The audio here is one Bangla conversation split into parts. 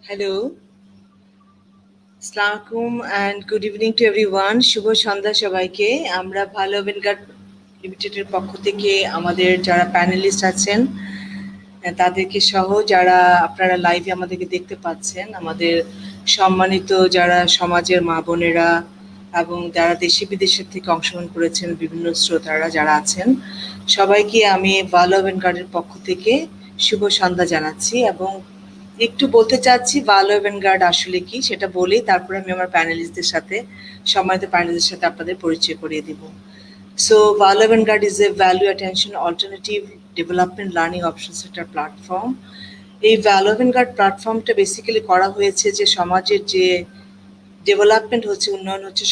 হ্যালো, আসসালামু আলাইকুম and good evening to everyone. শুভ সন্ধ্যা সবাইকে। আমরা ভালো ওয়েলগার্ড লিমিটেডের পক্ষ থেকে আমাদের যারা প্যানেলিস্ট আছেন তাদেরকে সহ যারা আপনারা লাইভে আমাদেরকে দেখতে পাচ্ছেন, আমাদের সম্মানিত যারা সমাজের মা বোনেরা এবং যারা দেশে বিদেশের থেকে অংশগ্রহণ করেছেন, বিভিন্ন শ্রোতারা যারা আছেন, সবাইকে আমি ভালো ওয়েলগার্ডের পক্ষ থেকে শুভ সন্ধ্যা জানাচ্ছি এবং একটু বলতে চাচ্ছি ভালো অ্যাভেনগার্ড আসলে কি সেটা বলেই তারপরে আমি আমার প্যানেলিস্টদের সাথে সম্মানিত প্যানেলিস্টের সাথে আপনাদের পরিচয় করিয়ে দিব। সো ভালো Avengard is a value attention alternative development learning options একটা প্ল্যাটফর্ম। এই ভ্যালু অ্যাভেনগার্ড প্ল্যাটফর্মটা বেসিক্যালি করা হয়েছে যে সমাজের যে ডেভেলপমেন্ট হচ্ছে, উন্নয়ন হচ্ছে,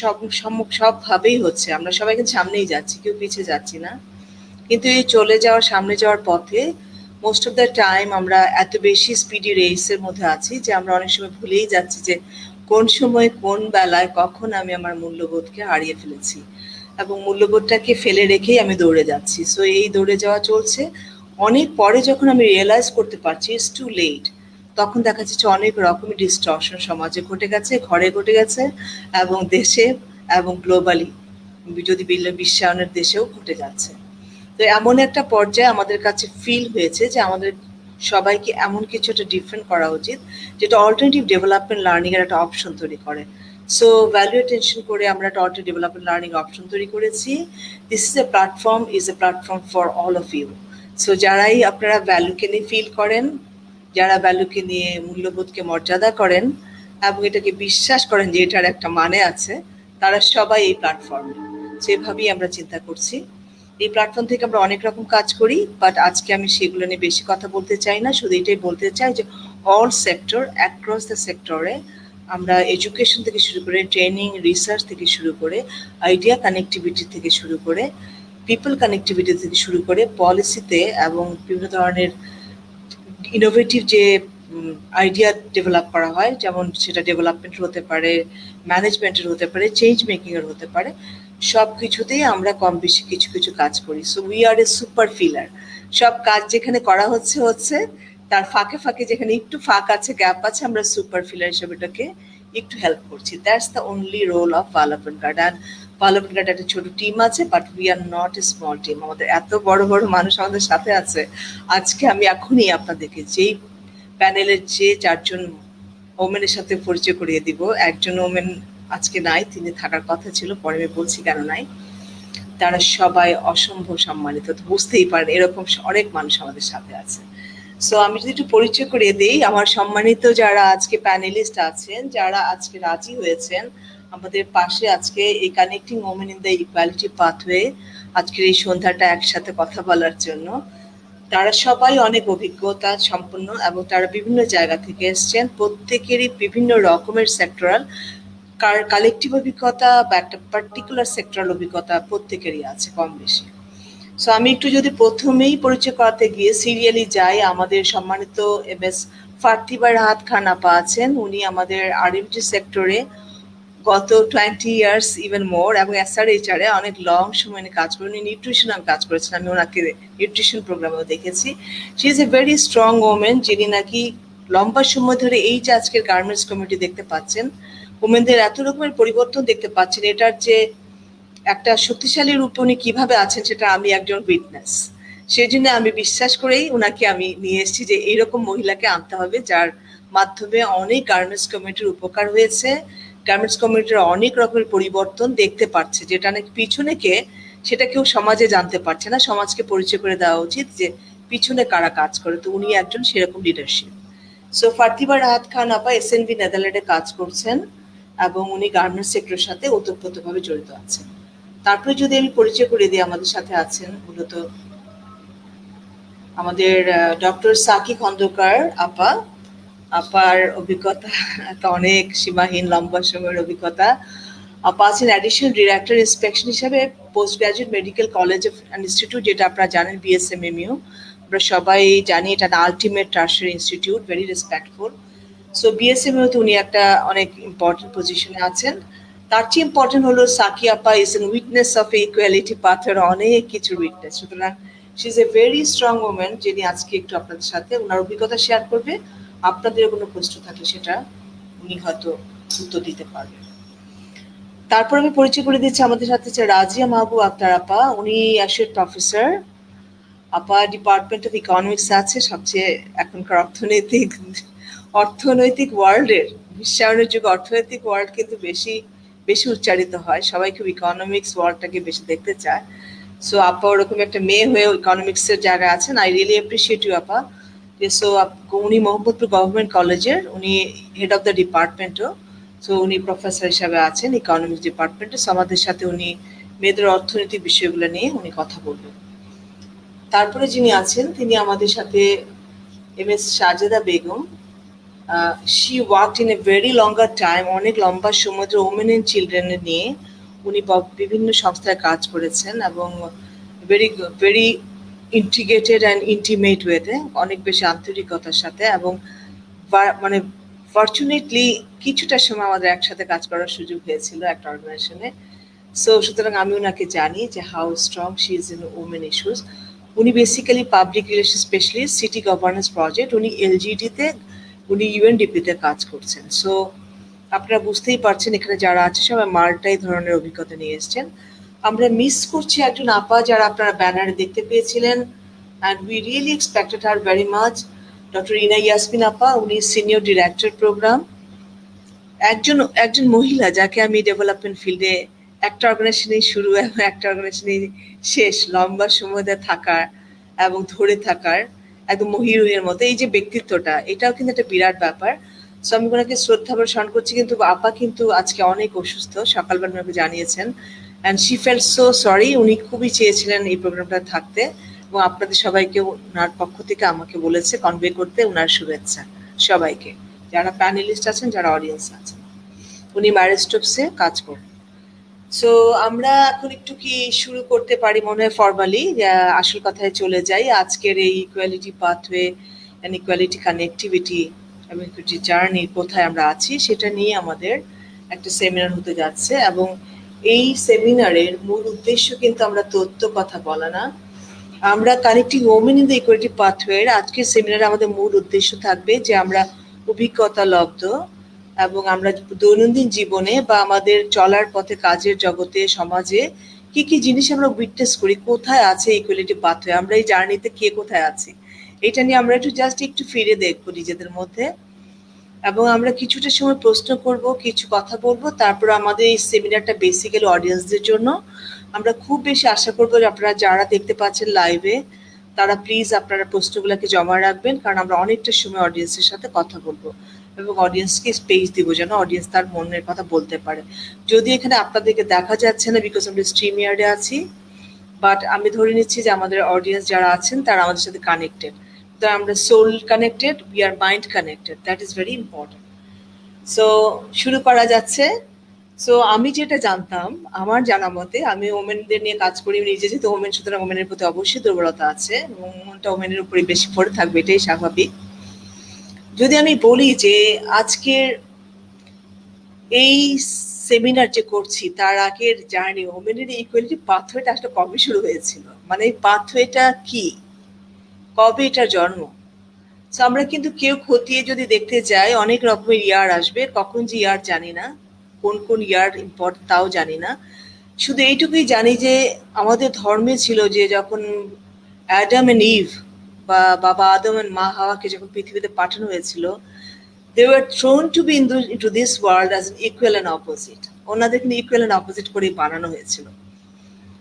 সবভাবেই হচ্ছে। আমরা সবাই কিন্তু সামনেই যাচ্ছি, কেউ পিছিয়ে যাচ্ছি না। কিন্তু এই চলে যাওয়ার সামনে যাওয়ার পথে মোস্ট অফ দ্য টাইম আমরা এত বেশি স্পিডি রেসের মধ্যে আছি যে আমরা অনেক সময় ভুলেই যাচ্ছি যে কোন সময় কোন বেলায় কখন আমি আমার মূল্যবোধকে হারিয়ে ফেলেছি এবং মূল্যবোধটাকে ফেলে রেখেই আমি দৌড়ে যাচ্ছি। সো এই দৌড়ে যাওয়া চলছে। অনেক পরে যখন আমি রিয়েলাইজ করতে পারছি ইটস টু লেট, তখন দেখা যাচ্ছে অনেক রকমের ডিস্টর্শন সমাজে ঘটে গেছে, ঘরে ঘটে গেছে এবং দেশে এবং গ্লোবালি, যদি বিশ্বায়নের দেশেও ঘটে যাচ্ছে। তো এমন একটা পর্যায়ে আমাদের কাছে ফিল হয়েছে যে আমাদের সবাইকে এমন কিছু একটা ডিফারেন্ট করা উচিত যেটা অল্টারনেটিভ ডেভেলপমেন্ট লার্নিং এর একটা অপশন তৈরি করে। সো ভ্যালু অ্যাটেনশন করে আমরা একটা অল্টারনেটিভ ডেভেলপমেন্ট লার্নিং অপশন তৈরি করেছি। This is a platform for all of you. So যারাই আপনারা ভ্যালুকে নিয়ে ফিল করেন, যারা ভ্যালুকে নিয়ে মূল্যবোধকে মর্যাদা করেন এবং এটাকে বিশ্বাস করেন যে এটার একটা মানে আছে, তারা সবাই এই প্ল্যাটফর্মে। সেভাবেই আমরা চিন্তা করছি। এই প্ল্যাটফর্ম থেকে আমরা অনেক রকম কাজ করি, বাট আজকে আমি সেগুলো নিয়ে বেশি কথা বলতে চাই না। শুধু এটাই বলতে চাই যে অল সেক্টর, অ্যাক্রস দ্য সেক্টরে আমরা এডুকেশন থেকে শুরু করে ট্রেনিং, রিসার্চ থেকে শুরু করে আইডিয়া কানেক্টিভিটি থেকে শুরু করে পিপল কানেক্টিভিটি থেকে শুরু করে পলিসিতে এবং বিভিন্ন ধরনের ইনোভেটিভ যে আইডিয়া ডেভেলপ করা হয়, যেমন সেটা ডেভেলপমেন্ট হতে পারে, ম্যানেজমেন্টের হতে পারে, চেঞ্জ মেকিংয়ের হতে পারে, সব কিছুতেই আমরা কম বেশি কিছু কিছু কাজ করি। So we are a super filler. সব কাজ যেখানে করা হচ্ছে হচ্ছে, তার ফাঁকে ফাঁকে যেখানে একটু ফাঁক আছে, গ্যাপ আছে, আমরা সুপার ফিলার হিসেবে এটাকে একটু হেল্প করছি। That's the only role of parliament guard. And parliament guard একটা ছোট টিম আছে, but we are not a small team. আমাদের এত বড় বড় মানুষ আমাদের সাথে আছে। আজকে আমি এখনই আপনাদেরকে যেই প্যানেলের যে চারজন ওমেনের সাথে পরিচয় করিয়ে দিব। একজন ওমেন আজকে নাই, তিনি থাকার কথা ছিল, পরে আমি বলছি কেন নাই। তারা সবাই অসম্ভব সম্মানিত, তো বুঝতেই পারেন এরকম অনেক মানুষ আমাদের সাথে আছে। সো আমি যদি একটু পরিচয় করিয়ে দিই, আমার সম্মানিত যারা আজকে প্যানেলিস্ট আছেন, যারা আজকে রাজি হয়েছেন আমাদের পাশে আজকে এই connecting women in the equality pathway আজকের এই সন্ধ্যাটা একসাথে কথা বলার জন্য, তারা সবাই অনেক অভিজ্ঞতা সম্পন্ন এবং তারা বিভিন্ন জায়গা থেকে এসছেন। প্রত্যেকেরই বিভিন্ন রকমের সেক্টরাল কালেকটিভ অভিজ্ঞতা বা একটা পার্টিকুলার সেক্টরাল অভিজ্ঞতা প্রত্যেকেরই আছে কম বেশি। সো আমি একটু যদি প্রথমেই পরিচয় করাতে গিয়ে সিরিয়ালি যাই, আমাদের সম্মানিত MS ফাতিমা রাহাত খান আপা আছেন। উনি আমাদের RMG সেক্টরে গত 20 ইয়ার্স ইভেন মোর এবং SRHR এ অনেক লং সময় নিয়ে কাজ করেন। উনি নিউট্রিশনাল কাজ করেছেন, আমি ওনাকে নিউট্রিশন প্রোগ্রামেও দেখেছি। She is a very strong women, যিনি নাকি লম্বা সময় ধরে এই যে আজকের গার্মেন্টস কমিউনিটি দেখতে পাচ্ছেন, ওমেনদের এত রকমের পরিবর্তন দেখতে পাচ্ছেন, এটার যে একটা শক্তিশালী রূপে উনি কিভাবে আছেন সেটা আমি একজন উইটনেস। সেই জন্য আমি বিশ্বাস করেই ওনাকে আমি নিয়ে এসেছি যে এইরকম মহিলাকে আনতে হবে যার মাধ্যমে অনেক গার্মেন্টস কমিউনিটির উপকার হয়েছে, গার্মেন্টস কমিউনিটির অনেক রকমের পরিবর্তন দেখতে পাচ্ছে, যেটা নাকি পিছনে কে সেটা কেউ সমাজে জানতে পারছে না। সমাজকে পরিচয় করে দেওয়া উচিত যে পিছনে কারা কাজ করে, তো উনি একজন সেরকম লিডারশিপ। সো ফাতিমা রাহাত খান আপা SNV নেদারল্যান্ডে কাজ করছেন এবং উনি গার্মেন্টস সেক্টরের সাথে ওতপ্রোতভাবে জড়িত আছেন। তারপরে যদি আমি পরিচয় করে দিই, আমাদের সাথে আছেন মূলত আমাদের ডক্টর সাকি খন্দকার আপা। আপার অভিজ্ঞতা তো অনেক সীমাহীন, লম্বা সময়ের অভিজ্ঞতা। আপা আছেন অ্যাডিশনাল ডিরেক্টর ইন্সপেকশন হিসাবে post graduate medical college of institute, যেটা আপনারা জানেন BSMMU। আমরা সবাই জানি এটা ultimate tertiary institute, very respectful. So BSMMU তে উনি একটা অনেক ইম্পর্টেন্ট পজিশনে আছেন। তার চেয়ে ইম্পর্টেন্ট হলো সাকি আপা is an witness of equality পাথের অনেক কিছুর উইটনেস। সুতরাং she is a very strong women, যিনি আজকে একটু আপনাদের সাথে ওনার অভিজ্ঞতা শেয়ার করবে আপনাদের কোনো প্রশ্ন থাকলে সেটা উনি হয়তো উত্তর দিতে পারবেন। তারপর আমি পরিচয় করে দিচ্ছি, আমাদের সাথে হচ্ছে রাজিয়া মাহবুব আক্তার আপা। উনি অ্যাসোসিয়েট প্রফেসর। আপা ডিপার্টমেন্ট অফ ইকোনমিক্স আছে, সবচেয়ে এখনকার অর্থনৈতিক ওয়ার্ল্ডের, বিশ্বায়নের যুগে অর্থনৈতিক ওয়ার্ল্ড কিন্তু বেশি বেশি উচ্চারিত হয়, সবাই খুব ইকোনমিক্স ওয়ার্ল্ডটাকে বেশি দেখতে চায়। সো আপা ওরকম একটা মেয়ে হয়ে ইকোনমিক্সের জায়গায় আছেন। আই রিয়েলি অ্যাপ্রিসিয়েট ইউ আপা। সো উনি মোহাম্মদপুর গভর্নমেন্ট কলেজের উনি হেড অফ দ্য ডিপার্টমেন্টও। সো উনি প্রফেসর হিসাবে আছেন ইকোনমিক্স ডিপার্টমেন্টে। সো আমাদের সাথে উনি মেয়েদের অর্থনৈতিক বিষয়গুলো নিয়ে উনি কথা বলবেন। তারপরে যিনি আছেন তিনি আমাদের সাথে MS Sajeda Begum. She worked in a very longer time, অনেক লম্বা সময় ধরে ওমেন এন্ড চিলড্রেন নিয়ে উনি বিভিন্ন সংস্থায় কাজ করেছেন এবং very very integrated and intimate ওয়েতে, অনেক বেশি আন্তরিকতার সাথে, এবং মানে ফর্চুনেটলি কিছুটা সময় আমাদের একসাথে কাজ করার সুযোগ হয়েছিল একটা অর্গানাইজেশনে। সো সুতরাং আমি ওনাকে জানি যে how strong she is in women issues. উনি basically public relation specialist, city governance project. উনি LGD-তে, উনি UNDP-তে কাজ করছেন। সো আপনারা বুঝতেই পারছেন এখানে যারা আছে সবাই মাল্টাই ধরনের অভিজ্ঞতা নিয়ে এসছেন। আমরা মিস করছি একজন আপা যারা আপনারা ব্যানারে দেখতে পেয়েছিলেন, and we really expected her very much, doctor ইনা ইয়াসমিন আপা। উনি সিনিয়র ডিরেক্টর প্রোগ্রাম, একজন একজন মহিলা যাকে আমি ডেভেলপমেন্ট ফিল্ডে একটা অর্গানাইজেশনেই শুরু এবং একটা অর্গানাইজেশনেই শেষ, লম্বা সময় ধরে থাকার এবং ধরে থাকার একদম মহিরুহের মতো এই যে ব্যক্তিত্বটা, এটাও কিন্তু একটা বিরাট ব্যাপার। সো আমি ওনাকে শ্রদ্ধা স্মরণ করছি। কিন্তু আপা কিন্তু আজকে অনেক অসুস্থ, সকালবেলা ওনাকে জানিয়েছেন, and she fail so sorry. উনি খুবই চেয়েছিলেন এই প্রোগ্রামটা থাকতে এবং আপনাদের সবাইকে ওনার পক্ষ থেকে আমাকে বলেছে কনভে করতে ওনার শুভেচ্ছা সবাইকে, যারা প্যানেলিস্ট আছেন, যারা অডিয়েন্স আছেন। উনি ম্যারিস্টোপসে কাজ করেন। সো আমরা এখন একটু কি শুরু করতে পারি মনে হয় ফর্মালি, আসল কথায় চলে যাই। আজকের এই equality pathway and equality connectivity এবং ইকুয়ালিটি জার্নি কোথায় আমরা আছি সেটা নিয়ে আমাদের একটা সেমিনার হতে যাচ্ছে, এবং এই সেমিনারের মূল উদ্দেশ্য কিন্তু আমরা তথ্য কথা বলা না, আমরা connecting women in the equality পাথওয়ের আজকের সেমিনারে আমাদের মূল উদ্দেশ্য থাকবে যে আমরা অভিজ্ঞতা লব্ধ এবং আমরা দৈনন্দিন জীবনে বা আমাদের চলার পথে, কাজের জগতে, সমাজে কি কি জিনিস আমরা উইটনেস করি, কোথায় আছে ইকুয়ালিটি পাথওয়ে, আমরা এই জার্নিতে কে কোথায় আছি, এটা নিয়ে আমরা একটু ফিরে দেখবো নিজেদের মধ্যে, এবং আমরা কিছুটা সময় প্রশ্ন করব, কিছু কথা বলবো। তারপর আমাদের এই সেমিনারটা বেসিক্যালি অডিয়েন্সদের জন্য। আমরা খুব বেশি আশা করবো যে আপনারা যারা দেখতে পাচ্ছেন লাইভে তারা প্লিজ আপনারা প্রশ্নগুলোকে জমা রাখবেন, কারণ আমরা অনেকটা সময় অডিয়েন্সের সাথে কথা বলবো এবং অডিয়েন্সকে স্পেস দিব যেন অডিয়েন্স তার মনের কথা বলতে পারে। যদি এখানে আপনাদেরকে দেখা যাচ্ছে না বিকজ আমরা স্ট্রিম ইয়ার্ডে আছি, বাট আমি ধরে নিচ্ছি যে আমাদের অডিয়েন্স যারা আছেন তারা আমাদের সাথে কানেক্টেড। তো আমরা soul connected, we are mind connected, that is very important. So শুরু করা যাচ্ছে। সো আমি যেটা জানতাম, আমার জানা মতে, আমি ওমেনদের নিয়ে কাজ করি নিজে, যেহেতু ওমেন, সুতরাং ওমেনের প্রতি অবশ্যই দুর্বলতা আছে এবং মনটা ওমেনের উপরে বেশি পড়ে থাকবে, এটাই স্বাভাবিক। যদি আমি বলি যে আজকের এই সেমিনার যে করছি তার আগের জার্নি, ওমেনের ইকুয়ালিটি পাথওয়েটা আসলে কবে শুরু হয়েছিল, মানে এই পাথওয়েটা কি, কবে এটার জন্ম। সো আমরা কিন্তু কেউ খতিয়ে যদি দেখতে যাই অনেক রকমের ইয়ার আসবে, কখন যে ইয়ার জানি না, কোন কোন ইয়ার ইম্পর্টেন্ট তাও জানি না। শুধু এইটুকুই জানি যে আমাদের ধর্মে ছিল যে যখন অ্যাডাম এন্ড ইভ বা বাবা আদম এন্ড মা হাওয়াকে যখন পৃথিবীতে পাঠানো হয়েছিল, they were thrown to be into this world as an equal and opposite. ওনাদের কিন্তু ইকুয়াল অ্যান্ড অপোজিট করে বানানো হয়েছিল।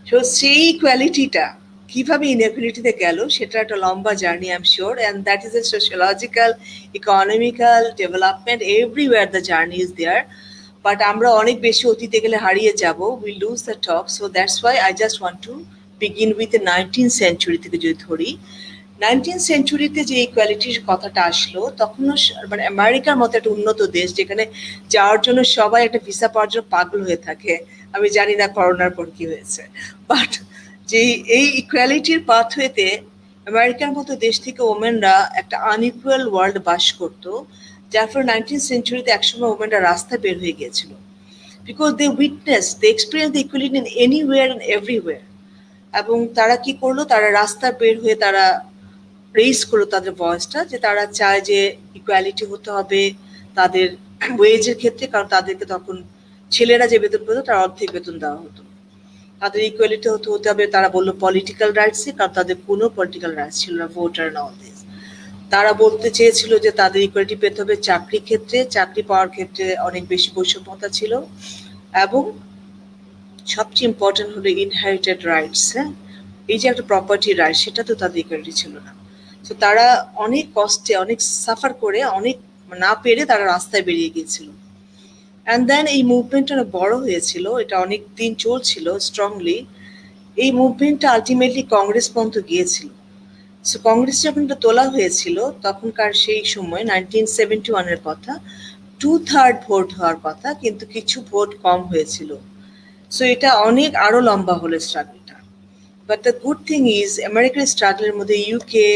তো সেই ইকুয়ালিটিটা কিভাবে ইনইকুয়ালিটিতে গেল সেটা একটা লম্বা journey, I am sure, and that is a sociological, economical development, everywhere the journey is there. বাট আমরা অনেক বেশি অতীতে গেলে হারিয়ে যাব, we lose the top. So that's why I just want to begin with the 19th century থেকে যদি ধরি। 19th সেঞ্চুরিতে যে ইকুয়ালিটির কথাটা আসলো তখনও মানে আমেরিকার মতো একটা উন্নত দেশ যেখানে যাওয়ার জন্য সবাই একটা ভিসা পাওয়ার জন্য পাগল হয়ে থাকে, আমি জানি না করোনার পর কি হয়েছে, বাট যে এই ইকুয়ালিটির পাথওয়েতে আমেরিকার মতো দেশ থেকে ওমেনরা একটা আনইকুয়াল ওয়ার্ল্ড বাস করতো, যার ফলে 19th সেঞ্চুরিতে একসময় ওমেনরা রাস্তা বের হয়ে গিয়েছিল, because they witness, they experience the equality in anywhere and everywhere. এবং তারা কি করলো, তারা রাস্তা বের হয়ে তারা রেইজ করলো তাদের ভয়েসটা, যে তারা চায় যে ইকুয়ালিটি হতে হবে তাদের ওয়েজের ক্ষেত্রে, কারণ তাদেরকে তখন ছেলেরা যে বেতন পেত তার অর্ধেক বেতন দেওয়া হতো। তাদের ইকুয়ালিটি হতে হবে, তারা বললো পলিটিক্যাল রাইটসে, কারণ তাদের কোনো পলিটিক্যাল রাইটস ছিল না, ভোটার না অল দিস। তারা বলতে চেয়েছিল যে তাদের ইকুয়ালিটি পেতে হবে চাকরি ক্ষেত্রে, চাকরি পাওয়ার ক্ষেত্রে অনেক বেশি বৈষম্যতা ছিল, এবং সবচেয়ে ইম্পর্টেন্ট হলো ইনহেরিটেড রাইটস। হ্যাঁ, এই যে একটা প্রপার্টি রাইট, সেটা তো তাদের ইকুয়ালিটি ছিল না। তো তারা অনেক কষ্টে, অনেক সাফার করে, অনেক না পেরে তারা রাস্তায় বেরিয়ে গিয়েছিল। অ্যান্ড দেন এই মুভমেন্টটা বড় হয়েছিল, এটা অনেক দিন চলছিল স্ট্রংলি। এই মুভমেন্টটা আলটিমেটলি কংগ্রেস পর্যন্ত গিয়েছিল। সো কংগ্রেস যখন এটা তোলা হয়েছিল, তখনকার সেই সময় 1971-এর কথা, 2/3 ভোট হওয়ার কথা, কিন্তু কিছু ভোট কম হয়েছিল। সো এটা অনেক আরো লম্বা হলো স্ট্রাগলটা। But the good thing is, আমেরিকার স্ট্রাগলের মধ্যে ইউকে,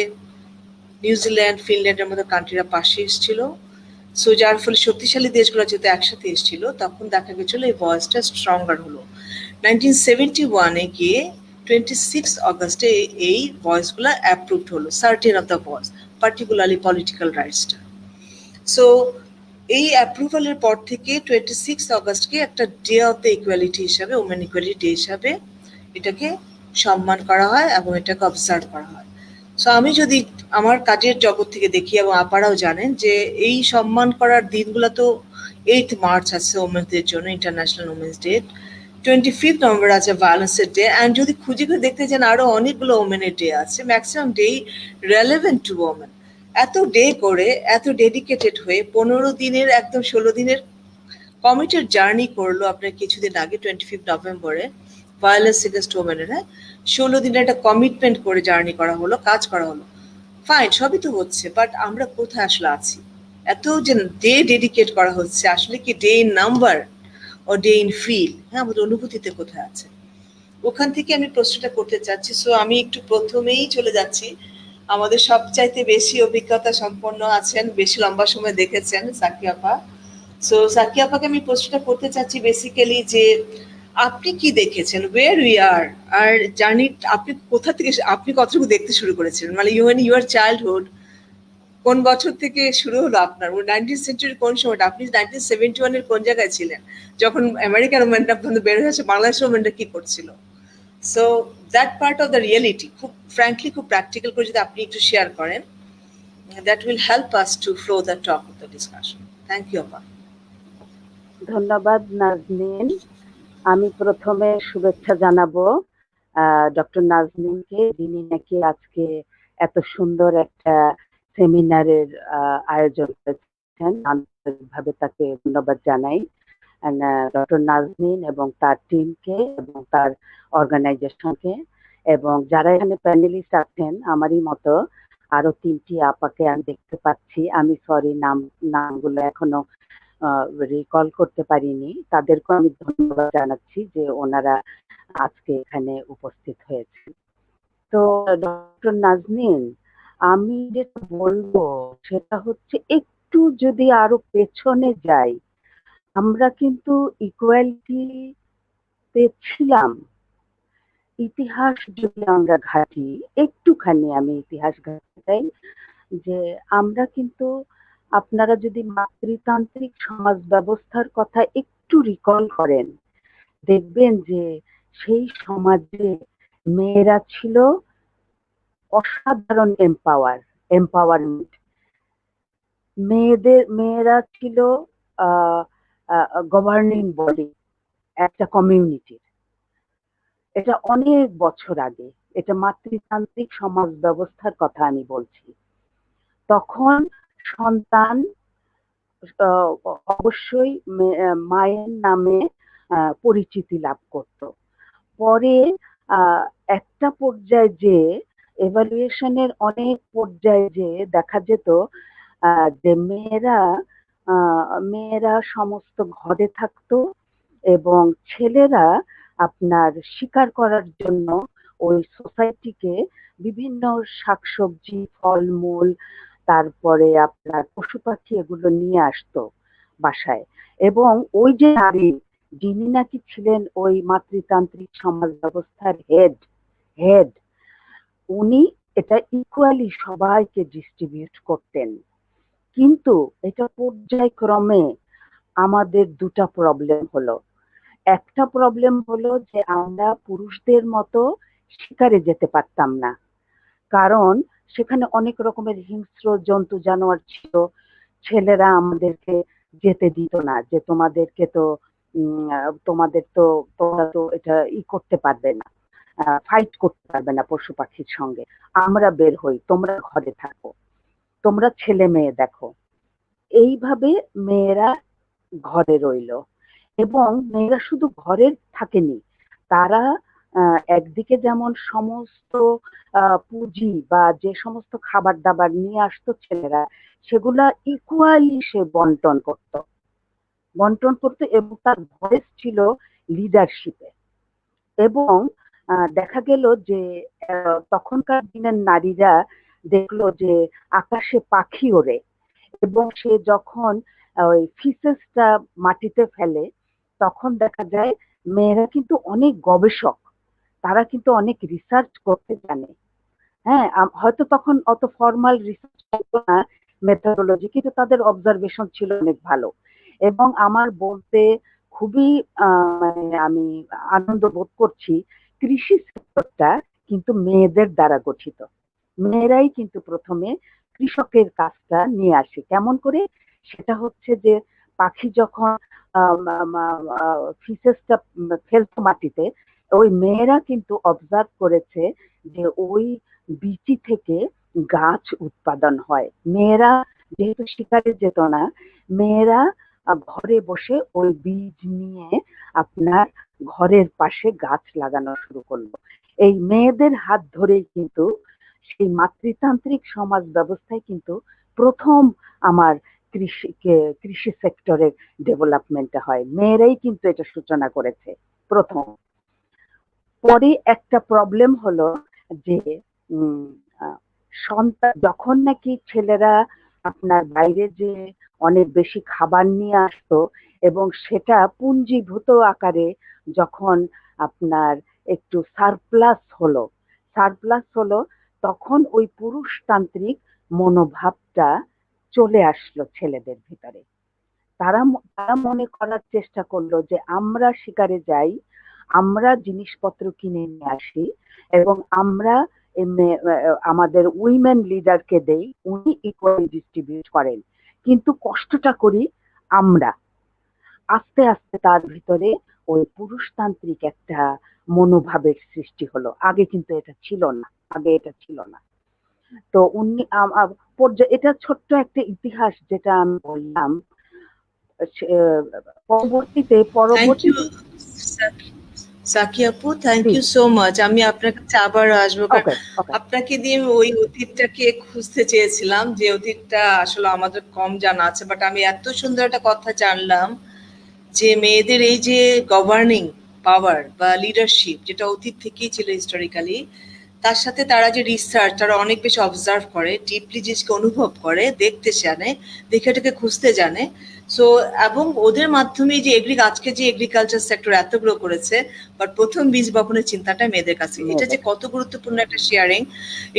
নিউজিল্যান্ড, ফিনল্যান্ডের মতো কান্ট্রিরা পাশে এসেছিল। সো যার ফলে শক্তিশালী দেশগুলো যেহেতু একসাথে এসেছিল, তখন দেখা গেছিল এই ভয়েসটা স্ট্রঙ্গার হলো। 1971-এ গিয়ে 26 অগস্টে এই ভয়েসগুলো অ্যাপ্রুভড হলো, certain of the voice, particularly political রাইটসটা। সো এই অ্যাপ্রুভালের পর থেকে 26 অগস্টকে একটা ডে অফ দ্য ইকুয়ালিটি হিসাবে, ওমেন ইকুয়ালিটি ডে হিসাবে এটাকে সম্মান করা হয় এবং এটাকে অবজার্ভ করা হয়। সো আমি যদি আমার কাজের জগৎ থেকে দেখি, এবং আপনারাও জানেন যে এই সম্মান করার দিনগুলো তো 8 মার্চ আছে ওমেনদের জন্য, ইন্টারন্যাশনাল ওমেন্স ডে, 25 নভেম্বর আছে ভায়োলেন্সের ডে, অ্যান্ড যদি খুঁজে খুঁজে দেখতে চান আরো অনেকগুলো ওমেনের ডে আছে, maximum day relevant to women. এত ডে করে, এত ডেডিকেটেড হয়ে 15 দিনের, একদম 16 দিনের কমিটেড জার্নি করলো আপনার কিছুদিন আগে 25 নভেম্বরে, ভায়োলেন্স এগেন্সট ওমেনের। হ্যাঁ, 16 দিনের একটা কমিটমেন্ট করে জার্নি করা হলো, কাজ করা হলো। ফাইন, সবই তো হচ্ছে, বাট আমরা কোথায় আসলে আছি? এত যে ডে ডেডিকেট করা হচ্ছে, আসলে কি ডে ইন নাম্বার ও ডে ইন ফিল? হ্যাঁ, আমাদের অনুভূতিতে কোথায় আছে? ওখান থেকে আমি প্রশ্নটা করতে চাচ্ছি। সো আমি একটু প্রথমেই চলে যাচ্ছি, আমাদের সবচাইতে বেশি অভিজ্ঞতা সম্পন্ন আছেন, বেশি লম্বা সময় দেখেছেন, সাকি আপা। সো সাকি আপাকে আমি প্রশ্নটা করতে চাচ্ছি বেসিক্যালি যে আপনি কি দেখেছেন, ওয়ের উই আর, আর জার্নি আপনি কোথা থেকে, আপনি কতটুকু দেখতে শুরু করেছিলেন, মানে ইউর চাইল্ডহুড কোন বছর থেকে শুরু হলো আপনার, 19th সেঞ্চুরির কোন সময়টা, আপনি 1971-এর কোন জায়গায় ছিলেন যখন আমেরিকার ওমেনরা বের হয়েছে, বাংলাদেশের ওমেনরা কি করছিল? So that part of the reality খুব ফ্র্যাঙ্কলি, খুব প্র্যাকটিক্যাল করে যদি আপনি একটু শেয়ার করেন, that will help us to flow the talk of the discussion. Thank you আপা। ধন্যবাদ নাজনীন। আমি প্রথমে শুভেচ্ছা জানাবো ডক্টর নাজনীনকে, যিনি নাকি আজকে এত সুন্দর একটা সেমিনারের আয়োজন করেছেন। আন্তরিকভাবে তাকে ধন্যবাদ জানাই। ডক্টর নাজনীন এবং তার টিমকে এবং তার অর্গানাইজেশনকে, এবং যারা এখানে প্যানেলিস্ট আছেন আমারই মতো আরো 3টি আপাকে আমি দেখতে পাচ্ছি। আমি সরি, নামগুলো এখনো রিকল করতে পারিনি। তাদেরকে আমি ধন্যবাদ জানাচ্ছি যে ওনারা আজকে এখানে উপস্থিত হয়েছেন। তো ডক্টর নাজনীন, আমি যেটা বলবো সেটা হচ্ছে, একটু যদি আরো পেছনে যাই, আমরা কিন্তু ইকুয়ালিটি পেয়েছিলাম। ইতিহাস যদি আমরা ঘাঁটি, একটুখানি আমি ইতিহাস ঘাঁটতে চাই, যে আমরা কিন্তু, আপনারা যদি মাতৃতান্ত্রিক সমাজ ব্যবস্থার কথা একটু রিকল করেন, দেখবেন যে সেই সমাজে মেয়েরা ছিল অসাধারণ এম্পাওয়ারমেন্ট। মেয়েরা ছিল গভর্নিং বডি একটা কমিউনিটির। এটা অনেক বছর আগে, এটা মাতৃতান্ত্রিক সমাজ ব্যবস্থার কথা আমি বলছি। তখন সন্তান অবশ্যই মায়ের নামে পরিচিতি লাভ করত। পরে একটা পর্যায়ে যে এভালুয়েশনের অনেক পর্যায়ে যে দেখা যেত যে মেয়েরা সমস্ত ঘরে থাকতো, এবং ছেলেরা আপনার শিকার করার জন্য ওই সোসাইটিকে বিভিন্ন শাকসবজি, ফলমূল, তারপরে আপনার পশু পাখি এগুলো নিয়ে আসতো বাসায়। এবং ওই যে নারী, যিনি নাকি ছিলেন ওই মাতৃতান্ত্রিক সমাজ ব্যবস্থার হেড, উনি এটা ইকুয়ালি সবাইকে ডিস্ট্রিবিউট করতেন। কিন্তু এটা পর্যায়ক্রমে আমাদের দুটা প্রবলেম হলো। একটা প্রবলেম হলো যে আমরা পুরুষদের মতো শিকারে যেতে পারতাম না, কারণ সেখানে অনেক রকমের হিংস্র জন্তু জানোয়ার ছিল। ছেলেরা আমাদেরকে যেতে দিত না, যে তোমাদেরকে তো তোমাদের তো তোমরা তো এটা করতে পারবে না, ফাইট করতে পারবে না পশু পাখির সঙ্গে, আমরা বের হই, তোমরা ঘরে থাকো, তোমরা ছেলে মেয়ে দেখো। এইভাবে মেয়েরা ঘরে রইল, এবং মেয়েরা শুধু ঘরে থাকেনি, তারা একদিকে যেমন সমস্ত পুঁজি বা যে সমস্ত খাবার দাবার নিয়ে আসতো ছেলেরা, সেগুলা ইকুয়ালি সে বন্টন করতো এবং তার ভয়েস ছিল লিডারশিপে। এবং দেখা গেল যে তখনকার দিনের নারীরা দেখলো যে আকাশে পাখি ওড়ে, এবং সে যখন ওই ফিসেসটা মাটিতে ফেলে, তখন দেখা যায় মেয়েরা কিন্তু অনেক গবেষক, তারা কিন্তু অনেক রিসার্চ করতে জানে। হ্যাঁ, হয়তো তখন অত ফর্মাল রিসার্চ হতো না, মেথোডোলজি, কিন্তু তাদের অবজারভেশন ছিল অনেক ভালো। এবং আমার বলতে খুবই মানে আমি আনন্দ বোধ করছি, কৃষি সেক্টরটা কিন্তু মেয়েদের দ্বারা গঠিত। মেয়েরাই কিন্তু প্রথমে কৃষকের কাজটা নিয়ে আসে। কেমন করে? সেটা হচ্ছে যে পাখি যখন ফিসেসটা ফেলতো মাটিতে, ওই মেয়েরা কিন্তু অবজার্ভ করেছে যে ওই বীচি থেকে গাছ উৎপাদন হয়। মেয়েরা যেহেতু শিকারে যেত না, মেয়েরা ঘরে বসে ওই বীজ নিয়ে আপনার ঘরের পাশে গাছ লাগানো শুরু করলো। এই মেয়েদের হাত ধরেই কিন্তু সেই মাতৃতান্ত্রিক সমাজ ব্যবস্থায় কিন্তু প্রথম আমার কৃষি সেক্টরের ডেভেলপমেন্টটা হয়। মেয়েরাই কিন্তু এটা সূচনা করেছে প্রথম। পরে একটা প্রবলেম হলো যে সন্তান যখন নাকি ছেলেরা আপনার বাইরে যে অনেক বেশি খাবার নিয়ে আসতো, এবং সেটা পুঞ্জীভূত আকারে যখন আপনার একটু সারপ্লাস হলো, তখন ওই পুরুষতান্ত্রিক মনোভাবটা চলে আসলো ছেলেদের ভিতরে। তারা মনে করার চেষ্টা করলো যে আমরা শিকারে যাই, আমরা জিনিসপত্র কিনে নিয়ে আসি, এবং আমরা আমাদের উইমেন লিডারকে দেই, উনি ইকুয়ালি ডিস্ট্রিবিউট করেন, কিন্তু কষ্টটা করি আমরা। আস্তে আস্তে তার ভিতরে ওই পুরুষতান্ত্রিক একটা মনোভাবের সৃষ্টি হলো। আগে কিন্তু এটা ছিল না, তো উনি এটা ছোট্ট একটা ইতিহাস যেটা আমি বললাম। পরবর্তীতে থ্যাংক ইউ পরবর্তীতে সাকি আপু, থ্যাংক জি, ইউ সো মাচ। আমি আপনার কাছে আবার আসবো, কারণ ওকে ওকে, আপনাকে দিয়ে ওই অতীতটাকে খুঁজতে চেয়েছিলাম, যে অতীতটা আসলে আমাদের কম জানা আছে। বাট আমি এত সুন্দর একটা কথা জানলাম যে মেয়েদের এই যে গভর্নিং পাওয়ার বা লিডারশিপ, যেটা অতীত থেকেই ছিল হিস্টোরিক্যালি, তার সাথে তারা যে রিসার্চ, তারা অনেক বেশি অবজার্ভ করে, ডিপলি জিনিসকে অনুভব করে, দেখতে জানে, দেখে এটাকে খুঁজতে জানে। সো এবং ওদের মাধ্যমে যে আজকে যে এগ্রিকালচার সেক্টর এত গ্রো করেছে, বাট প্রথম বীজ বপনের চিন্তাটা মেয়েদের কাছে। এটা যে কত গুরুত্বপূর্ণ একটা শেয়ারিং,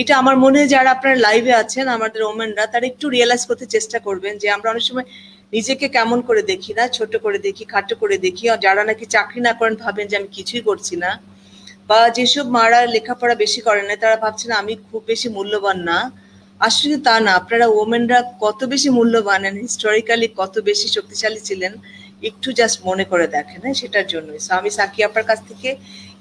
এটা আমার মনে হয় যারা আপনারা লাইভে আছেন, আমাদের ওমেনরা, তারা একটু রিয়েলাইজ করতে চেষ্টা করবেন যে আমরা অনেক সময় নিজেকে কেমন করে দেখি না, ছোট করে দেখি, খাটো করে দেখি। আর যারা নাকি চাকরি না করেন ভাবেন যে আমি কিছুই করছি না, বা যেসব মারা লেখাপড়া বেশি করেন না, তারা ভাবছেন আমি খুব বেশি মূল্যবান না। আসলে তা না, আপনারা ওমেনরা কত বেশি মূল্যবান, হিস্টোরিক্যালি কত বেশি শক্তিশালী ছিলেন, একটু জাস্ট মনে করে দেখেন। হ্যাঁ, সেটার জন্যই আমি সাকি আপার কাছ থেকে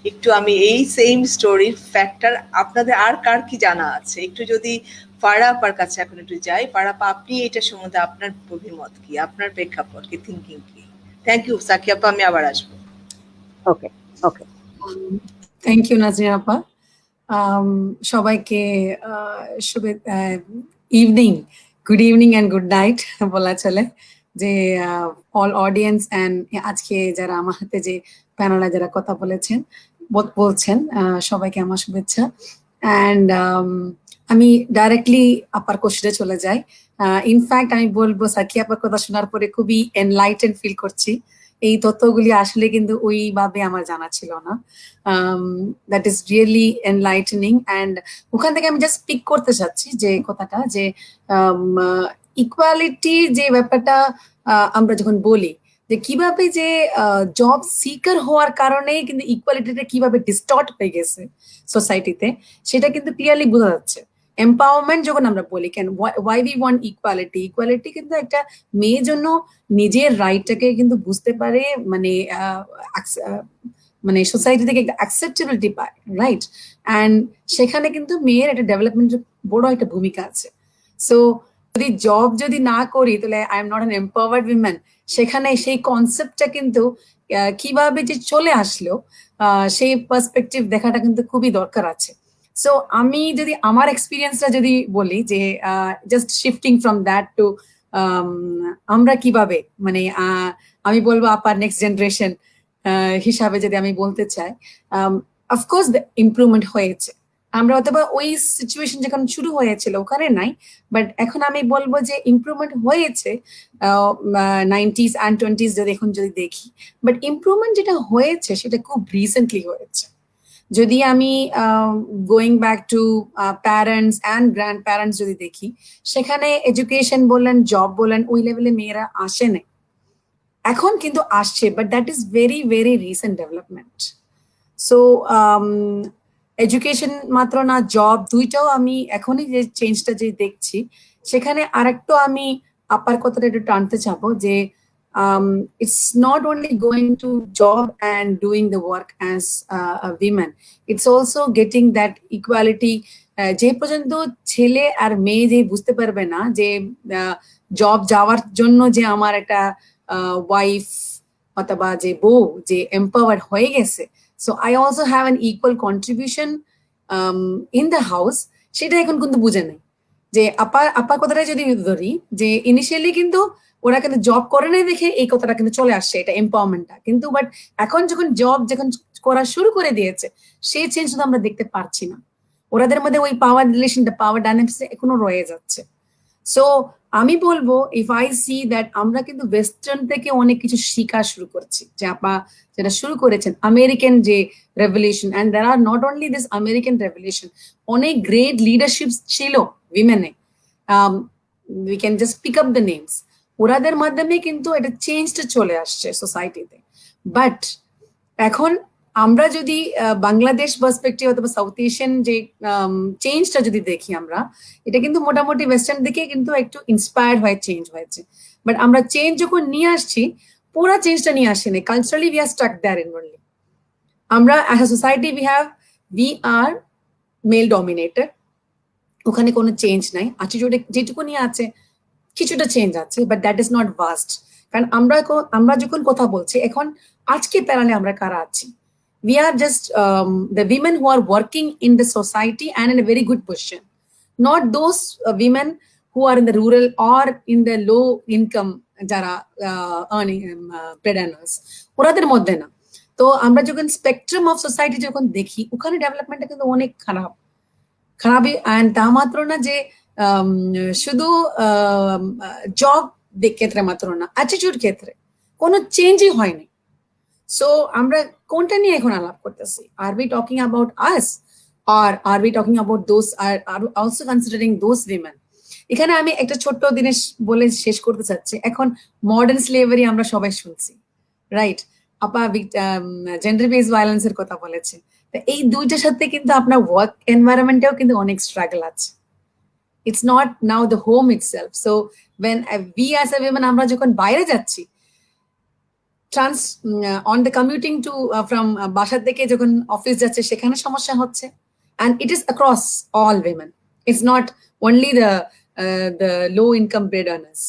একটু আমি এই সেম স্টোরি ফ্যাক্টর আপনাদের আর কার কি জানা আছে, একটু যদি ফারা আপার কাছে এখন একটু যাই। ফারা আপা, আপনি এটা সম্বন্ধে আপনার অভিমত কি, আপনার প্রেক্ষাপট কি, থিঙ্কিং কি? থ্যাংক ইউ সাকি আপা, আমি আবার আসবো। ওকে ওকে। থ্যাংক ইউ নাজরিন আপা। সবাইকে evening, good evening and good night বলা চলে, যে অল অডিয়েন্স অ্যান্ড আজকে যারা আমার হাতে যে প্যানেলে যারা কথা বলছেন সবাইকে আমার শুভেচ্ছা। অ্যান্ড আমি ডাইরেক্টলি আপার কোশ্চেনে চলে যাই। ইনফ্যাক্ট আমি বলবো সাকি আপার কথা শোনার পরে খুবই এনলাইটেন ফিল করছি, এই তথ্যগুলি আসলে কিন্তু ওইভাবে আমার জানা ছিল না। That is really enlightening. And ওখান থেকে আমি জাস্ট পিক করতে চাচ্ছি যে কথাটা যে ইকুয়ালিটি যে ব্যাপারটা আমরা যখন বলি যে কিভাবে যে জব সিকার হওয়ার কারণে কিন্তু ইকুয়ালিটিটা কিভাবে ডিস্টর্ট হয়ে গেছে সোসাইটিতে, সেটা কিন্তু ক্লিয়ারলি বোঝা যাচ্ছে। এম্পাওয়ারমেন্ট যখন আমরা বলি, কেন why we want equality, equality কিন্তু একটা মেয়ের জন্য নিজের রাইটটাকে কিন্তু বুঝতে পারে, মানে মানে সোসাইটি থেকে একটা অ্যাকসেপ্টেবিলিটি পায়, রাইট? অ্যান্ড সেখানে কিন্তু মেয়ের একটা ডেভেলপমেন্টের বড় একটা ভূমিকা আছে। সো যদি জব যদি না করি তাহলে I am not an empowered women, সেখানে সেই কনসেপ্টটা কিন্তু কিভাবে যে চলে আসলো সেই পার্সপেক্টিভ দেখাটা কিন্তু খুবই দরকার আছে। সো আমি যদি আমার এক্সপিরিয়েন্সটা যদি বলি যে just shifting from that to আমরা কিভাবে, মানে আমি বলবো আপার নেক্সট জেনারেশন হিসাবে যদি আমি বলতে চাই, অফকোর্স ইমপ্রুভমেন্ট হয়েছে। আমরা অথবা ওই সিচুয়েশন যখন শুরু হয়েছিল ওখানে নাই, বাট এখন আমি বলবো যে ইমপ্রুভমেন্ট হয়েছে 90s and 20s যদি এখন যদি দেখি, বাট ইমপ্রুভমেন্ট যেটা হয়েছে সেটা খুব রিসেন্টলি হয়েছে। যদি আমি going back to parents and grand parents যদি দেখি, সেখানে এডুকেশন বলেন, জব বলেন, ওই লেভেলে মেয়েরা আসে না, এখন কিন্তু আসছে, but that is very very recent development. So education মাত্র না, জব দুইটাও আমি এখনই যে চেঞ্জটা যে দেখছি, সেখানে আরেকটু আমি আপার কথাটা একটু টানতে চাবো যে it's not only going to job and doing the work as a woman, it's also getting that equality. যে পর্যন্ত ছেলে আর মেয়ে যে বুঝতে পারবে না যে জব যাওয়ার জন্য যে আমার একটা ওয়াইফ অথবা যে বউ যে এম্পাওয়ার্ড হয়ে গেছে, so I also have an equal contribution in the house, সেটা এখন কিন্তু বুঝে নেই। যে আপার কথাটা যদি ধরি যে ইনিশিয়ালি কিন্তু ওরা কিন্তু জব করে নাই দেখে এই কথাটা কিন্তু চলে আসছে, এটা এম্পাওয়ারমেন্টটা কিন্তু, বাট এখন যখন জব যখন করা শুরু করে দিয়েছে, সেই চেঞ্জটা আমরা দেখতে পারছি না। ওরাদের মধ্যে ওই পাওয়ার রিলেশনটা, পাওয়ার ডাইনামিক্স এখনো রয়ে যাচ্ছে। সো আমি বলবো ইফ আই সি দ্যাট আমরা কিন্তু ওয়েস্টার্ন থেকে অনেক কিছু শিখা শুরু করছি, যে আপা যেটা শুরু করেছেন আমেরিকান যে revolution, and there are not only this American revolution, অনেক গ্রেট লিডারশিপ ছিল উইমেনে, we can just pick up the names, ওরাদের মাধ্যমে কিন্তু এটা চেঞ্জটা চলে আসছে সোসাইটিতে। বাট এখন আমরা যদি বাংলাদেশ পার্সপেক্টিভ অথবা সাউথ এশিয়ান যে চেঞ্জটা যদি দেখি, আমরা এটা কিন্তু মোটামুটি ওয়েস্টার্ন দিকে কিন্তু একটু ইন্সপায়ার্ড হয়ে চেঞ্জ হয়েছে, বাট আমরা চেঞ্জ যখন নিয়ে আসছি, পুরো চেঞ্জটা নিয়ে আসিনি। Culturally we are stuck there inwardly. আমরা as a society we are male dominated, ওখানে কোনো চেঞ্জ নাই, অ্যাটিটিউডে যেটুকু নিয়ে আছে কিছুটা চেঞ্জ আছে, but that is not vast. কারণ আমরা যখন কথা বলছি এখন, আজকে প্যানেলে আমরা কারা আছি, we are just the women who are working in the society and in a very good position, not those women who are in the rural or in the low income jara earning bread earners, ওরাদের মধ্যে না। তো আমরা যখন স্পেকট্রাম অফ সোসাইটি যখন দেখি, ওখানে ডেভেলপমেন্টটা কিন্তু অনেক খারাপই। অ্যান্ড তা মাত্র না যে শুধু জব ক্ষেত্রে মাত্র না, অ্যাটিটিউড ক্ষেত্রে কোনো চেঞ্জই হয়নি। সো আমরা কোনটা নিয়ে এখন আলাপ করতেছি? Are we talking about us, are are we talking about those, are also considering those women? এখানে আমি একটা ছোট্ট জিনিস বলে শেষ করতে চাচ্ছি। এখন মডার্ন স্লেভারি আমরা সবাই শুনছি, রাইট? আপা জেন্ডার বেসড ভায়োলেন্সের কথা বলেছে। এই দুইটার সাথে কিন্তু আপনার ওয়ার্ক এনভায়রনমেন্টেও কিন্তু অনেক স্ট্রাগল আছে। It's not now the home itself. So when we as a women, আমরা যখন বাইরে যাচ্ছি, on the commuting to from বাসা থেকে যখন অফিস যাচ্ছে, সেখানে সমস্যা হচ্ছে, and it is across all women. It's not only the low income bread earners,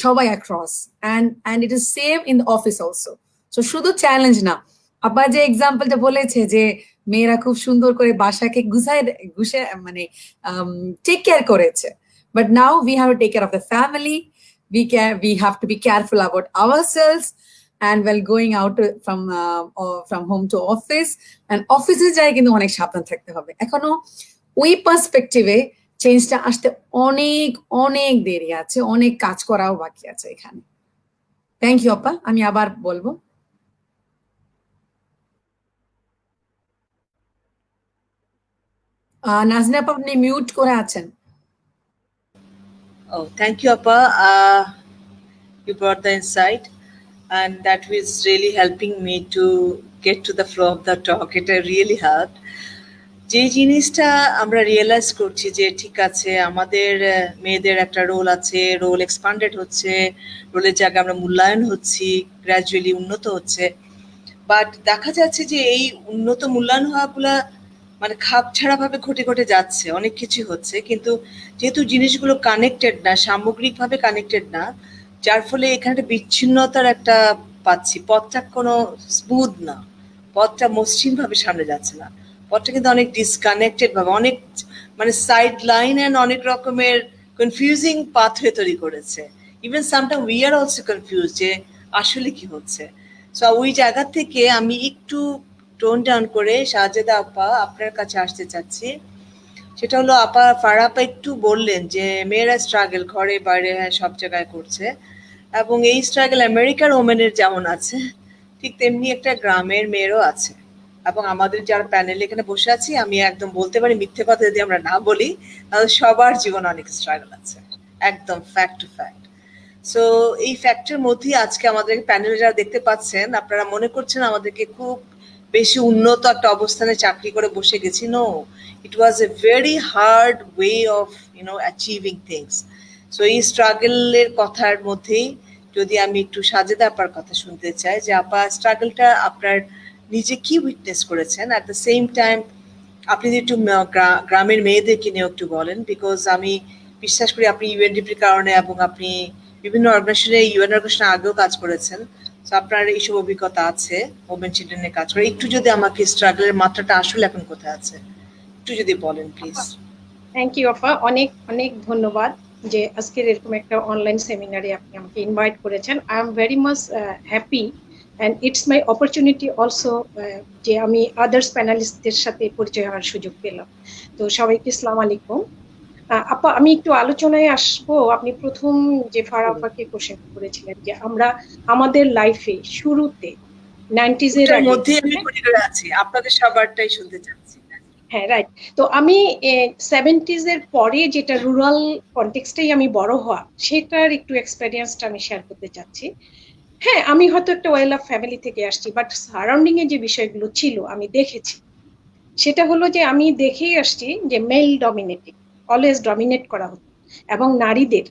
সবাই across, and it is same in the office also. So শুধু চ্যালেঞ্জ না, আবার যে এক্সাম্পলটা বলেছে যে মেয়েরা খুব সুন্দর করে বাসাকে গুছিয়ে মানে টেক কেয়ার করেছে, but now we have to take care of the family, we have to be careful about ourselves, and while going out from home to office, and অফিসে যাই কিন্তু অনেক সাবধান থাকতে হবে। এখনো ওই পার্সপেক্টিভে চেঞ্জটা আসতে অনেক অনেক দেরি আছে, অনেক কাজ করাও বাকি আছে এখানে। থ্যাংক ইউ আপা, আমি আবার বলবো। নাজনীন আপা আপনি মিউট করে আছেন। Oh, thank you, Appa. You brought the insight, and that was really helping me to get to the flow of the talk. It really helped. যে জিনিসটা আমরা রিয়েলাইজ করছি যে ঠিক আছে, আমাদের মেয়েদের একটা রোল আছে, রোল এক্সপান্ডেড হচ্ছে, রোলের জায়গায় আমরা মূল্যায়ন হচ্ছি, গ্র্যাজুয়ালি উন্নত হচ্ছে, বাট দেখা যাচ্ছে যে এই উন্নত মূল্যায়ন হওয়াগুলা মানে খাপছাড়া ভাবে ঘটে ঘটে যাচ্ছে, অনেক কিছু হচ্ছে, কিন্তু যেহেতু জিনিসগুলো কানেক্টেড না, সামগ্রিকভাবে কানেক্টেড না, যার ফলে এখানে একটা বিচ্ছিন্নতার একটা পাচ্ছি, পথটা কোনো স্মুথ না, পথটা মসৃণ ভাবে সামনে যাচ্ছে না, পথটা কিন্তু অনেক ডিসকানেক্টেড ভাবে, অনেক মানে সাইড লাইন অ্যান্ড অনেক রকমের কনফিউজিং পাথওয়ে তৈরি করেছে। Even sometime we are also confuse যে আসলে কি হচ্ছে। সো ওই জায়গা থেকে আমি একটু টোন ডাউন করে সাজেদা আপা আপনার কাছে আসতে চাচ্ছি। সেটা হলো ফারাহ আপা একটু বললেন যে মেয়েরা স্ট্রাগল ঘরে বাইরে সব জায়গায় করছে, এবং এই স্ট্রাগল আমেরিকার ওমেনের যেমন আছে ঠিক তেমনি একটা গ্রামের মেয়েরও আছে। এবং আমাদের যারা প্যানেলে এখানে বসে আছি, আমি একদম বলতে পারি মিথ্যে কথা যদি আমরা না বলি, তাহলে সবার জীবনে অনেক স্ট্রাগল আছে, একদম ফ্যাক্ট টু ফ্যাক্ট। সো এই ফ্যাক্টের মধ্যেই আজকে আমাদের প্যানেলে যারা দেখতে পাচ্ছেন, আপনারা মনে করছেন আমাদেরকে খুব বেশি উন্নত একটা অবস্থানে চাকরি করে বসে গেছি। No, it was a very hard way of achieving things. So এই স্ট্রাগলের কথার মধ্যেই যদি আমি একটু সাজেদা আপার কথা শুনতে চাই, যে আপা স্ট্রাগলটা আপনার নিজে কি উইটনেস করেছেন, অ্যাট দ্য সেম টাইম আপনি যদি একটু গ্রামের মেয়েদেরকে নিয়ে একটু বলেন, বিকজ আমি বিশ্বাস করি আপনি ইউএনডিপির কারণে এবং আপনি বিভিন্ন অর্গানাইজেশনে ইউএন অর্গানাইজেশনে আগেও কাজ করেছেন, তো আপনার এইসব অভিজ্ঞতা আছে ওমেন চিলড্রেনের কাজ করে। একটু যদি আমাকে স্ট্রাগলের মাত্রাটা আসলে এখন কোথায় আছে একটু যদি বলেন প্লিজ। থ্যাংক ইউ আপা, অনেক অনেক ধন্যবাদ যে আজকের এরকম একটা অনলাইন সেমিনারে আপনি আমাকে ইনভাইট করেছেন। I am very much happy and it's my opportunity also যে আমি আদার্স প্যানেলিস্টদের সাথে পরিচয় হওয়ার সুযোগ পেলাম। তো সবাইকে আসসালামু আলাইকুম। আপা আমি একটু আলোচনায় আসবো। আপনি প্রথম যে ফারাহ আপাকে কোশ্চেন করেছিলেন যে আমরা আমাদের লাইফে শুরুতে 90s এর মধ্যে আমি পরিচয় আছি, আপনাদের সবারটাই শুনতে চাচ্ছি। হ্যাঁ রাইট। তো আমি 70s এর পরে যেটা রুরাল কনটেক্সটেই আমি বড় হওয়া, সেটার একটু এক্সপেরিয়েন্সটা আমি শেয়ার করতে চাচ্ছি। হ্যাঁ, আমি হয়তো একটা ওয়েল অফ ফ্যামিলি থেকে আসছি, বাট সারাউন্ডিং এ যে বিষয়গুলো ছিল আমি দেখেছি, সেটা হলো যে আমি দেখেই আসছি যে মেল ডমিনেটিং, অলওয়েজ ডমিনেট করা হতো, এবং নারীদের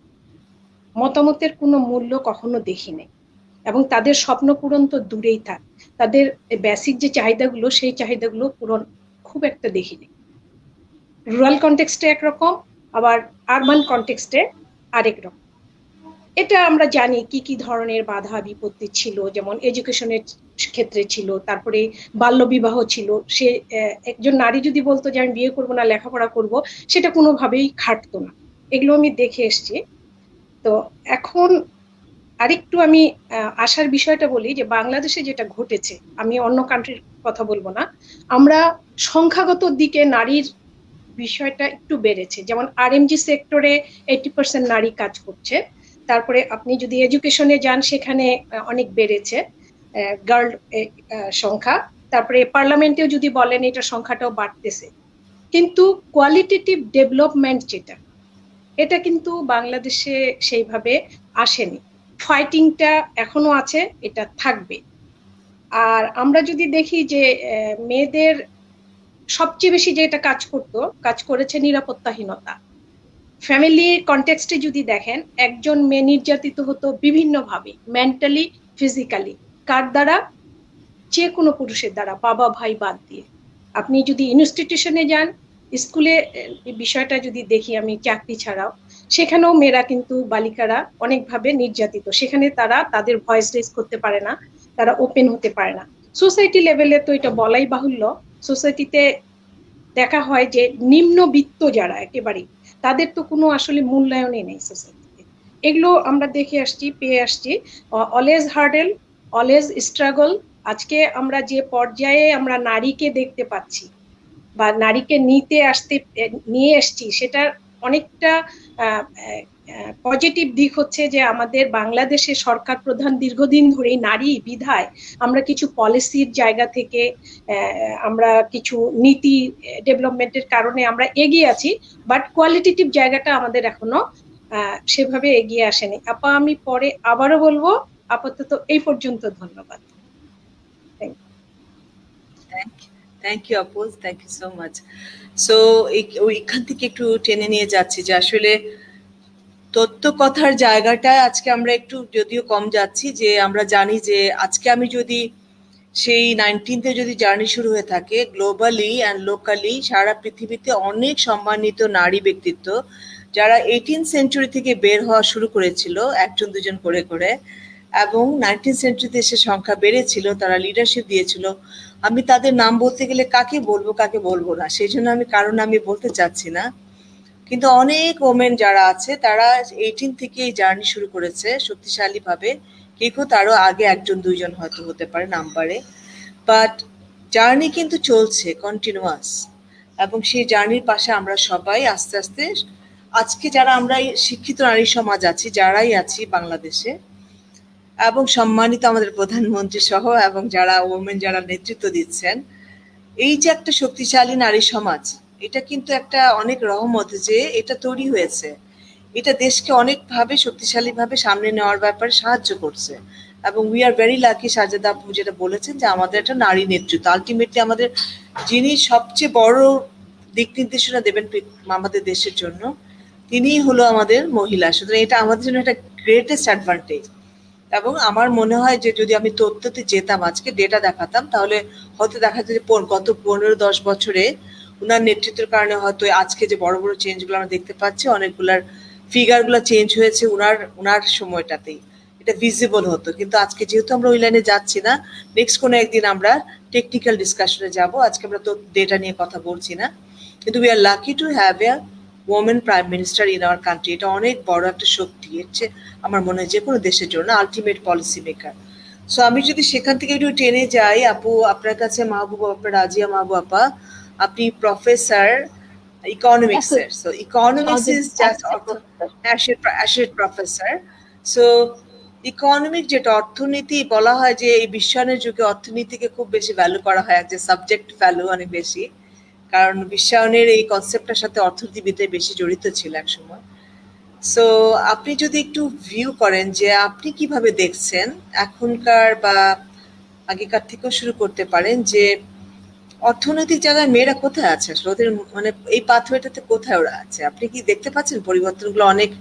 মতামতের কোনো মূল্য কখনো দেখি নাই, এবং তাদের স্বপ্ন পূরণ তো দূরেই থাক, তাদের বেসিক যে চাহিদাগুলো সেই চাহিদাগুলো পূরণ খুব একটা দেখিনি। রুরাল কনটেক্সটে একরকম, আবার আরবান কনটেক্সটে আরেক রকম। এটা আমরা জানি কি কি ধরনের বাধা বিপত্তি ছিল, যেমন এডুকেশনের ক্ষেত্রে ছিল, তারপরে বাল্যবিবাহ ছিল। সে একজন নারী যদি বলতো যে আমি বিয়ে করবো না, লেখাপড়া করব, সেটা কোনোভাবেই খাটতো না। এগুলো আমি দেখে এসছি। তো এখন আরেকটু আমি আশার বিষয়টা বলি যে বাংলাদেশে যেটা ঘটেছে, আমি অন্য কান্ট্রির কথা বলবো না, আমরা সংখ্যাগত দিকে নারীর বিষয়টা একটু বেড়েছে। যেমন আরএমজি সেক্টরে 80% নারী কাজ করছে। তারপরে আপনি যদি এডুকেশনে যান, সেখানে অনেক বেড়েছে গার্ল সংখ্যা। তারপরে পার্লামেন্টেও যদি বলেন, এটা সংখ্যাটাও বাড়তেছে। কিন্তু কোয়ালিটেটিভ ডেভেলপমেন্ট যেটা, এটা কিন্তু বাংলাদেশে সেইভাবে আসেনি। ফাইটিংটা এখনো আছে, এটা থাকবে। আর আমরা যদি দেখি যে মেয়েদের সবচেয়ে বেশি যেটা কাজ করেছে নিরাপত্তাহীনতা। ফ্যামিলি কনটেক্সটে যদি দেখেন, একজন মেয়ে নির্যাতিত হতো বিভিন্নভাবে, মেন্টালি, ফিজিক্যালি। কার দ্বারা? যে কোনো পুরুষের দ্বারা, বাবা ভাই বাদ দিয়ে। আপনি যদি ইনস্টিটিউশনে যান, স্কুলে বিষয়টা যদি দেখি আমি, চাকরি ছাড়াও, সেখানেও মেয়েরা কিন্তু, বালিকারা অনেকভাবে নির্যাতিত। সেখানে তারা তাদের ভয়েস রেজ করতে পারে না, তারা ওপেন হতে পারে না। সোসাইটি লেভেলে তো এটা বলাই বাহুল্য। সোসাইটিতে দেখা হয় যে নিম্নবিত্ত যারা একেবারেই, তাদের তো কোনো আসলে মূল্যায়নই নেই সোসাইটিতে। এগুলো আমরা দেখে আসছি, পেয়ে আসছি। Always hurdle, always struggle. আজকে আমরা যে পর্যায়ে আমরা নারীকে দেখতে পাচ্ছি বা নারীকে নিয়ে আসছি, সেটার অনেকটা পজিটিভ দিক হচ্ছে যে আমাদের বাংলাদেশে সরকার প্রধান দীর্ঘদিন ধরেই নারী বিধায় আমরা কিছু পলিসির জায়গা থেকে আমরা কিছু নীতি ডেভেলপমেন্টের কারণে আমরা এগিয়ে আছি, বাট কোয়ালিটেটিভ জায়গাটা আমাদের এখনো সেভাবে এগিয়ে আসেনি। আপা আমি পরে আবারও বলবো, আপাতত এই পর্যন্ত, ধন্যবাদ। থ্যাংক ইউ আপুজ, thank you so much. So ওইখান থেকে একটু টেনে নিয়ে যাচ্ছি যে আসলে তত্ত্ব কথার জায়গাটায় আজকে আমরা একটু যদিও কম যাচ্ছি, যে আমরা জানি যে আজকে আমি যদি সেই 19th যদি জার্নি শুরু হয়ে থাকে গ্লোবালি অ্যান্ড লোকালি সারা পৃথিবীতে অনেক সম্মানিত নারী ব্যক্তিত্ব যারা 18th সেঞ্চুরি থেকে বের হওয়া শুরু করেছিল একজন দুজন করে করে, এবং 19th সেঞ্চুরিতে এসে সংখ্যা বেড়েছিল, তারা লিডারশিপ দিয়েছিল। আমি তাদের নাম বলতে গেলে কাকে বলবো না, সেই জন্য আমি কারণ আমি বলতে চাচ্ছি না। কিন্তু অনেক ওমেন যারা আছে তারা 18 থেকে এই জার্নি শুরু করেছে শক্তিশালী ভাবে, কেউ তারও আগে একজন দুইজন হয়তো হতে পারে নাম্বারে, বাট জার্নি কিন্তু চলছে কন্টিনিউয়াস। এবং সেই জার্নির পাশে আমরা সবাই আস্তে আস্তে আজকে যারা আমরা শিক্ষিত নারী সমাজ আছি, যারাই আছি বাংলাদেশে, এবং সম্মানিত আমাদের প্রধানমন্ত্রী সহ এবং যারা ওমেন যারা নেতৃত্ব দিচ্ছেন, এই যে একটা শক্তিশালী নারী সমাজ, এটা কিন্তু একটা অনেক রহমত যে এটা তৈরি হয়েছে। এটা দেশকে অনেকভাবে শক্তিশালীভাবে সামনে নেওয়ার ব্যাপারে সাহায্য করছে। এবং we are very lucky, Sajeda আপু যেটা বলেছেন যে আমাদের একটা নারী নেতৃত্ব, আলটিমেটলি আমাদের যিনি সবচেয়ে বড় দিক নির্দেশনা দেবেন আমাদের দেশের জন্য, তিনিই হলো আমাদের মহিলা। সুতরাং এটা আমাদের জন্য একটা গ্রেটেস্ট অ্যাডভান্টেজ। এবং আমার মনে হয় যে যদি আমি তথ্যতে যেতাম, আজকে ডেটা দেখাতাম, তাহলে হয়তো দেখা যেত যে গত 15-10 বছরে উনার নেতৃত্বের কারণে হয়তো আজকে যে বড় বড় চেঞ্জগুলো আমরা দেখতে পাচ্ছি, অনেকগুলার ফিগারগুলো চেঞ্জ হয়েছে উনার সময়টাতেই, এটা ভিজিবল হতো। কিন্তু আজকে যেহেতু আমরা ওই লাইনে যাচ্ছি না, নেক্সট কোনো একদিন আমরা টেকনিক্যাল ডিসকাশনে যাব, আজকে আমরা তো ডেটা নিয়ে কথা বলছি না। কিন্তু we are lucky to have a women prime minister in our country. এটা অনেক বড় একটা শক্তি, এর চেয়ে আমার মনে হয় যে কোনো দেশের জন্য আলটিমেট পলিসি মেকার। সো আমি যদি সেখান থেকে একটু টেনে যাই, আপু আপনার কাছে মাহবুব আপা, রাজিয়া মাহবুব আপা, আপনি প্রফেসর ইকোনমিক্সের। So economics is just asset professor. So economic যেটা অর্থনীতি বলা হয় যে এই বিশ্বায়নের যুগে অর্থনীতিকে খুব বেশি ভ্যালু করা হয়, যে সাবজেক্ট ভ্যালু অনেক বেশি, কারণ বিশ্বায়নের এই কনসেপ্টটার সাথে অর্থনীতিবিদরা বেশি জড়িত ছিল এক সময়। সো আপনি যদি একটু ভিউ করেন যে আপনি কিভাবে দেখছেন এখনকার বা আগেকার থেকেও শুরু করতে পারেন, যে অর্থনৈতিক জায়গায় মেয়েরা কোথায় আছে আসলে, ওদের মানে এই পাথওয়েটাতে কোথায় ওরা আছে? আপনি কি দেখতে পাচ্ছেন পরিবর্তনগুলো অনেক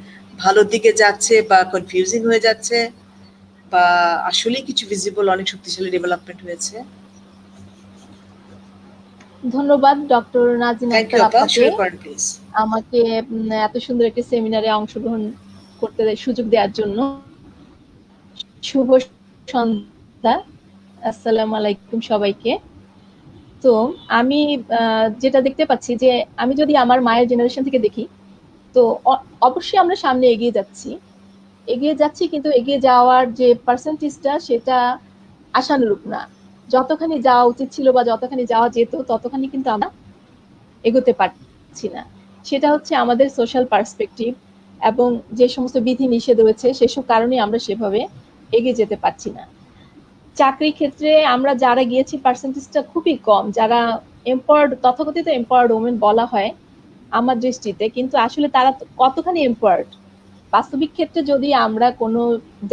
ভালোর দিকে যাচ্ছে বা কনফিউজিং হয়ে যাচ্ছে, বা আসলেই কিছু ভিজিবল অনেক শক্তিশালী ডেভেলপমেন্ট হয়েছে? ধন্যবাদ ডক্টর নাজিনা থ্যাংক ইউ আক্তার আপা, আপনাকে শুরু করেন প্লিজ। আমাকে এত সুন্দর একটি সেমিনারে অংশগ্রহণ করতে সুযোগ দেওয়ার জন্য। শুভ সন্ধ্যা, আসসালামু আলাইকুম সবাইকে। তো আমি যেটা দেখতে পাচ্ছি যে আমি যদি আমার মায়ের জেনারেশন থেকে দেখি, তো অবশ্যই আমরা সামনে এগিয়ে যাচ্ছি, কিন্তু এগিয়ে যাওয়ার যে পার্সেন্টেজটা সেটা আশানুরূপ না। যতখানি যাওয়া উচিত ছিল বা যতখানি যাওয়া যেত ততখানি কিন্তু আমরা এগোতে পারছি না। সেটা হচ্ছে আমাদের সোশ্যাল পার্সপেক্টিভ এবং যে সমস্ত বিধি নিষেধ রয়েছে সেসব কারণে আমরা সেভাবে এগিয়ে যেতে পারছি না। চাকরি ক্ষেত্রে আমরা যারা গিয়েছি পার্সেন্টেজটা খুবই কম, যারা এম্পাওয়ার্ড, তথাকথিত এম্পাওয়ার্ড ওমেন বলা হয় আমার দৃষ্টিতে, কিন্তু আসলে তারা কতখানি এম্পাওয়ার্ড বাস্তবিক ক্ষেত্রে যদি আমরা কোনো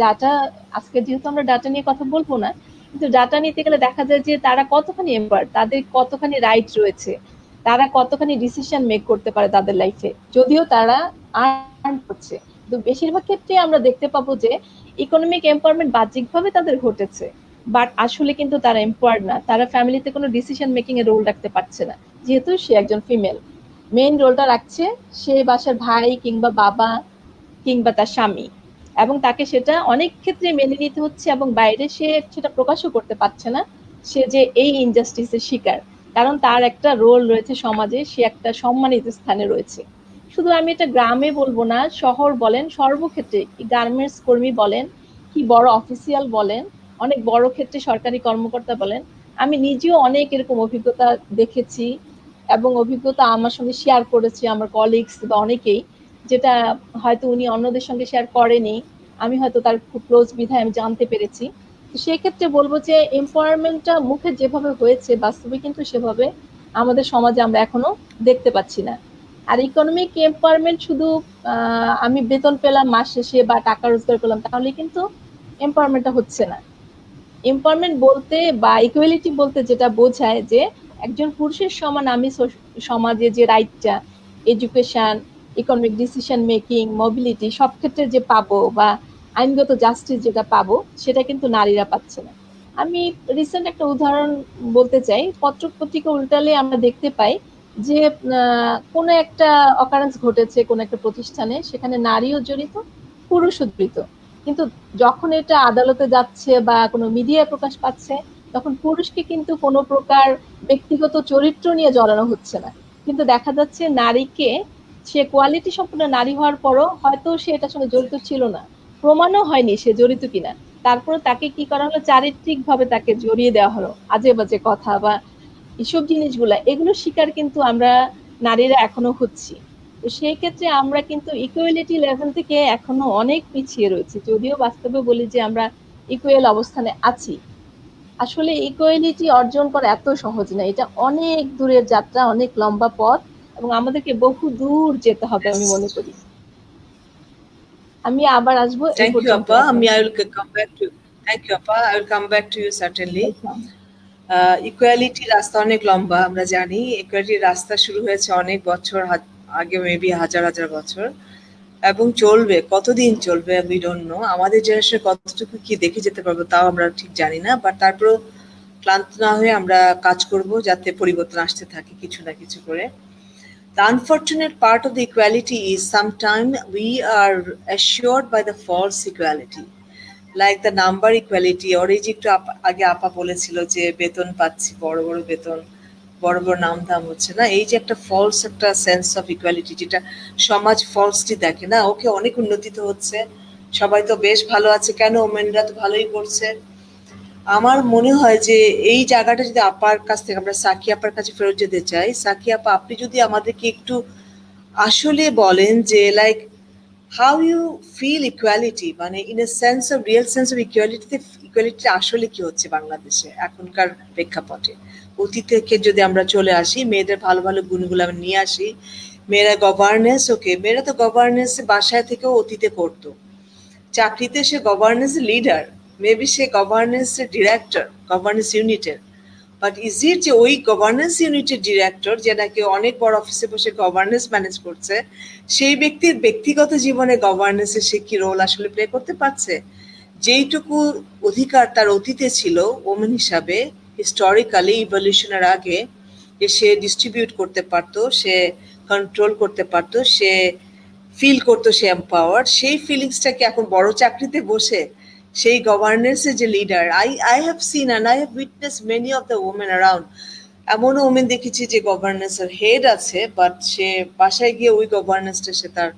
ডাটা, আজকে যেহেতু আমরা ডাটা নিয়ে কথা বলবো না, কিন্তু ডাটা নিতে গেলে দেখা যায় যে তারা কতখানি এম্পাওয়ার্ড, তাদের কতখানি রাইট রয়েছে, তারা কতখানি ডিসিশন মেক করতে পারে তাদের লাইফে, যদিও তারা আর্ন করছে। কিন্তু বেশিরভাগ ক্ষেত্রে আমরা দেখতে পাবো যে ইকোনমিক এম্পাওয়ারমেন্ট বাহ্যিকভাবে তাদের ঘটেছে, বাট আসলে কিন্তু তারা এম্পাওয়ার্ড না। তারা ফ্যামিলিতে কোনো ডিসিশন মেকিং এর রোল রাখতে পারছে না, যেহেতু সে একজন ফিমেল। মেইন রোলটা রাখছে সে বাসার ভাই কিংবা বাবা কিংবা তার স্বামী, এবং তাকে সেটা অনেক ক্ষেত্রে মেনে নিতে হচ্ছে, এবং বাইরে সে সেটা প্রকাশও করতে পারছে না সে যে এই ইনজাস্টিসের শিকার, কারণ তার একটা রোল রয়েছে সমাজে, সে একটা সম্মানিত স্থানে রয়েছে। শুধু আমি এটা গ্রামে বলবো না, শহর বলেন, সর্বক্ষেত্রে, গার্মেন্টস কর্মী বলেন কি বড় অফিসিয়াল বলেন, অনেক বড় ক্ষেত্রে সরকারি কর্মকর্তা বলেন, আমি নিজেও অনেক এরকম অভিজ্ঞতা দেখেছি এবং অভিজ্ঞতা আমার সঙ্গে শেয়ার করেছি আমার কলিগস বা অনেকেই, যেটা হয়তো উনি অন্যদের সঙ্গে শেয়ার করেনি, আমি হয়তো তার খুব ক্লোজ বিধায় আমি জানতে পেরেছি। তো সেক্ষেত্রে বলবো যে এম্পাওয়ারমেন্টটা মুখে যেভাবে হয়েছে বাস্তবে কিন্তু সেভাবে আমাদের সমাজে আমরা এখনো দেখতে পাচ্ছি না। আর ইকোনমিক এম্পাওয়ারমেন্ট শুধু আমি বেতন পেলাম মাস শেষে বা টাকা রোজগার করলাম তাহলে কিন্তু এম্পাওয়ারমেন্টটা হচ্ছে না। এম্পাওয়ারমেন্ট বলতে বা ইকুয়ালিটি বলতে যেটা বোঝায় যে একজন পুরুষের সমান আমি সমাজে যে রাইটটা, education, economic decision making, mobility সব ক্ষেত্রে যে পাবো বা আইনগত জাস্টিস যেটা পাবো সেটা কিন্তু নারীরা পাচ্ছে না। আমি রিসেন্ট একটা উদাহরণ বলতে চাই, পত্র পত্রিকা উল্টালে আমরা দেখতে পাই যে কোনো একটা অকারেন্স ঘটেছে কোনো একটা প্রতিষ্ঠানে, সেখানে নারীও জড়িত, পুরুষও জড়িত, কিন্তু যখন এটা আদালতে যাচ্ছে বা কোনো মিডিয়ায় প্রকাশ পাচ্ছে তখন পুরুষকে কিন্তু কোনো প্রকার ব্যক্তিগত চরিত্র নিয়ে জড়ানো হচ্ছে না, কিন্তু দেখা যাচ্ছে নারীকে, সে কোয়ালিটি সম্পূর্ণ নারী হওয়ার পরও হয়তো সে এটার সঙ্গে জড়িত ছিল না, প্রমাণও হয়নি সে জড়িত কিনা, তারপরে তাকে কি করা হলো, চারিত্রিক ভাবে তাকে জড়িয়ে দেওয়া হলো আজে বাজে কথা বা এসব জিনিসগুলা, এগুলো শিকার কিন্তু আমরা নারীরা এখনো হচ্ছি। তো সেই ক্ষেত্রে আমরা কিন্তু ইকুয়ালিটি লেভেল থেকে এখনো অনেক পিছিয়ে রয়েছি, যদিও বাস্তবে বলি যে আমরা ইকুয়াল অবস্থানে আছি। আসলে ইকুয়ালিটি অর্জন করা এত সহজ না, এটা অনেক দূরের যাত্রা, অনেক লম্বা পথ এবং আমাদেরকে বহু দূর যেতে হবে আমি মনে করি। আমি আবার আসবো এই Thank you, পর্যন্ত। Appa. I will come back to. Thank you, Appa. I will come back to you certainly. Equality রাস্তা অনেক লম্বা, আমরা জানি। ইকুয়ালিটির রাস্তা শুরু হয়েছে অনেক বছর আগে, মেবি হাজার হাজার বছর, এবং চলবে, কতদিন চলবে উই ডোন্ট নো। আমাদের জেনারেশনে কতটুকু কি দেখে যেতে পারবো তাও আমরা ঠিক জানি না, বাট তারপরেও ক্লান্ত না হয়ে আমরা কাজ করব যাতে পরিবর্তন আসতে থাকে কিছু না কিছু করে। The unfortunate part of the equality is sometimes we are assured by the false equality, like the number equality, or এই যে একটু আগে আপা বলেছিল যে বেতন পাচ্ছি, বড় বড় বেতন, বড় বড় নাম দাম হচ্ছে না, এই যে একটা ফলস একটা সেন্স অফ ইকুয়ালিটি যেটা সমাজ ফলসটি দেখে না, ওকে অনেক উন্নতি তো হচ্ছে, সবাই তো বেশ ভালো আছে, কেন ওমেনরা তো ভালোই করছে। আমার মনে হয় যে এই জায়গাটা যদি আপার কাছ থেকে আমরা সাকি আপার কাছে ফেরত যেতে চাই, সাকি আপা আপনি যদি আমাদেরকে একটু আসলে বলেন যে like how you feel equality, মানে in a sense of real sense of ইকুয়ালিটিতে ইকুয়ালিটি আসলে কি হচ্ছে বাংলাদেশে এখনকার প্রেক্ষাপটে। অতীত থেকে যদি আমরা চলে আসি, মেয়েদের ভালো ভালো গুণগুলো আমি নিয়ে আসি, মেয়েরা গভর্নেন্স, ওকে মেয়েরা তো গভর্নেন্স বাসায় থেকেও অতীতে করতো, চাকরিতে সে গভর্নেন্স লিডার, মেবি সে গভর্নেন্সের ডিরেক্টর গভর্নেন্স ইউনিটের, বাট ইজ ইট যে ওই গভর্নেন্স ইউনিটের ডিরেক্টর যে নাকি অনেক বড় অফিসে বসে গভর্নেন্স ম্যানেজ করছে, সেই ব্যক্তির ব্যক্তিগত জীবনে গভর্নেন্সে সে কি রোল আসলে প্লে করতে পারছে? যেইটুকু অধিকার তার অতীতে ছিল ওমেন হিসাবে, হিস্টোরিক্যালি ইভলিউশনের আগে, যে সে ডিস্ট্রিবিউট করতে পারতো, সে কন্ট্রোল করতে পারতো, সে ফিল করতো সে এম্পাওয়ার, সেই ফিলিংসটাকে এখন বড় চাকরিতে বসে সেই গভর্নেন্সের যে leader, I have seen and I have witness many of the women around, এমনও ওমেন দেখেছি যে গভর্নেন্সের হেড আছে, বাট সে বাসায় গিয়ে ওই গভর্নেন্সটা সে তার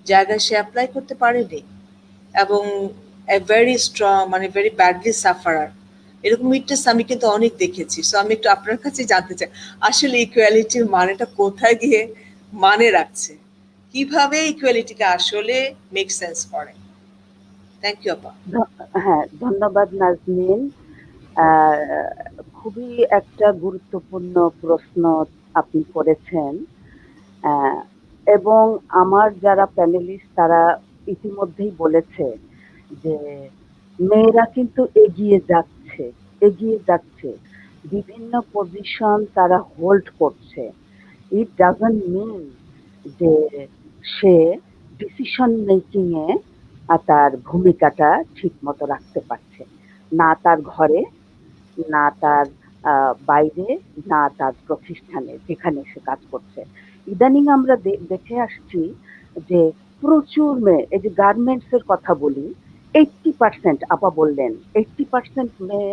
জায়গায় সে অ্যাপ্লাই করতে পারেনি, এবং ভেরি স্ট্রং, মানে ভেরি ব্যাডলি সাফারার, এরকম উইটনেস আমি কিন্তু অনেক দেখেছি। সো আমি একটু আপনার কাছে জানতে চাই আসলে ইকুয়ালিটির মানেটা কোথায় গিয়ে মানে রাখছে, কিভাবে ইকুয়ালিটিকে আসলে মেক সেন্স করে। থ্যাংক ইউ আপা। হ্যাঁ, ধন্যবাদ নাজনীন। খুবই একটা গুরুত্বপূর্ণ প্রশ্ন আপনি করেছেন, এবং আমার যারা প্যানেলিস্ট তারা ইতিমধ্যেই বলেছে যে মেয়েরা কিন্তু এগিয়ে যাচ্ছে, বিভিন্ন পজিশন তারা হোল্ড করছে। ইট ডাজন্ট মিন যে সে ডিসিশন মেকিং এ তার ভূমিকাটা ঠিক মতো রাখতে পারছে না, তার ঘরে, না তার বাইরে, না তার প্রতিষ্ঠানে যেখানে সে কাজ করছে। ইদানিং আমরা দেখে আসছি যে প্রচুর মেয়ে, এই যে গার্মেন্টস এর কথা বলি, 80%, আপা বললেন 80% মেয়ে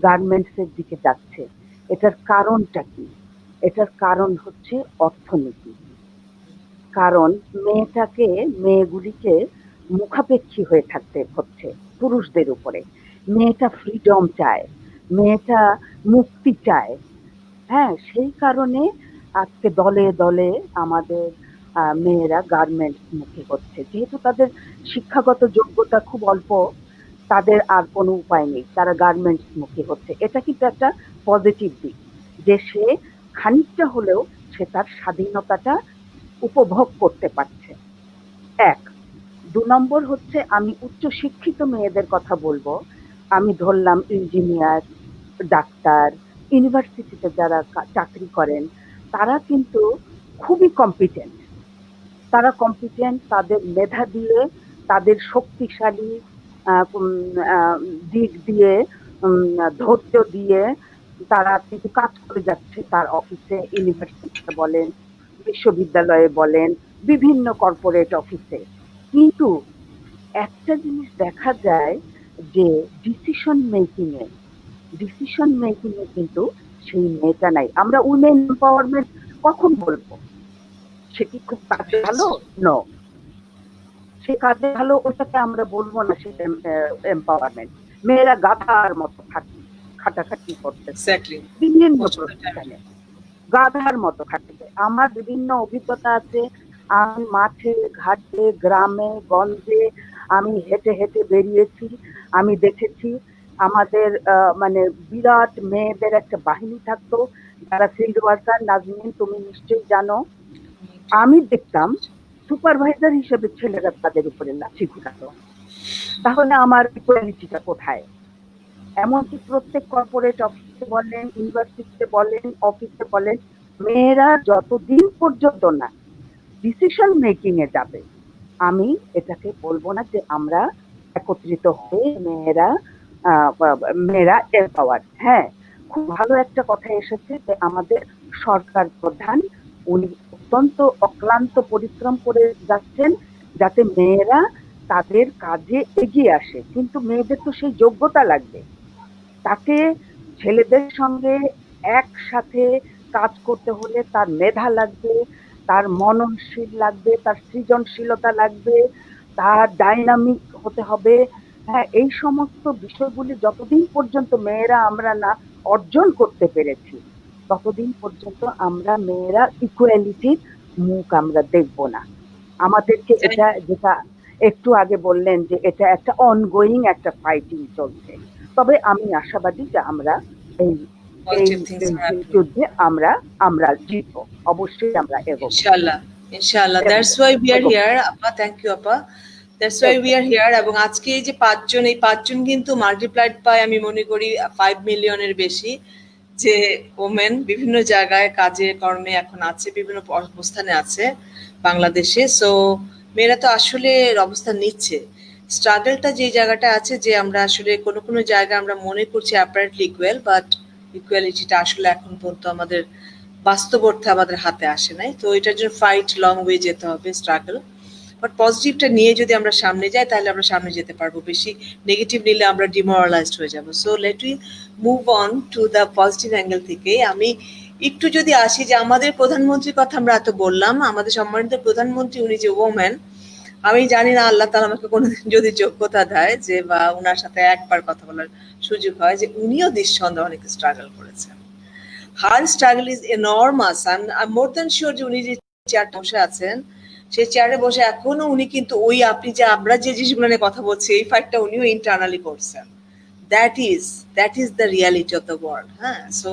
গার্মেন্টস এর দিকে যাচ্ছে। এটার কারণটা কি? এটার কারণ হচ্ছে অর্থনীতি। কারণ মেয়েগুলিকে মুখাপেক্ষী হয়ে থাকতে হচ্ছে পুরুষদের উপরে। মেয়েটা ফ্রিডম চায়, মেয়েটা মুক্তি চায়। হ্যাঁ, সেই কারণে আজকে দলে দলে আমাদের মেয়েরা গার্মেন্টস মুখী হচ্ছে। যেহেতু তাদের শিক্ষাগত যোগ্যতা খুব অল্প, তাদের আর কোনো উপায় নেই, তারা গার্মেন্টস মুখী হচ্ছে। এটা কিন্তু একটা পজিটিভ দিক, যে সে খানিকটা হলেও সে তার স্বাধীনতাটা উপভোগ করতে পারছে। এক। ২ নম্বর হচ্ছে, আমি উচ্চশিক্ষিত মেয়েদের কথা বলবো। আমি ধরলাম ইঞ্জিনিয়ার, ডাক্তার, ইউনিভার্সিটিতে যারা চাকরি করেন, তারা কিন্তু খুবই কম্পিটেন্ট। তারা কম্পিটেন্ট, তাদের মেধা দিয়ে, তাদের শক্তিশালী দিক দিয়ে, ধৈর্য দিয়ে তারা কিন্তু কাজ করে যাচ্ছে তার অফিসে, ইউনিভার্সিটিতে বলেন, বিশ্ববিদ্যালয়ে বলেন, বিভিন্ন কর্পোরেট অফিসে। কিন্তু একটা জিনিস দেখা যায় যে ডিসিশন মেকিং এ কিন্তু সেই মেয়েটা নাই। আমরা উইমেন এম্পাওয়ারমেন্ট কখন বলবো? সে কি খুব কাজে ভালো? নো। সে কাজে ভালো, ওটাকে আমরা বলবো না সেটা এম্পাওয়ারমেন্ট। মেয়েরা গাধার মতো খাটাখাটি করতেছে এক্স্যাক্টলি। বিভিন্ন প্রতিষ্ঠানে, গাধার মতো খাটছে। আমার বিভিন্ন অভিজ্ঞতা আছে। আমি মাঠে ঘাটে গ্রামে গঞ্জে আমি হেঁটে হেঁটে বেরিয়েছি। আমি দেখেছি আমাদের মানে বিরাট মেয়েদের একটা বাহিনী থাকতো, যারা ফিল্ড ওয়ার্কার। নাজনীন, তুমি নিশ্চয়ই জানো। আমি দেখতাম সুপারভাইজার হিসেবে ছেলেরা তাদের উপরে লাঠি ঘুরাতো। তাহলে আমার ইকুয়ালিটিটা কোথায়? এমনকি প্রত্যেক কর্পোরেট অফিসে বলেন, ইউনিভার্সিটিতে বলেন, অফিসে বলেন, মেয়েরা যতদিন পর্যন্ত না ডিসিশন মেকিং এ যাবে, আমি এটাকে বলবো না যে আমরা একত্রিত হয়ে মেয়েরা এম্পাওয়ার। হ্যাঁ, খুব ভালো একটা কথা এসেছে যে আমাদের সরকার প্রধান, উনি অত্যন্ত অক্লান্ত পরিশ্রম করে যাচ্ছেন যাতে মেয়েরা তাদের কাজে এগিয়ে আসে। কিন্তু মেয়েদের তো সেই যোগ্যতা লাগবে। তাকে ছেলেদের সঙ্গে একসাথে কাজ করতে হলে তার মেধা লাগবে, তার মননশীল লাগবে, তার সৃজনশীলতা লাগবে, তার ডাইনামিক হতে হবে। হ্যাঁ, এই সমস্ত বিষয়গুলি যতদিন পর্যন্ত মেয়েরা আমরা না অর্জন করতে পেরেছি, ততদিন পর্যন্ত আমরা মেয়েরা ইকুয়ালিটির মুখ আমরা দেখব না। আমাদেরকে এটা, যেটা একটু আগে বললেন যে এটা একটা অনগোয়িং একটা ফাইটিং চলছে, তবে আমি আশাবাদী যে আমরা এই যুদ্ধে আমরা জিতবো, অবশ্যই আমরা এগোবো। ইনশাআল্লাহ। That's why we are here আপা। থ্যাংক ইউ আপা। That's why we are here. এবং আজকে এই যে 5 জন, এই 5 জন কিন্তু মাল্টিপ্লাইড বাই আমি মনে করি 5 মিলিয়নের বেশি যে ওমেন বিভিন্ন জায়গায় কাজে কর্মে এখন আছে, বিভিন্ন অবস্থানে আছে বাংলাদেশে। সো মেয়েরা তো আসলে অবস্থান নিচ্ছে। স্ট্রাগলটা যে জায়গাটা আছে, যে আমরা আসলে কোনো কোনো জায়গায় আমরা মনে করছি অ্যাপারেন্টলি ইকুয়াল, বাট ইকুয়ালিটিটা আসলে এখন পর্যন্ত আমাদের বাস্তব অর্থে আমাদের হাতে আসে নাই। তো এটার জন্য ফাইট লং ওয়ে যেতে হবে, স্ট্রাগল। বাট পজিটিভটা নিয়ে যদি আমরা সামনে যাই তাহলে আমরা সামনে যেতে পারবো। বেশি নেগেটিভ নিলে আমরা ডিমোরালাইজড হয়ে যাবো। So let we move on to the positive angle থেকে। আমি একটু যদি আসি যে আমাদের প্রধানমন্ত্রীর কথা আমরা এত বললাম, আমাদের সম্মানিত প্রধানমন্ত্রী, উনি যে ওম্যান, আমি জানি না আল্লাহ তাআলা আমাকে কোনোদিন যদি যোগ্যতা দেয় যে বা উনার সাথে একবার কথা বলার সুযোগ হয়, যে উনিও নিঃসন্দেহে অনেক স্ট্রাগল করেছেন। Her struggle is enormous. I more than sure যে উনি যে চেয়ারটা বসে আছেন, সেই চেয়ারে বসে এখনো উনি কিন্তু ওই আপনি যে আমরা যে জিনিসগুলো নিয়ে কথা বলছি, এই ফাইটটা উনিও ইন্টারনালি করছেন। That is the reality of the world. হ্যাঁ, so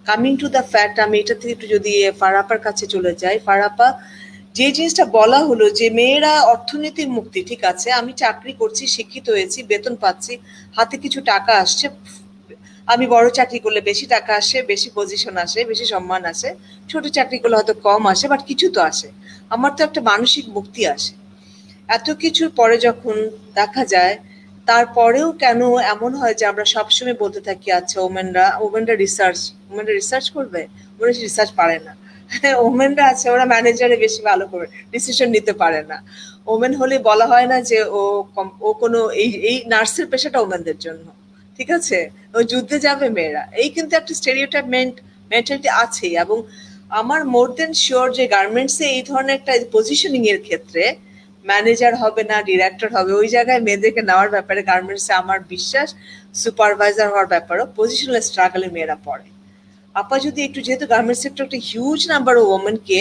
coming to the fact, আমি এটা থেকে একটু যদি ফারাপার কাছে চলে যাই। ফারাপা, যে জিনিসটা বলা হলো যে মেয়েরা অর্থনীতির মুক্তি, ঠিক আছে, আমি চাকরি করছি, শিক্ষিত হয়েছি, বেতন পাচ্ছি, হাতে কিছু টাকা আসছে, আমি বড় চাকরি করলে বেশি টাকা আসে, বেশি পজিশন আসে, বেশি সম্মান আসে, ছোট চাকরি করলে হয়তো কম আসে, বাট কিছু তো আসে। আমার তো একটা মানসিক মুক্তি আসে। এত কিছুর পরে যখন দেখা যায়, তারপরেও কেন এমন হয় যে আমরা সবসময় বলতে থাকি আচ্ছা ওমেনরা রিসার্চ করবে, ওরা রিসার্চ পারে না। ওমেনরা আছে, ওরা ম্যানেজারে বেশি ভালো করে ডিসিশন নিতে পারে না। ওমেন হলে বলা হয় না যে ও কোনো এই নার্সের পেশাটা ওমেনদের জন্য, ঠিক আছে, ও যুদ্ধে যাবে মেয়েরা, এই কিন্তু একটা স্টেরিওটাইপ মেন্টালিটি আছেই। এবং আমার মোর দেন শিওর যে গার্মেন্টসে এই ধরনের একটা পজিশনিং এর ক্ষেত্রে ম্যানেজার হবে না, ডিরেক্টর হবে, ওই জায়গায় মেয়েদেরকে নেওয়ার ব্যাপারে গার্মেন্টসে আমার বিশ্বাস সুপারভাইজার হওয়ার ব্যাপারেও পজিশনাল স্ট্রাগলে মেয়েরা পড়ে। আপা যদি একটু, যেহেতু গার্মেন্টস সেক্টর একটা হিউজ নাম্বার অফ ওমেনকে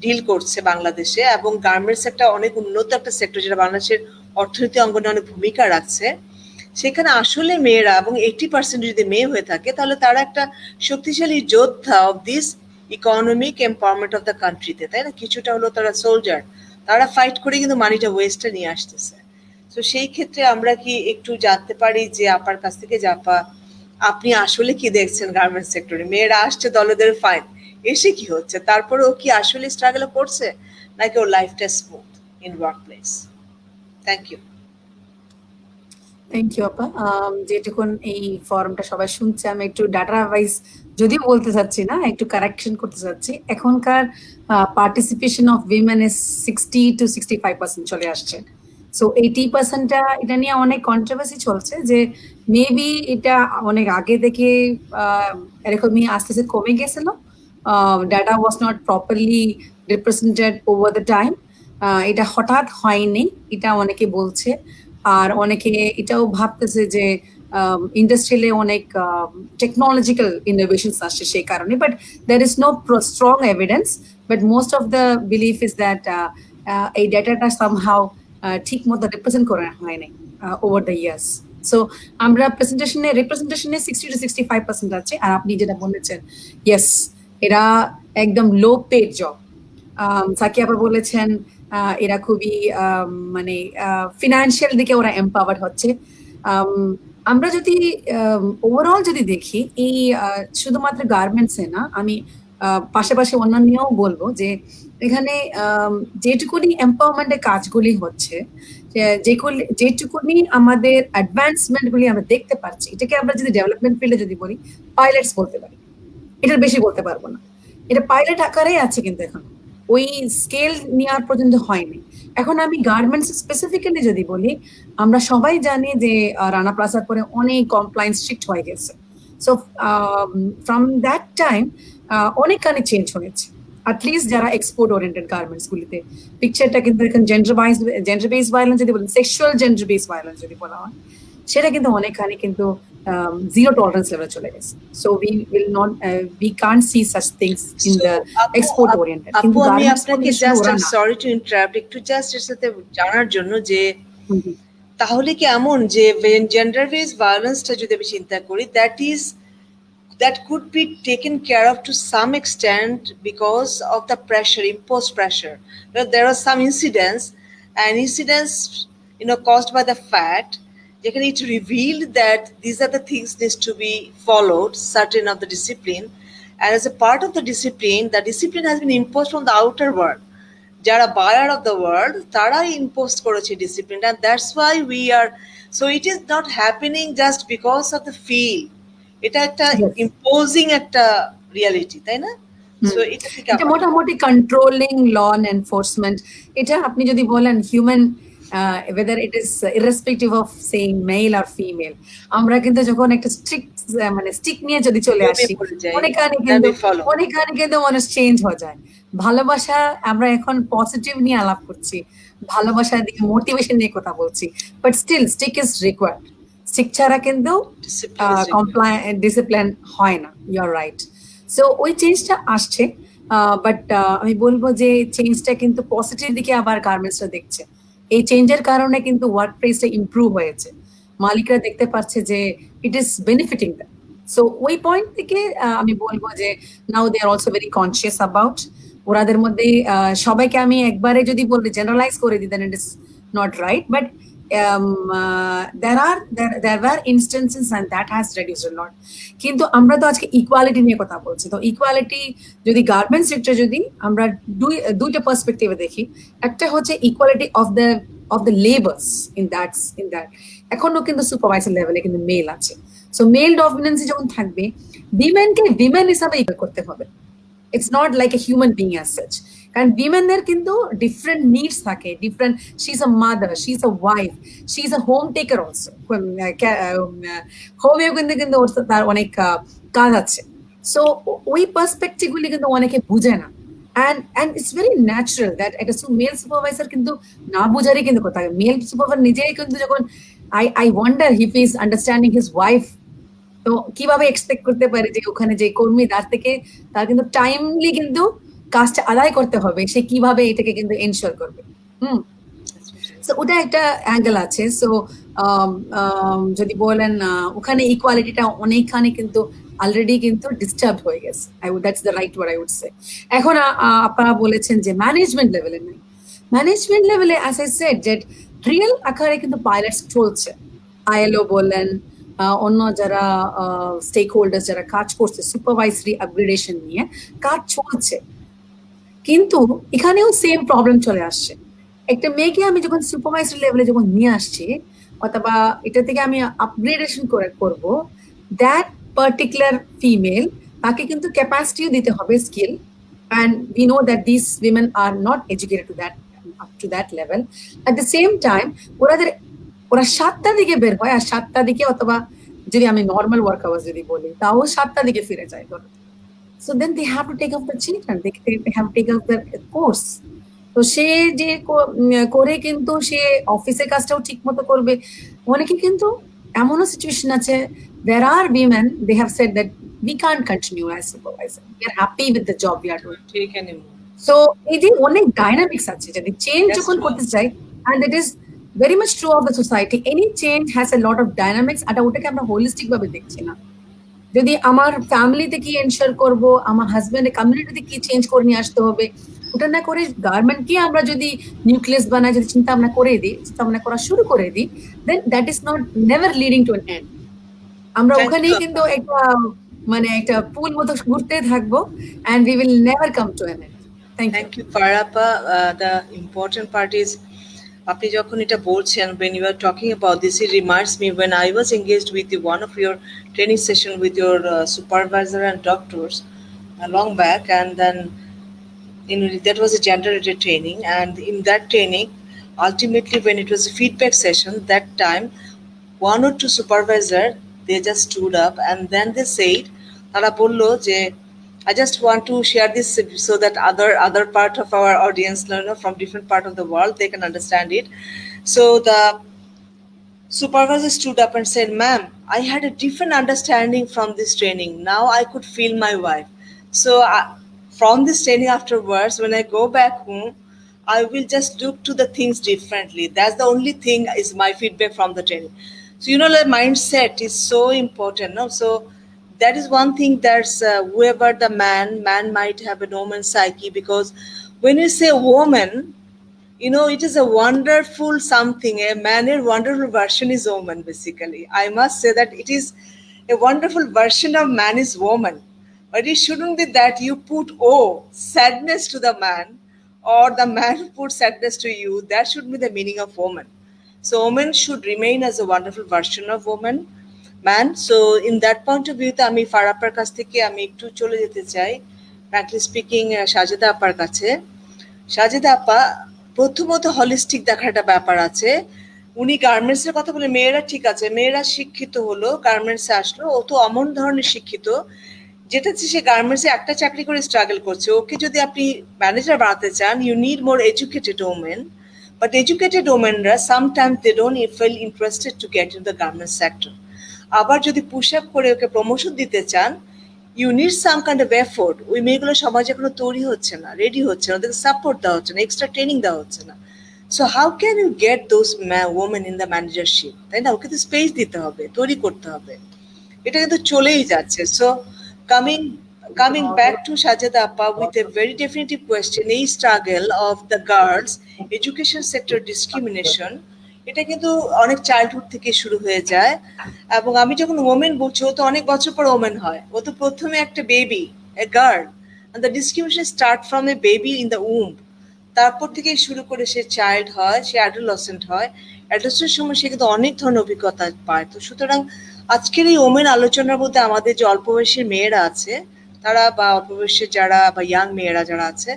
ডিল করছে বাংলাদেশে, এবং গার্মেন্টস একটা অনেক উন্নত একটা সেক্টর যেটা বাংলাদেশের অর্থনীতি অঙ্গনে অনেক ভূমিকা রাখছে, সেখানে আসলে মেয়েরা, এবং 80% যদি মেয়ে হয়ে থাকে, তাহলে তারা একটা শক্তিশালী যোদ্ধা of this economic empowerment of the কান্ট্রিতে, তাই না? কিছুটা হলো তারা সোলজার, তারা ফাইট করে কিন্তু মানিটা ওয়েস্টে নিয়ে আসতেছে। তো সেই ক্ষেত্রে আমরা কি একটু জানতে পারি যে আপার কাছ থেকে, যে আপা আপনি আসলে কি দেখছেন গার্মেন্টস সেক্টরে? মেয়েরা আসছে দলে দলে, ফাইন, এসে কি হচ্ছে? তারপরে ও কি আসলে স্ট্রাগল করছে, নাকি ওর লাইফটা smooth in workplace? Thank you. Thank you আপা। যেটুকুন এই ফর্মটা সবাই শুনছে, আমি একটু ডাটা ওয়াইজ যদিও বলতে চাচ্ছি না, একটু কারেকশন করতে চাচ্ছি। এখনকার participation of women is 60 to 65% চলে আসছে। সো 80%টা এটা নিয়ে অনেক কন্ট্রোভার্সি চলছে যে মেবি এটা অনেক আগে থেকে এরকমই আস্তে আস্তে কমে গেছিল, data was not properly represented over the time. এটা হঠাৎ হয়নি, এটা অনেকে বলছে। আর অনেকে এটাও ভাবতেছে যে ইন্ডাস্ট্রিয়ালে অনেক টেকনোলজিক্যাল ইনোভেশনস আসছে সেই কারণে, but there is no strong evidence. But most of the belief is that এই ডেটাটা সামহাও ঠিক মতো রিপ্রেজেন্ট করা হয়নি ওভার দ্য ইয়ার্স। সো আমরা রিপ্রেজেন্টেশনে 60 to 65% আছে। আর আপনি যেটা বলেছেন, ইয়েস, এরা একদম লো পেড জব। সাকি আবার বলেছেন এরা খুবই মানে ফিনান্সিয়াল দিকে ওরা এম্পাওয়ার্ড হচ্ছে। আমরা যদি ওভারঅল যদি দেখি, এই শুধুমাত্র গার্মেন্টসে না, আমি পাশাপাশি অন্যান্যও বলবো যে এখানে যেটুকুনি এম্পাওয়ারমেন্টের কাজগুলি হচ্ছে, যেটুকুনি আমাদের অ্যাডভান্সমেন্ট গুলি আমরা দেখতে পাচ্ছি, এটাকে আমরা যদি ডেভেলপমেন্ট ফিল্ডে যদি বলি পাইলটস বলতে পারি, এটার বেশি বলতে পারবো না। এটা পাইলট আকারেই আছে, কিন্তু এখন ওই স্কেল নেওয়ার পর্যন্ত হয়নি। এখন আমি গার্মেন্টস স্পেসিফিক্যালি যদি বলি, আমরা সবাই জানি যে রানা প্লাজার পরে অনেক কমপ্লায়েন্স স্ট্রিক্ট হয়ে গেছে। সো ফ্রম দ্যাট টাইম অনেকখানি চেঞ্জ হয়েছে, অ্যাটলিস্ট যারা এক্সপোর্ট ওরিয়েন্টেড গার্মেন্টস গুলিতে। পিকচারটা কিন্তু এখন জেন্ডার বেস ভায়োলেন্স যদি বলেন, সেক্সুয়াল জেন্ডার বেস ভায়োলেন্স যদি বলা হয়, সেটা কিন্তু অনেকখানি কিন্তু zero tolerance level চলে গেছে। So we can't see such things in the export oriented. আপু আমি আপনাকে জাস্ট, সরি টু ইন্টারাপ্ট, একটু জাস্ট এর সাথে জানার জন্য যে তাহলে কি এমন যে জেন্ডার বেস ভায়োলেন্সটা যদি আমি চিন্তা করি, that could be taken care of to some extent because of the pressure, imposed pressure. There are some incidents caused by the fact that it revealed that these are the things needs to be followed, certain of the discipline, and as a part of the discipline has been imposed from the outer world. Jara buyer of the world, tara imposed করেছে discipline, and that's why we are, so it is not happening just because of the feel. এটা একটা imposing একটা reality, তাই না? So এটা মোটামুটি কন্ট্রোলিং ল এনফোর্সমেন্ট। এটা আপনি যদি বলেন human, whether it is irrespective of saying male or female, আমরা কিন্তু যখন একটা স্ট্রিক্ট মানে স্টিক নিয়ে যদি চলে আসি, অনেকখানি কিন্তু মানুষ চেঞ্জ হয়ে যায়। ভালোবাসা, আমরা এখন পজিটিভ নিয়ে আলাপ করছি, ভালোবাসা দিয়ে মোটিভেশন নিয়ে কথা বলছি, but still stick is required. Stick ছাড়া কিন্তু ডিসিপ্লিন হয় না। You R right. সো ওই চেঞ্জটা আসছে, বাট আমি বলবো যে চেঞ্জটা কিন্তু পজিটিভ দিকে আবার গার্মেন্টসরা দেখছে। এই চেঞ্জের কারণে কিন্তু ওয়ার্ক প্লেসটা ইমপ্রুভ হয়েছে, মালিকরা দেখতে পাচ্ছে যে it is benefiting them. So ওই পয়েন্ট থেকে আমি বলবো যে now they are also very conscious about. ওরাদের মধ্যে সবাইকে আমি একবারে যদি বলি জেনারেলাইজ করে দিই, then it is not right, but there were instances and that has reduced a lot. কিন্তু আমরা তো আজকে ইকুয়ালিটি নিয়ে কথা বলছি, তো ইকুয়ালিটি যদি গার্মেন্টস সেক্টর যদি আমরা দুইটা পার্সপেক্টিভে দেখি, একটা হচ্ছে equality of the labours in that এখনো কিন্তু সুপারভাইজার লেভেলে কিন্তু মেল আছে। সো মেল ডমিনেন্সি যখন থাকবে, উইমেনকে উইমেন হিসাবে ইকুয়াল করতে হবে। It's not like a human being as such. কারণ উইমেনদের কিন্তু ডিফারেন্ট নিডস থাকে, different, she is a mother, she is a wife, she is a home taker also. হোমেও কিন্তু তার অনেক কাজ আছে। সো ওই পার্সপেক্টিভ গুলি কিন্তু অনেকে বুঝে না, and it's very natural that একটা মেল সুপারভাইজার কিন্তু না বুঝারই কিন্তু কথা। মেল সুপারভাইজার নিজেই কিন্তু যখন I wonder if he is understanding his wife, তো কিভাবে এক্সপেক্ট করতে পারে যে ওখানে যে কর্মী তার থেকে তার কিন্তু টাইমলি কিন্তু কাজটা আদায় করতে হবে সে কিভাবে এটাকে কিন্তু এনশিওর করবে। সো ওটা একটা অ্যাঙ্গেল আছে। সো যদি বলেন ওখানে ইকুয়ালিটিটা অনেকখানি কিন্তু অলরেডি কিন্তু ডিস্টার্ব হয়ে গেছে। That's the right word I would say. এখন আপনারা বলেছেন যে ম্যানেজমেন্ট লেভেলে নাই। ম্যানেজমেন্ট লেভেলে অ্যাজ আই সেড যে রিয়েল আকারে কিন্তু পাইলটস চলছে। আইএলও বলেন, অন্য যারা স্টেক হোল্ডার যারা কাজ করছে সুপারভাইজারি আপগ্রেডেশন নিয়ে কাজ চলছে, কিন্তু এখানেও সেম প্রবলেম চলে আসছে। একটা মেয়েকে আমি যখন সুপারভাইজারি লেভেলে যখন নিয়ে আসছি অথবা এটা থেকে আমি আপগ্রেডেশন করব, দ্যাট পার্টিকুলার ফিমেল তাকে কিন্তু ক্যাপাসিটিও দিতে হবে, skill, and we know that these women are not educated to that up to that level. At the same time ওরা 7টার দিকে বের হয় আর 7টার দিকে অথবা যদি আমি নর্মাল ওয়ার্ক আওয়ার্স যদি বলি তাও 7টার দিকে ফিরে যায়। So then they have to take up the children, they have to take up the course. তো সে যে করে কিন্তু সে অফিসের কাজটাও ঠিক মতো করবে। অনেকে কিন্তু এমনও সিচুয়েশন আছে, there are women they have said that we can't continue as supervisor, we are happy with the job we are doing. ঠিক anymore. So এই যে অনেক ডাইনামিক্স আছে, যদি চেঞ্জ Yes, যখন ma'am. করতে চাই, and it is very much true of the society, any change has a lot of dynamics, আর ওটাকে আমরা হোলিস্টিক ভাবে দেখছি না। যদি আমার ফ্যামিলিতে কি এনশিওর করব, আমার হাজবেন্ডের কমিউনিটিতে কি চেঞ্জ করে নিয়ে আসতে হবে, ওটা না করে গার্মেন্টকে আমরা যদি নিউক্লিয়াস বানাই, যদি চিন্তা ভাবনা করে দিই, চিন্তা ভাবনা করা শুরু করে দিই, then that is not never leading to an end. আমরা Thank ওখানেই you. কিন্তু একটা মানে একটা পুল মতো ঘুরতে থাকবো, and we will never come to an end. Thank you. Thank you, Farapa. The important part is, আপনি যখন এটা বলছেন, when you are talking about this, it reminds me when I was engaged with one of your training session with your supervisor and doctors long back, and then that was a gender-related training, and in that training, ultimately when it was a feedback session, that time one or two supervisor, they just stood up and then they said, তারা বললো যে I just want to share this so that other part of our audience, from different part of the world, they can understand it. So the supervisor stood up and said, "Ma'am, I had a different understanding from this training. Now I could feel my wife. So from this training afterwards, when I go back home, I will just look to the things differently. That's the only thing is my feedback from the training." So the mindset is so important, no? So that is one thing that's whoever the man might have a woman psyche, because when you say woman, it is a wonderful something. A man's wonderful version is woman, basically. I must say that it is a wonderful version of man is woman. But it shouldn't be that you put sadness to the man, or the man puts sadness to you. That should be the meaning of woman. So woman should remain as a wonderful version of woman. Man, so in that point of view, আমি ফারাপার কাছ থেকে আমি একটু চলে যেতে চাই, frankly speaking, সাজেদা আপার কাছে। সাজেদা আপা, প্রথমত হলিস্টিক দেখার একটা ব্যাপার আছে। উনি গার্মেন্টসের কথা বলে, মেয়েরা ঠিক আছে, মেয়েরা শিক্ষিত হলো, গার্মেন্টসে আসলো, ও তো অমন ধরনের শিক্ষিত যেটা সে গার্মেন্টসে একটা চাকরি করে স্ট্রাগল করছে। ওকে যদি আপনি ম্যানেজার বানাতে চান, you need more educated women, but educated ওমেনরা sometimes they don't feel interested to get in the garments sector. আবার যদি পুশ আপ করে ওকে প্রমোশন দিতে চান, you need some kind of effort. ওই মেয়েগুলো সমাজে এখনো তৈরি হচ্ছে না, রেডি হচ্ছে না, ওদেরকে সাপোর্ট দেওয়া হচ্ছে না, এক্সট্রা ট্রেনিং দেওয়া হচ্ছে না। So how can you get those women in the managership, তাই না? ওকে তো স্পেস দিতে হবে, তৈরি করতে হবে। এটা কিন্তু চলেই যাচ্ছে। So coming back to Sajeda Appa with a very definitive question, এই struggle of the girls education sector discrimination, এটা কিন্তু অনেক চাইল্ডহুড থেকে শুরু হয়ে যায়। এবং আমি যখন ওমেন বলছি, ও তো অনেক বছর পর ওমেন হয়, ও তো প্রথমে একটা baby, a girl, and the discrimination start from a baby in the womb. তারপর থেকে শুরু করে সে চাইল্ড হয়, সে অ্যাডোলসেন্ট হয়, অ্যাডোলসেন্ট সময় সে কিন্তু অনেক ধরনের অভিজ্ঞতা পায়। তো সুতরাং আজকের এই ওমেন আলোচনার মধ্যে আমাদের যে অল্প বয়সী মেয়েরা আছে, তারা বা অল্প বয়সের যারা বা ইয়াং মেয়েরা যারা আছে,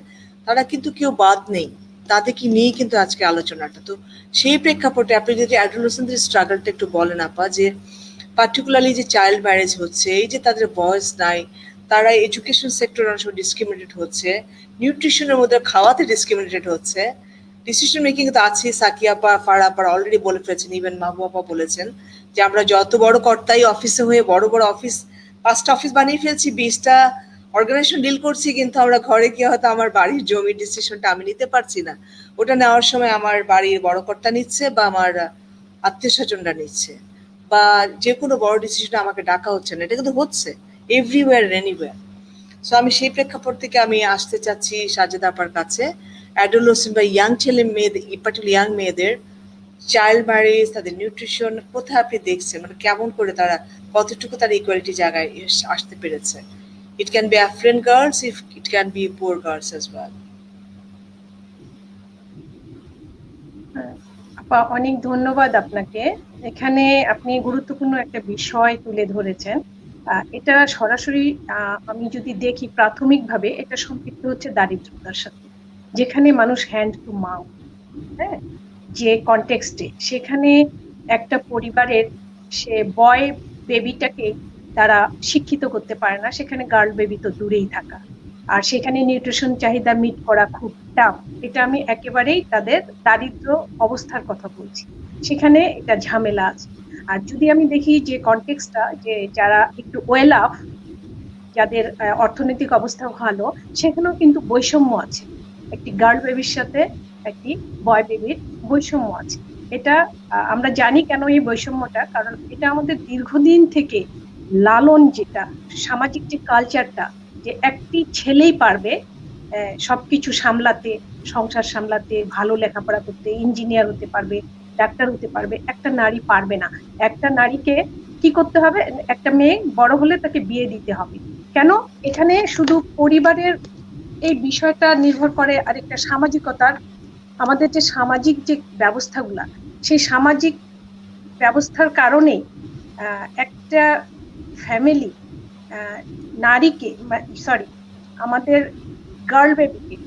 তারা কিন্তু কেউ বাদ নেই, তাদেরকে নিয়েই কিন্তু আজকে আলোচনাটা। তো সেই প্রেক্ষাপটে আপনি যদি অ্যাডোলসেন্টদের স্ট্রাগলটা একটু বলেন আপা, যে পার্টিকুলারলি যে চাইল্ড ম্যারেজ হচ্ছে, এই যে তাদের বয়স নাই, তারা এডুকেশন সেক্টর অনেক সময় ডিসক্রিমিনেটেড হচ্ছে, নিউট্রিশনের মধ্যে খাওয়াতে ডিসক্রিমিনেটেড হচ্ছে, ডিসিশন মেকিং তো আছে। সাকিয়া আপা, ফারা আপা অলরেডি বলে ফেলেছেন, ইভেন মাহবুব আপা বলেছেন যে আমরা যত বড় কর্তাই অফিসে হয়ে বড় বড় অফিস, 5টা অফিস বানিয়ে ফেলছি, 20টা অর্গানাইজেশন ডিল করছি, কিন্তু আমরা ঘরে গিয়ে হয়তো আমার বাড়ির জমির ডিসিশনটা আমি নিতে পারছি না। ওটা নেওয়ার সময় আমার বাড়ির বড় কর্তা নিচ্ছে বা আমার আত্মীয় স্বজনরা নিচ্ছে, বা যে কোনো বড় ডিসিশনে আমাকে ডাকা হচ্ছে না। এটা কিন্তু হচ্ছে এভরিওয়্যার এনিওয়্যার। সো আমি সেই প্রেক্ষাপট থেকে আমি আসতে চাচ্ছি সাজেদা আপার কাছে। অ্যাডোলসেন্ট বা ইয়াং ছেলে মেয়েদের, পার্টিকুলার ইয়াং মেয়েদের চাইল্ড ম্যারেজ, তাদের নিউট্রিশন কোথায় আপনি দেখছেন, মানে কেমন করে তারা, কতটুকু তারা ইকুয়ালিটি জায়গায় আসতে পেরেছে? It can be effluent girls, if it can be poor girls as well. আপা অনেক ধন্যবাদ আপনাকে। এখানে আপনি গুরুত্বপূর্ণ একটা বিষয় তুলে ধরেছেন। এটা সরাসরি আমি যদি দেখি প্রাথমিকভাবে এটা সম্পৃক্ত হচ্ছে দারিদ্রতার সাথে, যেখানে মানুষ হ্যান্ড টু মাউথ, হ্যাঁ, যে কনটেক্সটে সেখানে একটা পরিবারের সে বয় বেবিটাকে তারা শিক্ষিত করতে পারে না, সেখানে গার্ল বেবি তো দূরেই থাকা, আর সেখানে নিউট্রিশন চাহিদা মিট করা খুব টাফ। এটা আমি একেবারেই তাদের দারিদ্র অবস্থার কথা বলছি, সেখানে এটা ঝামেলা আছে। আর যদি আমি দেখি যে কনটেক্সটটা, যে যারা একটু ওয়েল অফ, যাদের অর্থনৈতিক অবস্থা ভালো, সেখানেও কিন্তু বৈষম্য আছে। একটি গার্ল বেবির সাথে একটি বয় বেবির বৈষম্য আছে। এটা আমরা জানি কেন এই বৈষম্যটা, কারণ এটা আমাদের দীর্ঘদিন থেকে লালন, যেটা সামাজিক যে কালচারটা, যে একটি ছেলেই পারবে সবকিছু সামলাতে, সংসার সামলাতে, ভালো লেখাপড়া করতে, ইঞ্জিনিয়ার হতে পারবে, ডাক্তার হতে পারবে, একটা নারী পারবে না। একটা নারীকে কি করতে হবে, একটা মেয়ে বড় হলে তাকে বিয়ে দিতে হবে। কেন? এখানে শুধু পরিবারের এই বিষয়টা নির্ভর করে আরেকটা সামাজিকতার, আমাদের যে সামাজিক যে ব্যবস্থাগুলা, সেই সামাজিক ব্যবস্থার কারণে একটা ফ্যামিলি নারীকে, আমাদের গার্ল বেবিকে,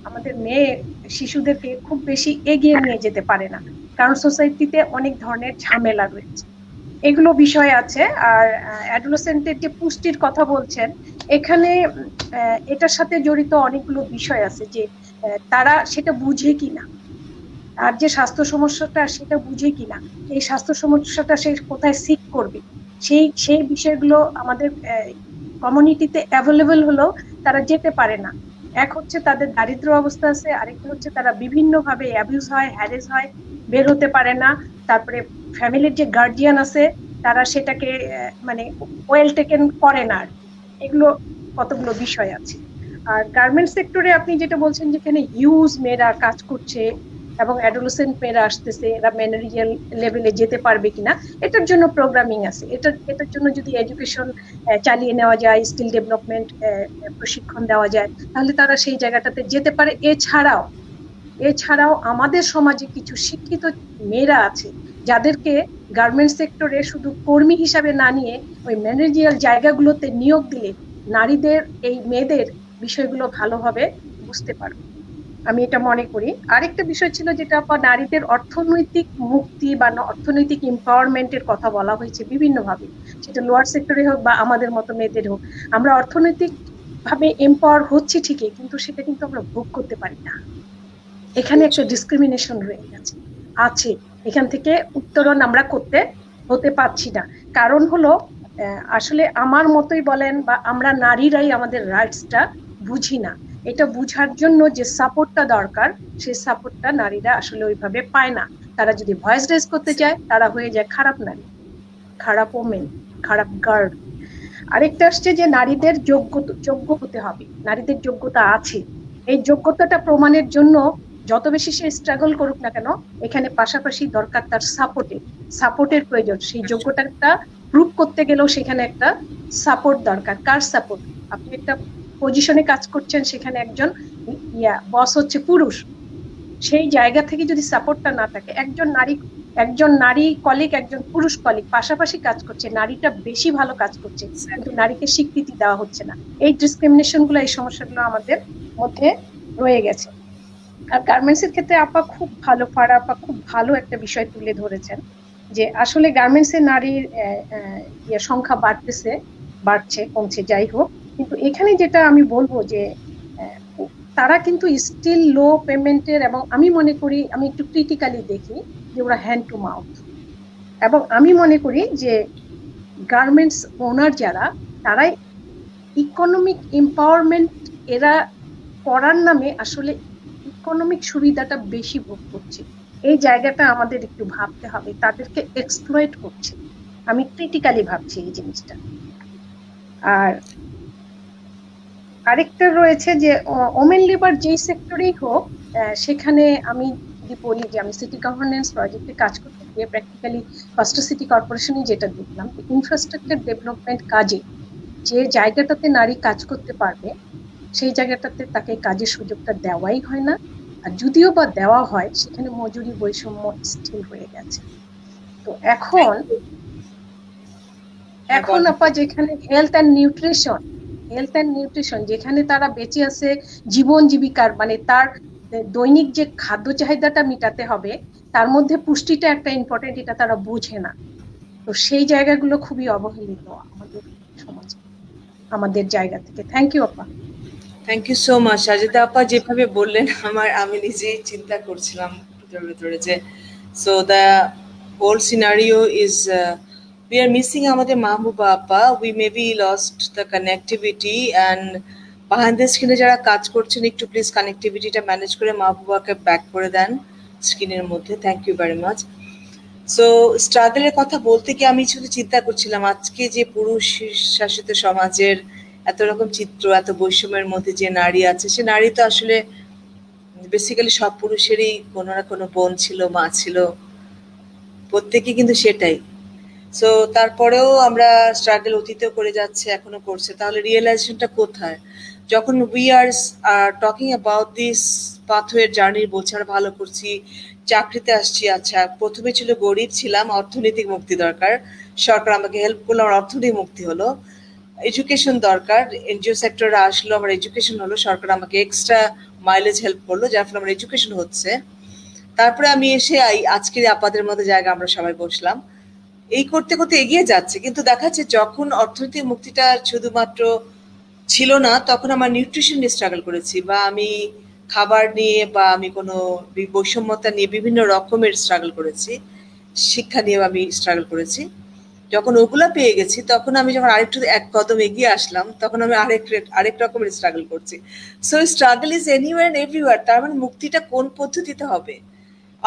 আমাদের মেয়ে শিশুদেরকে খুব বেশি এগিয়ে নিয়ে যেতে পারে না, কারণ সোসাইটিতে অনেক ধরনের ঝামেলা রয়েছে, এগুলো বিষয় আছে। আর অ্যাডোলেসেন্টের যে পুষ্টির কথা বলছেন, এখানে এটার সাথে জড়িত অনেকগুলো বিষয় আছে, যে তারা সেটা বুঝে কিনা, আর যে স্বাস্থ্য সমস্যাটা সেটা বুঝে কিনা, এই স্বাস্থ্য সমস্যাটা সে কোথায় সিক করবে, সেই বিষয়গুলো আমাদের কমিউনিটিতে অ্যাভেলেবল হলেও তারা যেতে পারে না। এক হচ্ছে তাদের দারিদ্র অবস্থা আছে, আরেকটা হচ্ছে তারা বিভিন্ন ভাবে অ্যাবিউজ হয়, হ্যারেস হয়, বের হতে পারে না। তারপরে ফ্যামিলির যে গার্জিয়ান আছে তারা সেটাকে মানে ওয়েল টেকেন করে না। এগুলো কতগুলো বিষয় আছে। আর গার্মেন্ট সেক্টরে আপনি যেটা বলছেন, যেখানে ইউজ মেয়েরা কাজ করছে এবং অ্যাডোলেসেন্ট মেয়েরা আসতেছে, এরা ম্যানেজারিয়াল লেভেলে যেতে পারবে কিনা, এটার জন্য প্রোগ্রামিং আছে। এটার জন্য যদি এডুকেশন চালিয়ে নেওয়া যায়, স্কিল ডেভেলপমেন্ট প্রশিক্ষণ দেওয়া যায়, তাহলে তারা সেই জায়গাটাতে যেতে পারে। এছাড়াও আমাদের সমাজে কিছু শিক্ষিত মেয়েরা আছে যাদেরকে গার্মেন্ট সেক্টরে শুধু কর্মী হিসাবে না নিয়ে ওই ম্যানেজারিয়াল জায়গাগুলোতে নিয়োগ দিলে নারীদের, এই মেয়েদের বিষয়গুলো ভালোভাবে বুঝতে পারবে, আমি এটা মনে করি। আরেকটা বিষয় ছিল যেটা নারীদের অর্থনৈতিক মুক্তি বা অর্থনৈতিক এম্পাওয়ারমেন্টের কথা বলা হয়েছে বিভিন্নভাবে, সেটা লোয়ার সেক্টরে হোক বা আমাদের মতো মেয়েদের হোক। আমরা অর্থনৈতিক ভাবে এম্পাওয়ার হচ্ছে ঠিকই, কিন্তু সেটা কিন্তু আমরা ভোগ করতে পারি না। এখানে একটা ডিসক্রিমিনেশন রয়ে গেছে আছে, এখান থেকে উত্তরণ আমরা হতে পারছি না। কারণ হলো আসলে আমার মতোই বলেন বা আমরা নারীরাই আমাদের রাইটসটা বুঝি না। এটা বুঝার জন্য যে সাপোর্টটা দরকার, সেই সাপোর্টটা নারীরা আসলে ওইভাবে পায় না। তারা যদি ভয়েস রেজ করতে চায়, তারা হয়ে যায় খারাপ নারী, খারাপ ওমেন, খারাপ গার্ল। আরেকটা আসছে যে নারীদের যোগ্য হতে হবে, নারীদের যোগ্যতা আছে। এই যোগ্যতাটা প্রমাণের জন্য যত বেশি সে স্ট্রাগল করুক না কেন, এখানে পাশাপাশি দরকার তার সাপোর্টের প্রয়োজন। সেই যোগ্যতাটা প্রুভ করতে গেলেও সেখানে একটা সাপোর্ট দরকার। কার সাপোর্ট? আপনি একটা পজিশনে কাজ করছেন, সেখানে একজন বস হচ্ছে পুরুষ, সেই জায়গা থেকে যদি সাপোর্টটা না থাকে, একজন নারী কলিগ, একজন পুরুষ কলিগ পাশাপাশি কাজ করছে, নারীটা বেশি ভালো কাজ করছে, কিন্তু নারীকে স্বীকৃতি দেওয়া হচ্ছে না। এই ডিসক্রিমিনেশন গুলো, এই সমস্যাগুলো আমাদের মধ্যে রয়ে গেছে। আর গার্মেন্টস এর ক্ষেত্রে আপা খুব ভালো, ফারা আপা খুব ভালো একটা বিষয় তুলে ধরেছেন, যে আসলে গার্মেন্টস এর নারীর সংখ্যা বাড়ছে কমছে যাই হোক, কিন্তু এখানে যেটা আমি বলবো যে তারা কিন্তু স্টিল লো পেমেন্টের, এবং আমি মনে করি, আমি একটু ক্রিটিক্যালি দেখি যে ওরা হ্যান্ড টু মাউথ। এবং আমি মনে করি যে গার্মেন্টস ওনার যারা, তারাই ইকোনমিক এম্পাওয়ারমেন্ট এরা করার নামে আসলে ইকোনমিক সুবিধাটা বেশি ভোগ করছে। এই জায়গাটা আমাদের একটু ভাবতে হবে, তাদেরকে এক্সপ্লয়েট করছে। আমি ক্রিটিক্যালি ভাবছি এই জিনিসটা। আর আরেকটা রয়েছে যে ওমেন লেবার যেই সেক্টরেই হোক, সেখানে আমি যদি বলি যে আমি সিটি গভর্নেন্স প্রজেক্টে কাজ করতে গিয়ে প্র্যাকটিক্যালি ফার্স্ট সিটি কর্পোরেশনে যেটা দেখলাম, ইনফ্রাস্ট্রাকচার ডেভেলপমেন্ট কাজে যে জায়গাটাতে নারী কাজ করতে পারবে সেই জায়গাটাতে তাকে কাজের সুযোগটা দেওয়াই হয় না। আর যদিও বা দেওয়া হয়, সেখানে মজুরি বৈষম্য স্থির হয়ে গেছে। তো এখন আপা যেখানে হেলথ অ্যান্ড নিউট্রিশন যেখানে তারা বেঁচে আছে জীবন জীবিকার, মানে তার দৈনিক যে খাদ্য চাহিদাটা মেটাতে হবে, তার মধ্যে পুষ্টিটা একটা ইম্পর্টেন্ট, এটা তারা বুঝে না। তো সেই জায়গাগুলো খুবই অবহেলিত আমাদের সমাজে, আমাদের জায়গা থেকে। থ্যাংক ইউ আপা। Thank you so much. Sajida আপা যেভাবে বললেন, আমি নিজেই চিন্তা করছিলাম ভিতরে যে so the whole scenario is we are missing আমাদের মাহবুবা আপা। we maybe lost the connectivity and behind the screen যারা কাজ করছেন একটু প্লিজ কানেক্টিভিটিটা ম্যানেজ করে মাহবুবাকে ব্যাক করে দেন স্ক্রিনের মধ্যে। Thank you very much. So স্ট্রাগলের কথা বলতে গিয়ে আমি শুধু চিন্তা করছিলাম আজকে যে পুরুষ শাসিত সমাজের এত রকম চিত্র, এত বৈষম্যের মধ্যে যে নারী আছে, সে নারী তো আসলে বেসিক্যালি সব পুরুষেরই কোনো না কোনো বোন ছিল, মা ছিল, প্রত্যেকে কিন্তু সেটাই। সো তারপরেও আমরা স্ট্রাগল অতীতেও করে যাচ্ছে, এখনো করছে। তাহলে রিয়েলাইজেশনটা কোথায়? যখন we are talking about this pathway journey, বলছি আমরা ভালো করছি, চাকরিতে আসছি, আচ্ছা প্রথমে ছিল গরিব ছিলাম, অর্থনৈতিক মুক্তি দরকার, সরকার আমাকে হেল্প করলো, আমার অর্থনৈতিক মুক্তি হলো। এডুকেশন দরকার, এনজিও সেক্টরে আসলো, আমার এডুকেশন হলো, সরকার আমাকে এক্সট্রা মাইলেজ হেল্প করলো, যার ফলে আমার এডুকেশন হচ্ছে। তারপরে আমি এসে আজকের আপাদের মতো জায়গা আমরা সবাই বসলাম, এই করতে করতে এগিয়ে যাচ্ছে। কিন্তু দেখা যাচ্ছে যখন অর্থনৈতিক মুক্তিটা শুধুমাত্র ছিল না, তখন আমার নিউট্রিশন নিয়ে স্ট্রাগল করেছি, বা আমি খাবার নিয়ে, বা আমি কোনো বৈষম্যতা নিয়ে বিভিন্ন রকমের স্ট্রাগল করেছি, শিক্ষা নিয়েও আমি স্ট্রাগল করেছি। যখন ওগুলা পেয়ে গেছি, তখন আমি যখন আরেকটু এক কদম এগিয়ে আসলাম, তখন আমি আরেক রকমের স্ট্রাগল করছি। So struggle is anywhere and everywhere. তার মানে মুক্তিটা কোন পদ্ধতিতে হবে?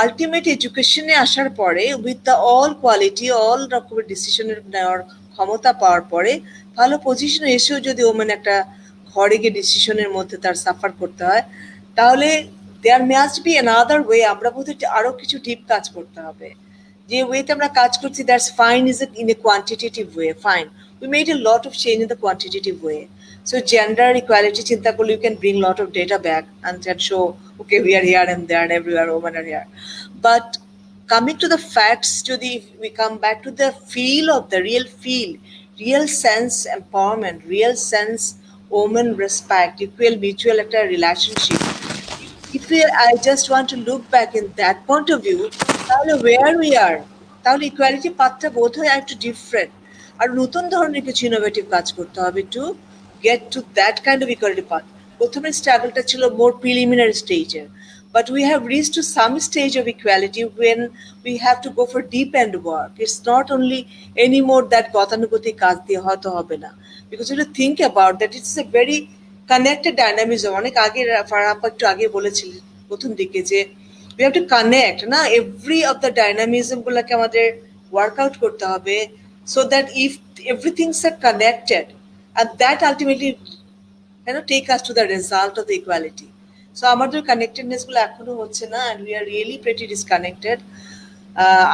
আলটিমেট এডুকেশনে আসার পরে with the all quality, all রকমের ডিসিশনের নেওয়ার ক্ষমতা পাওয়ার পরে, ভালো পজিশনে এসেও যদি ওমেন একটা ঘরে গিয়ে ডিসিশনের মধ্যে তার সাফার করতে হয়, তাহলে there must be another way. আমরা বোধহয় আরো কিছু ডিপ কাজ করতে হবে। যে ওয়েতে আমরা কাজ করছি, that's fine, is it in a quantitative way, fine. We made a lot of change in the quantitative way. So gender equality চিন্তা করলে you can bring lot of data back and show, okay, we are here and there and everywhere women are here. But coming to the facts, যদি we come back to the feel of the real sense empowerment, real sense women respect, equal mutual একটা relationship, if I just want to look back in that point of view, তাহলে where we are, তাহলে ইকুয়ালিটি পাথটা বোধ হয় একটু ডিফারেন্ট। আর নতুন ধরনের কিছু ইনোভেটিভ কাজ করতে হবে to get to that kind of equality path. প্রথমে স্ট্রাগলটা ছিল মোর প্রিলিমিনারি স্টেজের, but we have reached to some stage of equality when we have to go for deep end work. It's not only anymore that গতানুগতিক কাজ দিয়ে হয়তো হবে না, because if you think about that, it's a very connected dynamism. অনেক আগে ফারাপা একটু আগে বলেছিলেন প্রথম দিকে যে we have to connect না, এভরি অফ দ্য ডাইনামিজম গুলাকে আমাদের ওয়ার্কআউট করতে হবে, so that if everything's are connected and that ultimately take us to the result of the equality. So আমাদের কানেক্টেডনেস গুলো এখনো হচ্ছে না, and we are really pretty disconnected.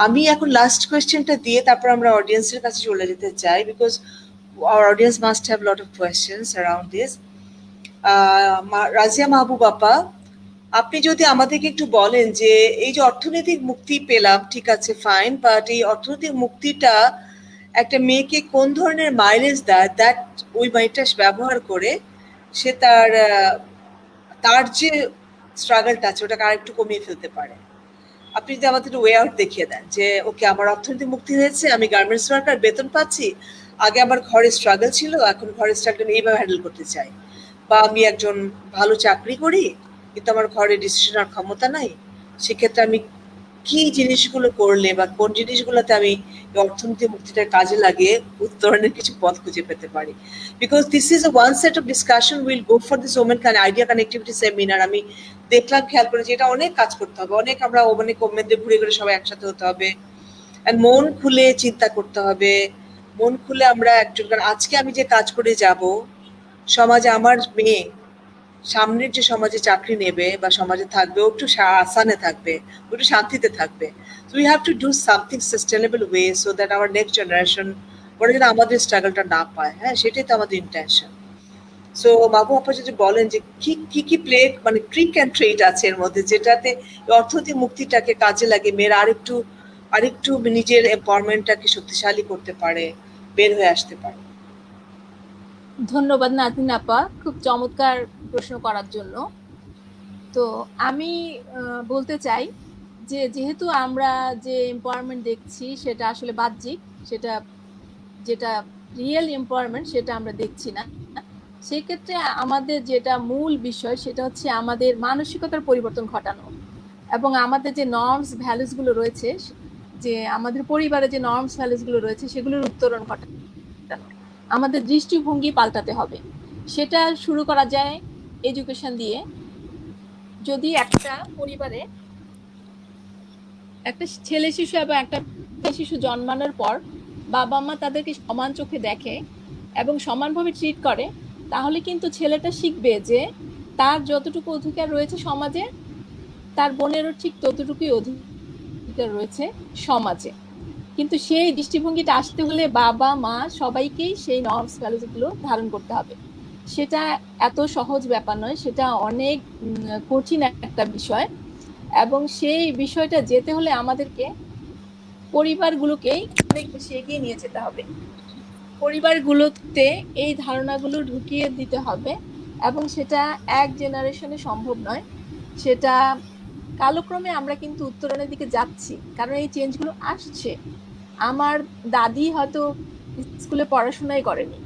আমি এখন লাস্ট কোয়েশ্চেনটা দিয়ে তারপর আমরা অডিয়েন্সের কাছে চলে যেতে চাই, because our audience must have a lot of questions around this. Razia Mahbub আপা, আপনি যদি আমাদেরকে একটু বলেন যে এই যে অর্থনৈতিক মুক্তি পেলাম, ঠিক আছে ফাইন, বাট এই অর্থনৈতিক মুক্তিটা একটা মেয়েকে কোন ধরনের মাইলেজ দেয়, দ্যাট ওই মাইটা ব্যবহার করে সে তার যে স্ট্রাগলটা আছে ওটাকে আরেকটু কমিয়ে ফেলতে পারে। আপনি যদি আমাদের ওয়ে আউট দেখিয়ে দেন যে ওকে আমার অর্থনৈতিক মুক্তি হয়েছে, আমি গার্মেন্টস ওয়ার্কার, বেতন পাচ্ছি, আগে আমার ঘরে স্ট্রাগল ছিল, এখন ঘরের স্ট্রাগল এইভাবে হ্যান্ডেল করতে চাই, বা আমি একজন ভালো চাকরি করি কিন্তু আমার ঘরে ডিসিশন আর ক্ষমতা নাই, সেক্ষেত্রে আমি কি জিনিসগুলো করলে বা কোন জিনিসগুলোতে আমি এই অর্থনীতি মুক্তিটার কাজে লাগিয়ে উত্তরণের কিছু পথ খুঁজে পেতে পারি। Because this is a one set of discussion we'll go for this women idea connectivity seminar. আমি দেখলাম, খেয়াল করে যে এটা অনেক কাজ করতে হবে, অনেক আমরা অনেক ওমেনদের ঘুরে ঘুরে সবাই একসাথে হতে হবে, আর মন খুলে চিন্তা করতে হবে, মন খুলে আমরা একজন, কারণ আজকে আমি যে কাজ করে যাব সমাজে আমার মেয়ে সামনের যে সমাজে চাকরি নেবে বা সমাজে থাকবে, ও একটু আসানে থাকবে, ও একটু শান্তিতে থাকবে। So we have to do something sustainable way so that our next generation ওরা যেন আমাদের স্ট্রাগলটা না পায়। হ্যাঁ, সেটাই তো আমাদের ইন্টেনশন। সো বাবু আপা যদি বলেন যে কি কি প্লে মানে ট্রিক অ্যান্ড ট্রেড আছে এর মধ্যে, যেটাতে অর্থনৈতিক মুক্তিটাকে কাজে লাগে মেয়েরা আরেকটু নিজের এম্পাওয়ারমেন্টটাকে শক্তিশালী করতে পারে, বের হয়ে আসতে পারে। ধন্যবাদ নাজনীন আপা, খুব চমৎকার প্রশ্ন করার জন্য। তো আমি বলতে চাই যে যেহেতু আমরা যে এম্পাওয়ারমেন্ট দেখছি সেটা আসলে বাহ্যিক, যেটা রিয়েল এম্পাওয়ারমেন্ট সেটা আমরা দেখছি না। সেক্ষেত্রে আমাদের যেটা মূল বিষয় সেটা হচ্ছে আমাদের মানসিকতার পরিবর্তন ঘটানো এবং আমাদের যে নর্মস ভ্যালুসগুলো রয়েছে, যে আমাদের পরিবারে যে নর্মস ভ্যালুসগুলো রয়েছে সেগুলোর উত্তরণ ঘটানো, আমাদের দৃষ্টিভঙ্গি পাল্টাতে হবে। সেটা শুরু করা যায় এডুকেশন দিয়ে। যদি একটা পরিবারে একটা ছেলে শিশু এবং একটা শিশু জন্মানোর পর বাবা মা তাদেরকে সমান চোখে দেখে এবং সমানভাবে ট্রিট করে, তাহলে কিন্তু ছেলেটা শিখবে যে তার যতটুকু অধিকার রয়েছে সমাজে, তার বোনেরও ঠিক ততটুকুই অধিকার রয়েছে সমাজে। কিন্তু সেই দৃষ্টিভঙ্গিটা আসতে হলে বাবা মা সবাইকেই সেই নর্মস ভ্যালুসগুলো ধারণ করতে হবে। সেটা এত সহজ ব্যাপার নয়, সেটা অনেক কঠিন একটা বিষয়, এবং সেই বিষয়টা যেতে হলে আমাদেরকে পরিবারগুলোকেই অনেক বেশি এগিয়ে নিয়ে যেতে হবে। পরিবারগুলোতে এই ধারণাগুলো ঢুকিয়ে দিতে হবে, এবং সেটা এক জেনারেশনে সম্ভব নয়, সেটা কালক্রমে আমরা কিন্তু উত্তরণের দিকে যাচ্ছি, কারণ এই চেঞ্জগুলো আসছে। আমার দাদি হয়তো স্কুলে পড়াশোনাই করেনি,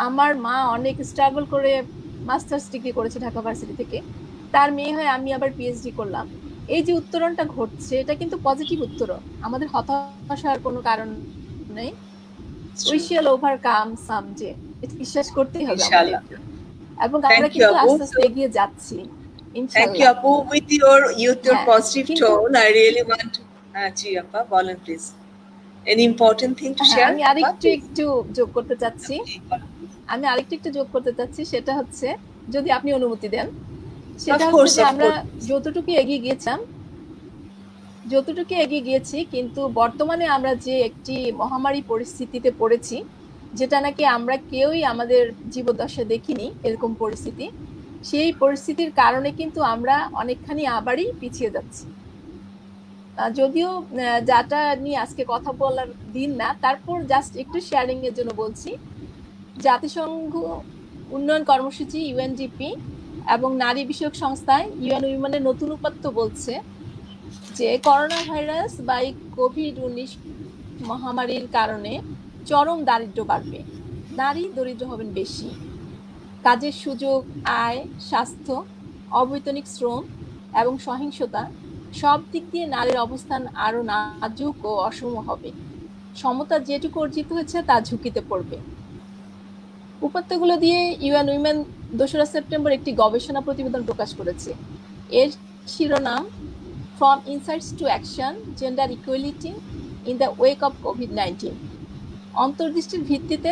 আমার মা অনেক স্ট্রাগল করে মাস্টার্স ডিগ্রি করেছে ঢাকা ভার্সিটি থেকে, তার মেয়ে হয়ে আমি আবার পিএইচডি করলাম। এই যে উত্তরণটা ঘটছে এটা কিন্তু পজিটিভ উত্তরণ, আমাদের হতাশার কোনো কারণ নেই। উই শ্যাল ওভারকাম সামডে, বিশ্বাস করতেই হবে আমাদেরকে, এবং আমরা কিন্তু আস্তে আস্তে এগিয়ে যাচ্ছি ইনশাআল্লাহ। Thank you আপু, with your positive tone I really want to জি আপা বলেন please, any important thing to share? আমি আরেকটু যোগ করতে চাচ্ছি, সেটা হচ্ছে যদি আপনি অনুমতি দেন, সেটা হচ্ছে যে আমরা যতটুকু এগিয়ে গিয়েছি কিন্তু বর্তমানে আমরা যে একটি মহামারী পরিস্থিতিতে পড়েছি, যেটা নাকি আমরা কেউই আমাদের জীবদ্দশায় দেখিনি এরকম পরিস্থিতি, সেই পরিস্থিতির কারণে কিন্তু আমরা অনেকখানি আবারই পিছিয়ে যাচ্ছি। যদিও যাটা নিয়ে আজকে কথা বলার দিন না, তারপর জাস্ট একটু শেয়ারিং এর জন্য বলছি। জাতিসংঘ উন্নয়ন কর্মসূচি ইউএনডিপি এবং নারী বিষয়ক সংস্থা ইউএন উইমেনের নতুন উপাত্ত বলছে যে করোনা ভাইরাস বা কোভিড-19 মহামারীর কারণে চরম দারিদ্র্য বাড়বে, নারী দরিদ্র হবেন বেশি, কাজের সুযোগ, আয়, স্বাস্থ্য, অবৈতনিক শ্রম এবং সহিংসতা সব দিক দিয়ে নারীর অবস্থান আরো নাজুক ও অসম হবে, সমতা যেটুকু অর্জিত হয়েছে তা ঝুঁকিতে পড়বে। উপাত্তগুলো দিয়ে ইউএন উইমেন 2রা সেপ্টেম্বর একটি গবেষণা প্রতিবেদন প্রকাশ করেছে। এর শিরোনাম from insights to action, gender equality in the wake of COVID. অন্তর্দৃষ্টির ভিত্তিতে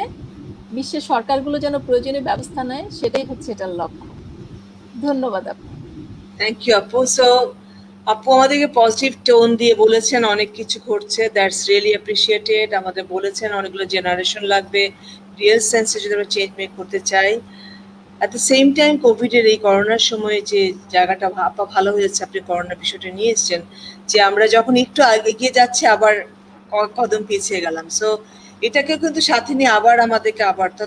বিশ্বের সরকারগুলো যেন প্রয়োজনীয় ব্যবস্থা নেয়, সেটাই হচ্ছে এটার লক্ষ্য। ধন্যবাদ আপু। থ্যাংক ইউ আপু। সো আপু আমাদেরকে পজিটিভ টোন দিয়ে বলেছেন অনেক কিছু ঘটছে, দ্যাটস রিয়েলি অ্যাপ্রিসিয়েটেড। আমাদের বলেছেন অনেকগুলো জেনারেশন লাগবে, রিয়েল সেন্সে যদি আমরা চেঞ্জ মেক করতে চাই। অ্যাট দ্য সেম টাইম কোভিডের এই করোনার সময় যে জায়গাটা আপা ভালো হয়েছে, আপনি করোনার বিষয়টা নিয়ে এসছেন, যে আমরা যখন একটু এগিয়ে যাচ্ছি আবার কদম পিছিয়ে গেলাম। সো এটাকে কিন্তু সাথে নিয়ে আবার আমাদেরকে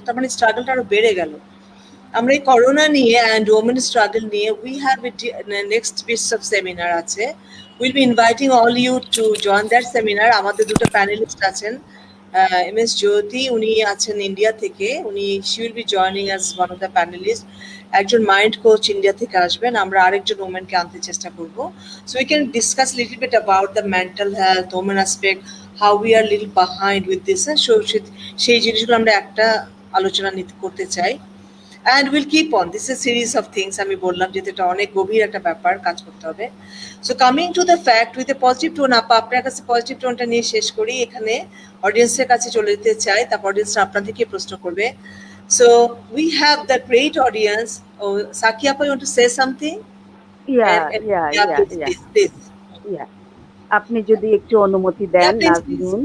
তার মানে স্ট্রাগলটা আরো বেড়ে গেল। আমরা এই করোনা নিয়ে অ্যান্ড ওমেন স্ট্রাগল নিয়ে we have next beats of seminar আছে, will be inviting all you to join that seminar. আমাদের দুটো প্যানেলিস্ট আছেন, MS জ্যোতি, উনি আছেন ইন্ডিয়া থেকে, উনি she will be joining as one of the panelist, একজন মাইন্ড কোচ ইন্ডিয়া থেকে আসবেন, আমরা আরেকজন ওমেনকে আনতে চেষ্টা করব। So we can discuss little bit about the mental health, women aspect, how we are little behind with this. সেই জিনিসগুলো আমরা একটা আলোচনা করতে চাই। And will keep on this a series of things. আমি বললাম যে এটা অনেক গভীর একটা ব্যাপার, কাজ করতে হবে। So coming to the fact with a positive tone, আপা আপনার কাছে পজিটিভ টোনটা নিয়ে শেষ করি, এখানে অডিয়েন্সের কাছে চলে যেতে চাই, তারপর অডিয়েন্সরা আপনাদেরকে প্রশ্ন করবে। So we have the great audience. Saki আপা, you want to say something? Please. আপনি যদি একটু অনুমতি দেন নাজনীন,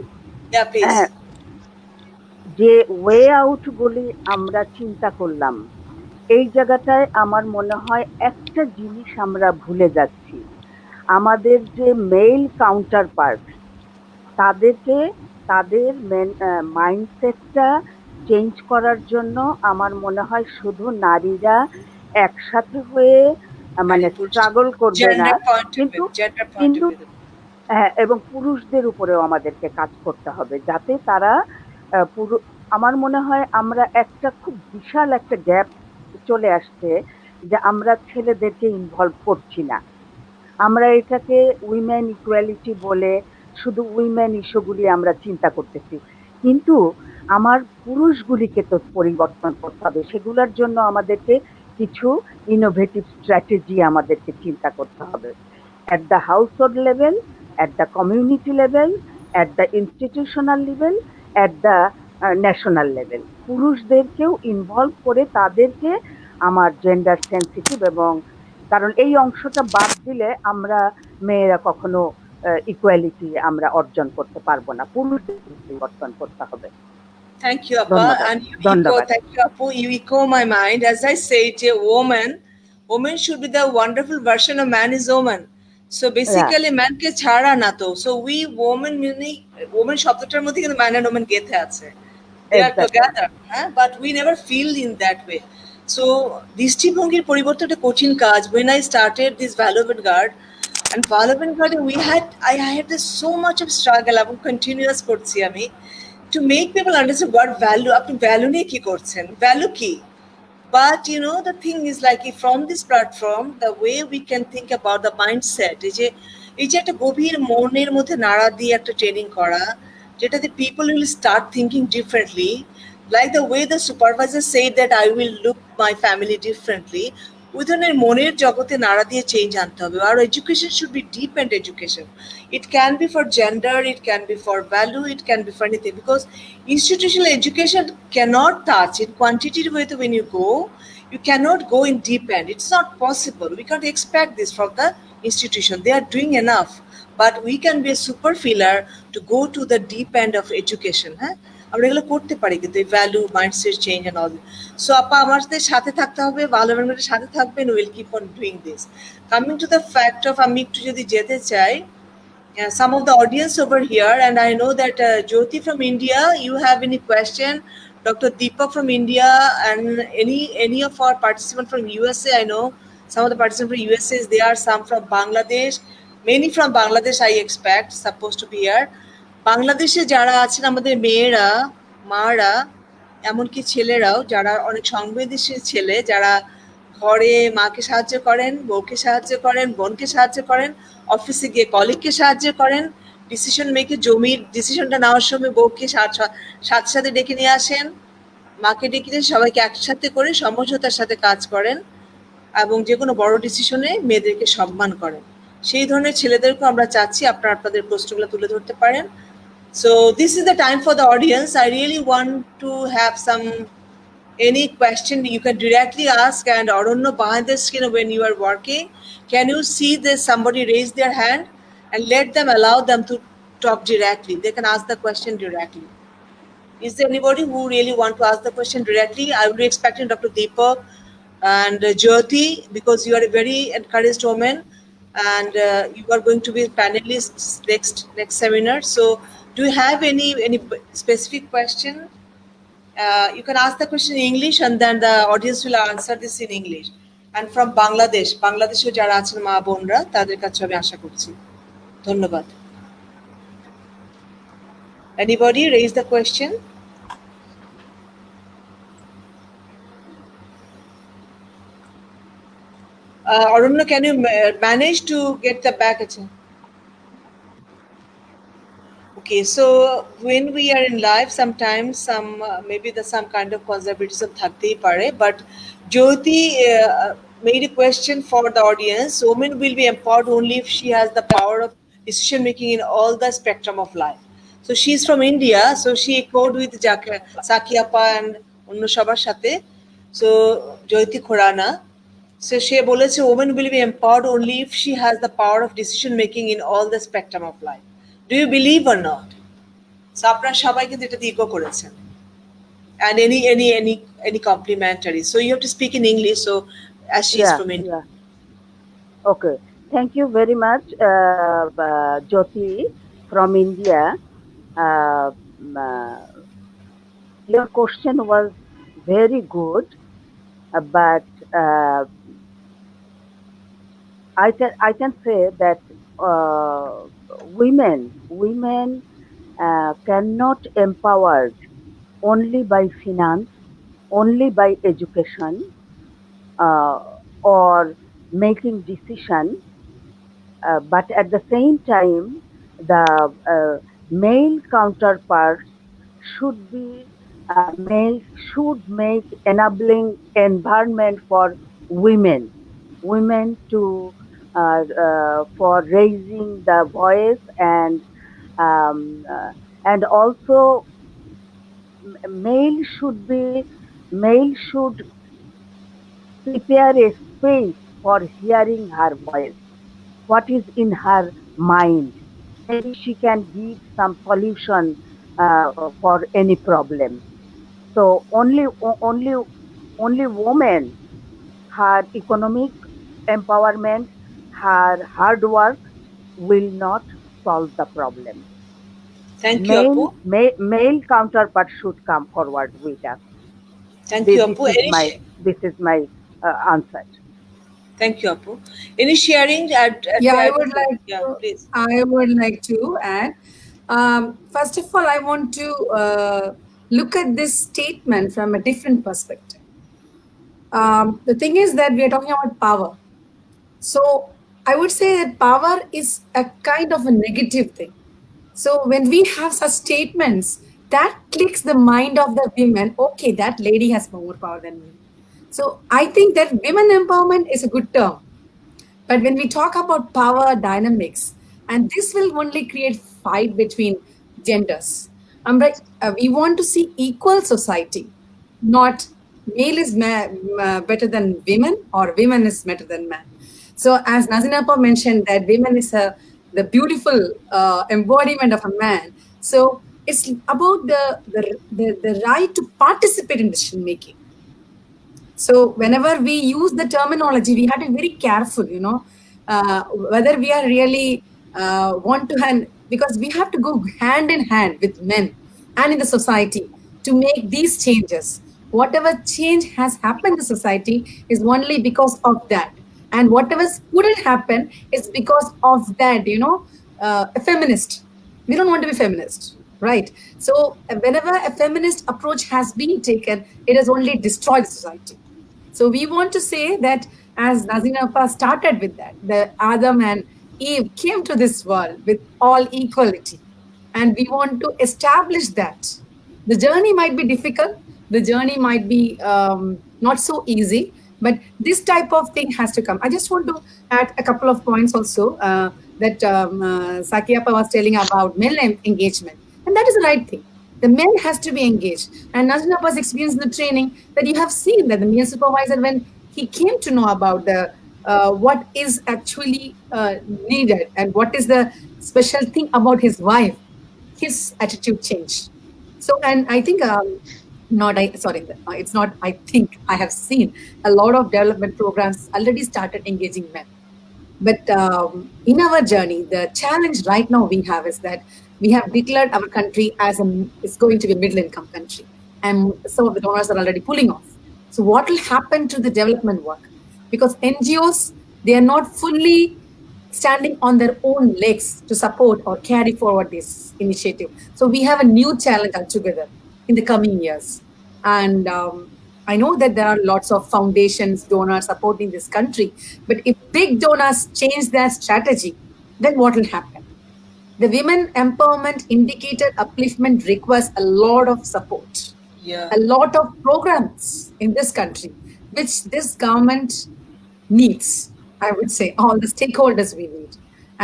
প্লিজ। যে ওয়ে আউট গুলি আমরা চিন্তা করলাম, এই জায়গাটায় আমার মনে হয় একটা জিনিস আমরা ভুলে যাচ্ছি। আমাদের যে মেল কাউন্টার পার্ট, তাদেরকে তাদের মাইন্ডসেটটা চেঞ্জ করার জন্য আমার মনে হয় শুধু নারীরা একসাথে হয়ে মানে স্ট্রাগল করবে না, কিন্তু কিন্তু এবং পুরুষদের উপরেও আমাদেরকে কাজ করতে হবে, যাতে তারা আমার মনে হয় আমরা একটা খুব বিশাল একটা গ্যাপ চলে আসছে, যে আমরা ছেলেদেরকে ইনভলভ করছি না। আমরা এটাকে উইমেন ইকুয়ালিটি বলে শুধু উইমেন ইস্যুগুলি আমরা চিন্তা করতেছি, কিন্তু আমার পুরুষগুলিকে তো পরিবর্তন করতে হবে। সেগুলোর জন্য আমাদেরকে কিছু ইনোভেটিভ স্ট্র্যাটেজি আমাদেরকে চিন্তা করতে হবে, at the household level, at the community level, at the institutional level, at the national level. পুরুষদেরকেও ইনভলভ করে তাদেরকে আমার জেন্ডার সেন্সিটিভ, এবং কারণ এই অংশটা বাদ দিলে আমরা মেয়েরা কখনো ইকুয়ালিটি আমরা অর্জন করতে পারবো না, পুরুষদের পরিবর্তন করতে হবে। Thank you, Appa. And thank you, Appu. You echo my mind. As I said, a woman should be the wonderful version of man is woman. So basically, man ke chhada na to. So we woman শব্দটার মধ্যে কিন্তু man and woman গেথে আছে. They are together, but we never feel in that way. So দৃষ্টিভঙ্গির পরিবর্তনটা কঠিন কাজ. When I started this Value Vanguard, and Value Vanguard, I had this so much of struggle এবং continuous করছি আমি, to make people understand what value, আপনি value নিয়ে কি করছেন, value কি। But you know, the thing is like, from this platform, the way we can think about the mindset, এই যে একটা গভীর মনের মধ্যে নাড়া দিয়ে একটা ট্রেনিং করা, যেটাতে people will start thinking differently, like the way the supervisor said that I will look my family differently. ওই ধরনের মনের জগতে নাড়া দিয়ে চেঞ্জ আনতে হবে। Our education should be deep end education. It can be for gender, it can be for value, it can be for anything, because institutional education cannot touch in quantitative way. When you go, you cannot go in deep end. It's not possible. We can't expect this from the institution. They are doing enough, but we can be a super feeler to go to the deep end of education. আমরা এগুলো করতে পারি, কিন্তু এই value, mindset change and all. So আপা আমাদের সাথে থাকতে হবে, ভালো মানুষের সাথে থাকবেন, will keep on doing this. Coming to the fact of, আমি একটু যদি যেতে চাই, some of the audience over here, and I know that Jyoti from India, you have any question? Dr. Deepak from India, and any of our participants from USA. I know some of the participants from USA is there, some from Bangladesh, many from Bangladesh I expect supposed to be here. বাংলাদেশে যারা আছেন আমাদের মেয়েরা, মারা, এমনকি ছেলেরাও, যারা অনেক সংবেদনশীল ছেলে, যারা ঘরে মাকে সাহায্য করেন, বউকে সাহায্য করেন, বোনকে সাহায্য করেন, অফিসে গিয়ে কলিগকে সাহায্য করেন, ডিসিশন মেকে জমির ডিসিশনটা নেওয়ার সময় বউকে সাথে ডেকে নিয়ে আসেন, মাকে ডেকে নিয়ে সবাইকে একসাথে করে সমঝোতার সাথে কাজ করেন, এবং যে কোনো বড় ডিসিশনে মেয়েদেরকে সম্মান করেন। সেই ধরনের ছেলেদেরকে আমরা চাচ্ছি আপনারা আপনাদের প্রশ্নগুলো তুলে ধরতে পারেন। So this is the time for the audience. I really want to have any question you can directly ask, and Arunno behind the screen when you are working, can you see this somebody raise their hand, and let them, allow them to talk directly. They can ask the question directly. Is there anybody who really want to ask the question directly? I will be expecting Dr. Deepak and Jyoti, because you are a very encouraged woman, and you are going to be panelists next seminar. So do you have any specific question? You can ask the question in English, and then the audience will answer this in English. And from Bangladeshe যারা আছেন মা বোনরা, তাদের কাছে আমি আশা করছি। ধন্যবাদ। Anybody raise the question? Arunna, can you manage to get the back? Okay, so when we are in life, sometimes some maybe the some kind of conservatism thakte pare, but Jyoti made a question for the audience. Women will be empowered only if she has the power of decision making in all the spectrum of life. So she's from India, so she echoed with Sakiapa and Onno Shabar Sate. So Jyoti Khurana. So she বলেছে women will be empowered only if she has the power of decision making in all the spectrum of life. Do you believe or not? So আপনারা সবাই কিন্তু এটা দিয়ে ইকো করেছেন। And any complimentary. So you have to speak in English. So as she is from India. Yeah. Okay. Thank you very much, Jyoti from India. Your question was very good, but I can say that women cannot empowered only by finance, only by education, or making decision, but at the same time, the male counterparts should be male should make enabling environment for women to for raising the voice and also male should prepare a space for hearing her voice, what is in her mind. Maybe she can give some solution for any problem. So only women, her economic empowerment, her hard work will not solve the problem. Thank you, Apu. Male counterpart should come forward with us. Thank you, Apu. This is my answer. Thank you, Apu. Any sharing? I would like please. I would like to add. First of all, I want to look at this statement from a different perspective. The thing is that we are talking about power. So I would say that power is a kind of a negative thing. So when we have such statements, that clicks the mind of the women. Okay, that lady has more power than me. So I think that women empowerment is a good term. But when we talk about power dynamics, and this will only create fight between genders. We want to see equal society, not male is better than women or women is better than man. So as Nazina Appa mentioned that women is the beautiful embodiment of a man. So it's about the right to participate in decision making. So whenever we use the terminology, we have to be very careful, whether we are really want to because we have to go hand in hand with men and in the society to make these changes. Whatever change has happened in the society is only because of that. And whatever couldn't happen is because of that, a feminist. We don't want to be feminist, right? So whenever a feminist approach has been taken, it has only destroyed society. So we want to say that as Nazina Appa started with that, the Adam and Eve came to this world with all equality. And we want to establish that. The journey might be difficult. The journey might be not so easy, but this type of thing has to come. I just want to add a couple of points also that Saki Appa was telling about male engagement. And that is the right thing. The men has to be engaged. And Nazina Appa's experience in the training that you have seen that the male supervisor, when he came to know about the what is actually needed and what is the special thing about his wife, his attitude changed. So, and I think, it's not, I think I have seen a lot of development programs already started engaging men. But in our journey, the challenge right now we have is that we have declared our country as it's going to be a middle income country. And some of the donors are already pulling off. So what will happen to the development work? Because NGOs, they are not fully standing on their own legs to support or carry forward this initiative. So we have a new challenge altogether in the coming years. And I know that there are lots of foundations, donors supporting this country, but if big donors change their strategy, then what will happen? The Women Empowerment Indicator Upliftment requires a lot of support, Yeah. a lot of programs in this country, which this government needs, I would say, all the stakeholders we need.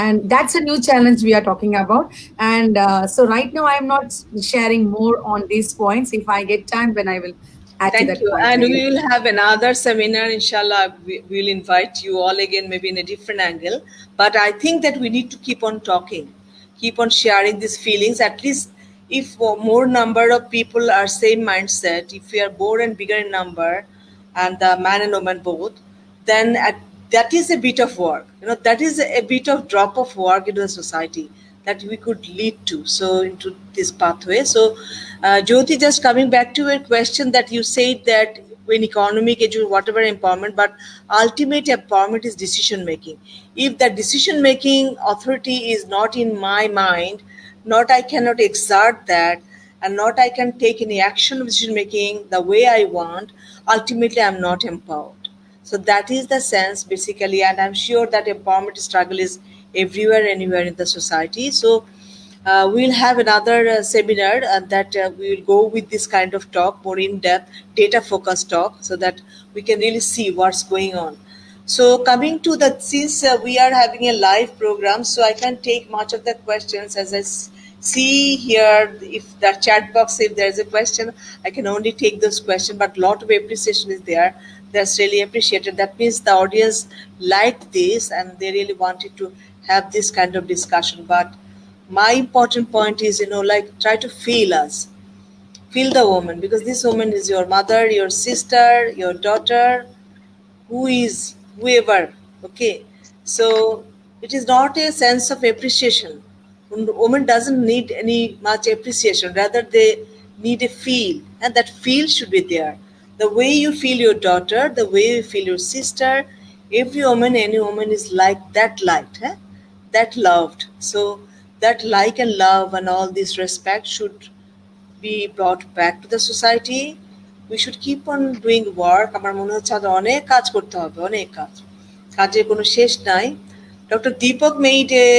And that's a new challenge we are talking about. And so right now, I'm not sharing more on these points. If I get time, then I will add to Thank that you. point. And we will have another seminar, inshallah. We will invite you all again, maybe in a different angle. But I think that we need to keep on talking, keep on sharing these feelings. At least if more number of people are same mindset, if we are more and bigger in number, and the man and woman both, then that is a bit of work. That is a bit of drop of work into the society that we could lead to. So into this pathway. So, Jyoti, just coming back to your question that you said that when economic, whatever empowerment, but ultimate empowerment is decision making. If that decision making authority is not in my mind, not I cannot exert that, and not I can take any action of decision making the way I want, ultimately I'm not empowered. So that is the sense basically, and I'm sure that empowerment struggle is everywhere, anywhere in the society. So we'll have another seminar that we will go with this kind of talk, more in depth, data focused talk, so that we can really see what's going on. So coming to that, since we are having a live program, so I can take much of the questions as I see here. If the chat box, if there's a question, I can only take those questions, but a lot of appreciation is there. That's really appreciated. That means the audience liked this and they really wanted to have this kind of discussion. But my important point is, like, try to feel us, feel the woman, because this woman is your mother, your sister, your daughter, who is whoever. Okay, so it is not a sense of appreciation. Woman doesn't need any much appreciation, rather they need a feel, and that feel should be there. The way you feel your daughter, the way you feel your sister, every woman, any woman is like that light, that loved. So that like and love and all this respect should be brought back to the society. We should keep on doing work. আমার মনে হচ্ছে আমাদের অনেক কাজ করতে হবে, অনেক কাজ, কাজের কোনো শেষ নাই. Dr. Deepak made a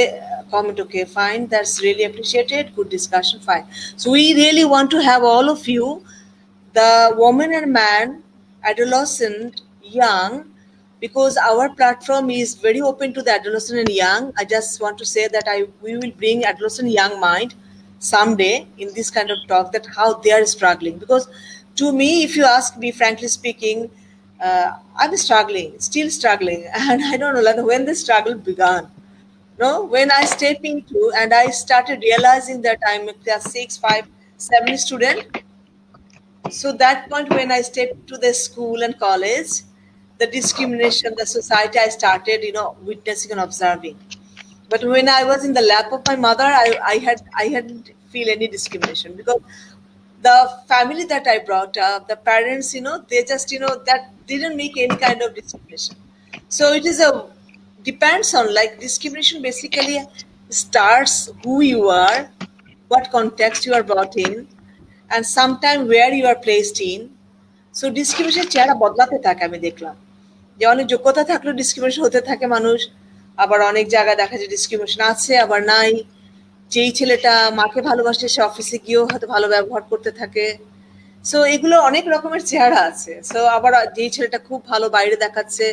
comment. Okay, fine, that's really appreciated, good discussion, fine. So we really want to have all of you, the woman and man, adolescent, young, because our platform is very open to the adolescent and young. I just want to say that we will bring adolescent young mind someday in this kind of talk, that how they are struggling. Because to me, if you ask me, frankly speaking, I'm struggling, still struggling, and I don't know, like, when the struggle began. No, when I stepped into and I started realizing that I'm a class 6, 5, 7 student. So that point when I stepped to the school and college, the discrimination, the society, I started, witnessing and observing. But when I was in the lap of my mother, I hadn't feel any discrimination, because the family that I brought up, the parents, they just, that didn't make any kind of discrimination. So it is depends on, like, discrimination basically starts who you are, what context you are brought in, and sometime where you are placed in. So discrimination চেহারা বদলাতে থাকে, আমি দেখলাম যে অনেক যোগ্যতা থাকলেও ডিসক্রিমিনেশন হতে থাকে মানুষ, আবার অনেক জায়গায় দেখা যায় ডিসক্রিমিনেশন আছে আবার নাই। যেই ছেলেটা মাকে ভালোবাসে সে অফিসে গিয়েও হয়তো ভালো ব্যবহার করতে থাকে। সো এগুলো অনেক রকমের চেহারা আছে। সো আবার যেই ছেলেটা খুব ভালো বাইরে দেখাচ্ছে,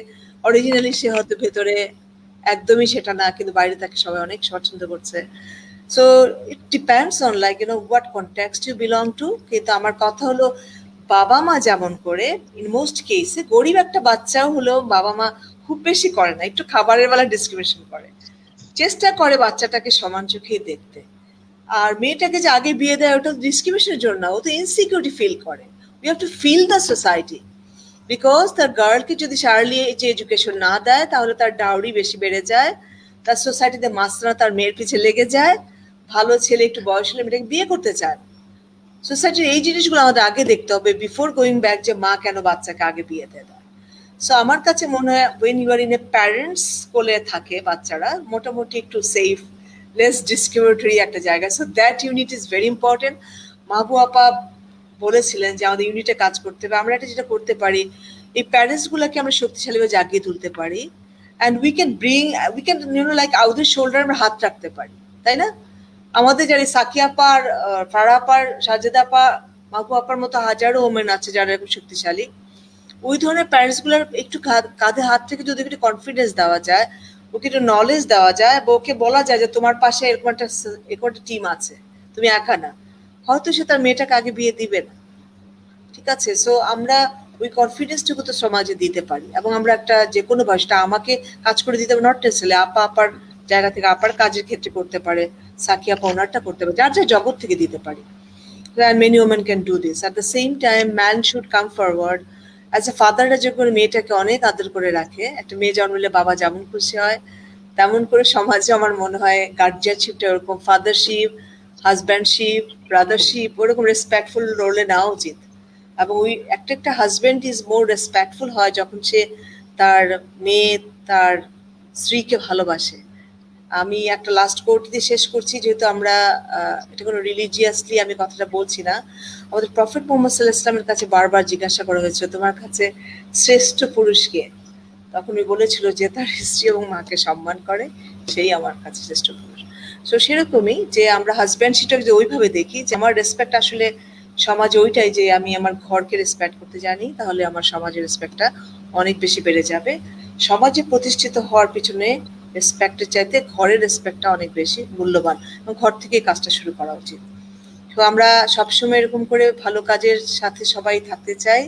অরিজিনালি সে হয়তো ভেতরে একদমই সেটা না, কিন্তু বাইরে তাকে সবাই অনেক পছন্দ করছে। So it depends on, like, what context you belong to. কিন্তু আমার কথা হলো, বাবা মা যেমন করে, ইন মোস্ট কেসে গরিব একটা বাচ্চাও হলেও বাবা মা খুব বেশি করে না, একটু খাবারের বেলা ডিসক্রিমিনেশন করে, চেষ্টা করে বাচ্চাটাকে সমান চোখে দেখতে। আর মেয়েটাকে যে আগে বিয়ে দেয়, ওটা ডিসক্রিমিনেশনের জন্য না, ও তো ইনসিকিউরিটি ফিল করে। We have to feel the society, because তার গার্লকে যদি আর্লি যে এডুকেশন না দেয়, তাহলে তার ডাউরি বেশি বেড়ে যায়, তার সোসাইটিতে মাস্টাররা তার মেয়ের পিছে লেগে যায়, ভালো ছেলে একটু বয়স হলে মেয়েটাকে বিয়ে করতে চায়। সোসাইটির এই জিনিসগুলো আমাদের আগে দেখতে হবে বিফোর গোয়িং ব্যাক, যে মা কেন বাচ্চাকে আগে বিয়ে দেয়। সো আমার কাছে মনে হয়, when you are in a parents কোলে থাকে বাচ্চারা, মোটামুটি একটু সেফ, লেস ডিসক্রিমিনেটরি একটা জায়গা। So that unit is very important. Mahbub আপা বলেছিলেন যে আমাদের ইউনিটে কাজ করতে হবে, আমরা এটা যেটা করতে পারি, এই প্যারেন্টস গুলাকে আমরা শক্তিশালীভাবে জাগিয়ে তুলতে পারি, অ্যান্ড উই ক্যান লাইক আউদের শোল্ডার আমরা হাত রাখতে পারি, তাই না? আমাদের যারা সাকিয়া আপার, ফারা আপার, সাজেদা আপা, মাহবু আপার মতো হাজারো ওমেন আছে যারা এরকম শক্তিশালী। ওই ধরনের প্যারেন্টস গুলার একটু কাঁধে হাত থেকে যদি একটু কনফিডেন্স দেওয়া যায়, ওকে একটু নলেজ দেওয়া যায়, বা ওকে বলা যায় যে তোমার পাশে এরকম একটা টিম আছে, তুমি একা না, হয়তো সে তার মেয়েটাকে আগে বিয়ে দিবে না। ঠিক আছে? সো আমরা ওই কনফিডেন্সটুকু তো সমাজে দিতে পারি, এবং আমরা একটা যে কোনো ভাষাটা আমাকে কাজ করে দিতে হবে, নট নেসেসারি আপা আপার জায়গা থেকে আপার কাজের ক্ষেত্রে করতে পারে, সাকিয়া আপা ওনারটা করতে পারে, যার যার জগৎ থেকে দিতে পারি। Many women can do this. At the same time, man should come forward. As a father, যখন মেয়েটাকে অনেক আদর করে রাখে, একটা মেয়ে জন্মলে বাবা যেমন খুশি হয়, তেমন করে সমাজে আমার মনে হয় গার্জিয়ানশিপটা ওরকম, ফাদারশিপ, হাজব্যান্ডশিপ, ব্রাদারশিপ ওরকম রেসপেক্টফুল রোলে নেওয়া উচিত। এবং ওই একটা হাজব্যান্ড ইজ মোর রেসপেক্টফুল হয় যখন সে তার মেয়ে, তার স্ত্রীকে ভালোবাসে। আমি একটা লাস্ট কোট দিয়ে শেষ করছি, যেহেতু আমরা এটা কোনো রিলিজিয়াসলি আমি কথাটা বলছি না। আমাদের প্রফেট মুহাম্মদ সাল্লাল্লাহু আলাইহি ওয়াসাল্লামের কাছে বারবার জিজ্ঞাসা করা হয়েছিল, তোমার কাছে শ্রেষ্ঠ পুরুষ কে? তখন উনি বলেছিল যে তার স্ত্রী এবং মাকে সম্মান করে, সেই আমার কাছে শ্রেষ্ঠ পুরুষ। তো সেরকমই যে আমরা হাজব্যান্ডশিপটাকে যে ওইভাবে দেখি যে আমার রেসপেক্ট আসলে সমাজে ওইটাই, যে আমি আমার ঘরকে রেসপেক্ট করতে জানি, তাহলে আমার সমাজের রেসপেক্টটা অনেক বেশি বেড়ে যাবে। সমাজে প্রতিষ্ঠিত হওয়ার পিছনে রেসপেক্টের চাইতে ঘরের রেসপেক্টটা অনেক বেশি মূল্যবান, এবং ঘর থেকে কাজটা শুরু করা উচিত। তো আমরা সবসময় এরকম করে ভালো কাজের সাথে সবাই থাকতে চাই।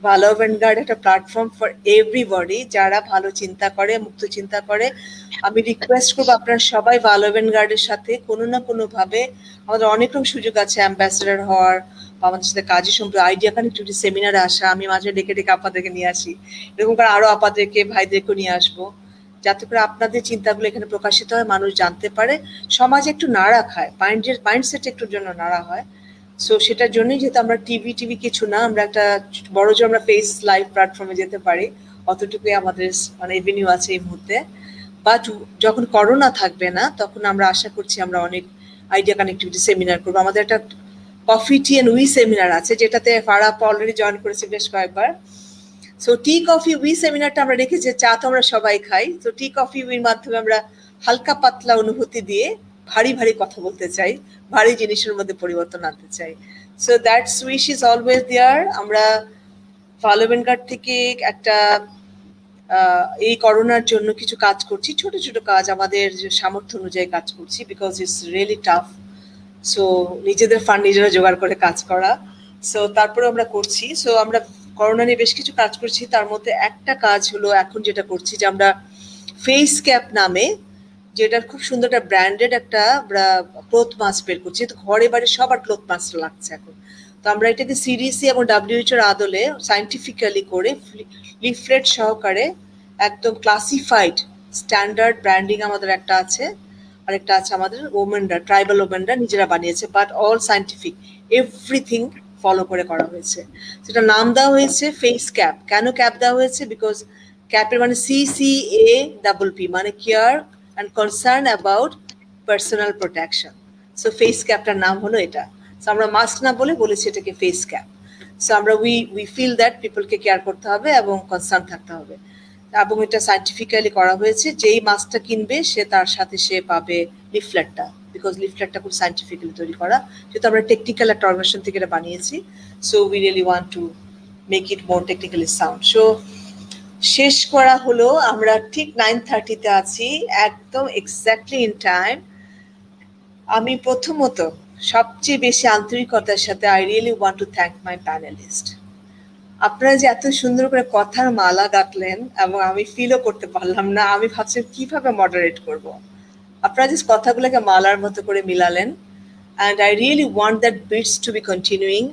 ভালো ভ্যানগার্ড একটা প্ল্যাটফর্ম ফর এভরিবডি, যারা ভালো চিন্তা করে, মুক্ত চিন্তা করে। আমি রিকোয়েস্ট করবো আপনারা সবাই ভালো ভ্যানগার্ডের সাথে কোনো না কোনো ভাবে, আমাদের অনেক রকম সুযোগ আছে অ্যাম্বাসেডার হওয়ার, বা আমাদের সাথে কাজের সম্পর্কে আইডিয়া কানেক্টিভিটি সেমিনারে আসা, আমি মাঝে ডেকে ডেকে আপাদেরকে নিয়ে আসি, এরকম করে আরো আপাদেরকে ভাইদেরকে নিয়ে আসবো, যাতে করে আপনাদের চিন্তাগুলো এখানে প্রকাশিত হয়, মানুষ জানতে পারে, সমাজে একটু নাড়া খায়, মাইন্ডসেট একটু জন্য নাড়া হয়। সো সেটার জন্যই, যেহেতু আমরা টিভি কিছু না, আমরা একটা বড় যে আমরা ফেস লাইভ প্ল্যাটফর্মে যেতে পারি, অতটুকুই আমাদের মানে এভিনিউ আছে এই মুহূর্তে। বাট যখন করোনা থাকবে না, তখন আমরা আশা করছি আমরা অনেক আইডিয়া কানেক্টিভিটি সেমিনার করবো। আমাদের একটা coffee T and we seminar আছে, যেটাতে ফারা আপা অলরেডি জয়েন করেছে বেশ কয়েকবার। সো টি কফি উই সেমিনারটা আমরা রেখেছি, চা তো আমরা সবাই খাই, তো টি কফি উইর মাধ্যমে আমরা হালকা পাতলা অনুভূতি দিয়ে ভারী ভারী কথা বলতে চাই, ভারী জিনিসের মধ্যে পরিবর্তন আনতে চাই। So that's wish is always there. আমরা ভালো ভ্যানগার্ড থেকে একটা এই করোনার জন্য কিছু কাজ করছি, ছোট ছোট কাজ, আমাদের সামর্থ্য অনুযায়ী কাজ করছি, because it's really tough. So নিজেদের ফান্ড নিজেরা জোগাড় করে কাজ করা, সো তারপরে আমরা করছি। সো আমরা করোনা নিয়ে বেশ কিছু কাজ করছি, তার মধ্যে একটা কাজ হলো এখন যেটা করছি, যে আমরা ফেস ক্যাপ নামে, যেটার খুব সুন্দর একটা ব্র্যান্ডেড একটা আমরা ক্লোথ মাস্ক বের করছি। তো ঘরে বাড়ি সবার ক্লোথ মাস্ক লাগছে এখন, তো আমরা এটাকে সিডিসি এবং WHO এর আদলে সায়েন্টিফিক্যালি করে লিফলেট সহকারে একদম ক্লাসিফাইড স্ট্যান্ডার্ড ব্র্যান্ডিং আমাদের একটা আছে, আর একটা আছে আমাদের ওমেনরা, ট্রাইবাল ওমেনরা নিজেরা বানিয়েছে, but all scientific, everything follow করে করা হয়েছে। সেটা নাম দেওয়া হয়েছে ফেস ক্যাপ। কেন ক্যাপ দেওয়া হয়েছে? বিকজ ক্যাপের মানে CCAPP, মানে care and concern about personal protection. So face ক্যাপটার নাম হলো এটা। সো আমরা মাস্ক না বলে বলেছি এটাকে ফেস ক্যাপ। সো আমরা উই ফিল দ্যাট পিপলকে কেয়ার করতে হবে এবং কনসার্ন থাকতে হবে, এবং এটা সায়েন্টিফিক্যালি করা হয়েছে। যেই মাস্কটা কিনবে সে তার সাথে সে পাবে লিফলেটটা, বিকজ লিফলেটটা খুব সায়েন্টিফিক্যালি তৈরি করা, যেহেতু আমরা টেকনিক্যাল একটা অর্গানাইজেশন থেকে এটা বানিয়েছি। So we really want to make it more technically sound. So শেষ করা হলো, আমরা ঠিক 9:30-তে আছি, একদম এক্স্যাক্টলি ইন টাইম। আমি প্রথমত সবচেয়ে বেশি আন্তরিকতার সাথে I really want two thank my panelist. আপনারা যে এত সুন্দর করে কথার মালা গাঁথলেন, এবং আমি ফিলও করতে পারলাম না, আমি ভাবছি কিভাবে মডারেট করব। আপনারা যে কথাগুলোকে মালার মতো করে মিলালেন, and I really want that beats to be continuing.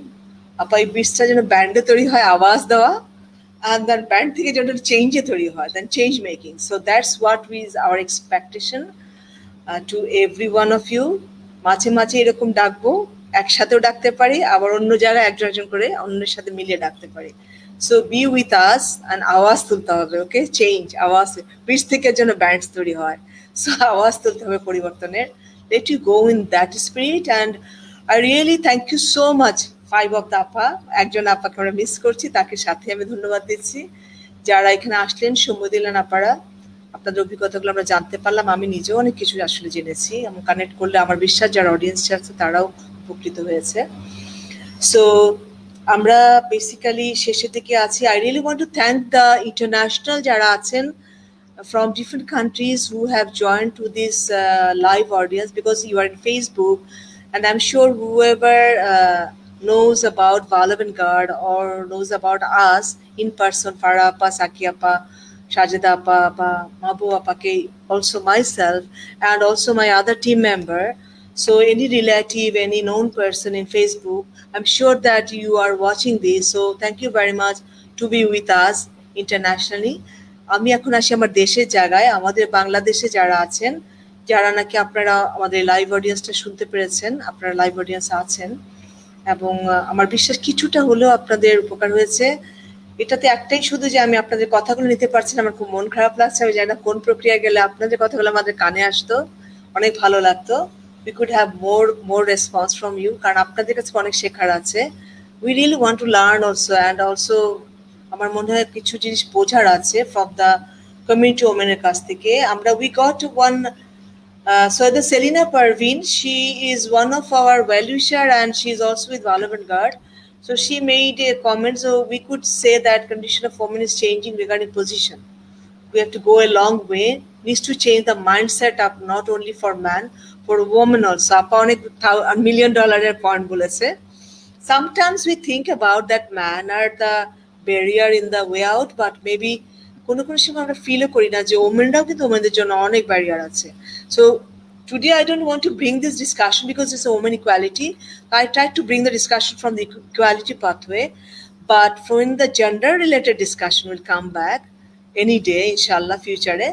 আপা এই বিটসটা যেন ব্যান্ডে তৈরি হয়, আওয়াজ দেওয়া, and then ব্যান্ড থেকে যেন চেঞ্জে তৈরি হয়, then change making. So that's what is our expectation to every one of you. মাঝে মাঝে এরকম ডাকবো, একসাথেও ডাকতে পারি, আবার অন্য জায়গায় একজন একজন করে অন্যের সাথে মিলিয়ে ডাকতে পারি। So B with us, and আওয়াজ তুলতে হবে, ওকে? চেঞ্জ, আওয়াজ, বিটস থেকে যেন ব্যান্ডস তৈরি হয়। সো আওয়াজ তুলতে হবে পরিবর্তনের। Let you go in that spirit, and I really thank you so much 5 of the আপা, একজন আপাকে আমরা মিস করছি, তাকে সাথে আমি ধন্যবাদ দিচ্ছি। যারা এখানে আসলেন, সময় দিলেন আপারা, আপনাদের অভিজ্ঞতাগুলো আমরা জানতে পারলাম। আমি নিজেও অনেক কিছু আসলে জেনেছি এবং কানেক্ট করলে আমার বিশ্বাস যারা অডিয়েন্স আছে তারাও উপকৃত হয়েছে। সো আমরা বেসিক্যালি শেষের দিকে আছি। I really want two thank the international যারা আছেন from different countries who have joined to this live audience, because you are in Facebook, and I'm sure whoever knows about Vala Vanguard or knows about us in person, Farah Appa, Saki Appa, Shajida Appa, Mabu Appa, also myself, and also my other team member. So any relative, any known person in Facebook, I'm sure that you are watching this. So thank you very much to be with us internationally. আমি এখন আসি আমার দেশের জায়গায়। আমাদের বাংলাদেশে যারা আছেন, যারা নাকি আপনারা আমাদের লাইভ অডিয়েন্সটা শুনতে পেরেছেন, আপনারা লাইভ অডিয়েন্স আছেন, এবং আমার বিশ্বাস কিছুটা হলেও আপনাদের উপকার হয়েছে। এটাতে একটাই শুধু যে আমি আপনাদের কথাগুলো নিতে পারছি না, আমার খুব মন খারাপ লাগছে। আমি জানি না কোন প্রক্রিয়ায় গেলে আপনাদের কথাগুলো আমাদের কানে আসতো, অনেক ভালো লাগতো। We could have more response from you, কারণ আপনাদের কাছে অনেক শেখার আছে। We really want to learn also, and also আমার মনে হয় কিছু জিনিস বোঝার আছে ফ্রম দ্য কমিউনিটি ওমেনের কাছ থেকে। আমরা we got one so the Selina Parveen, she is one of our well-wisher and she is also with Vala Vanguard. So she made a comment, so we could say that condition of women is changing regarding position. We have to go a long way, needs to change the mindset up, not only for man, for woman also. Apa onek $1 million point boleche. Sometimes we think about that man are the barrier in the way out, but maybe কোনো কোনো সময় আমরা ফিলও করি না যে ওমেনরাও কিন্তু ওমেনদের জন্য অনেক ব্যারিয়ার আছে। So today I don't want to bring this discussion because it's a women equality. I tried to bring the discussion from the equality pathway, but from the gender related discussion will come back any day inshallah future এ।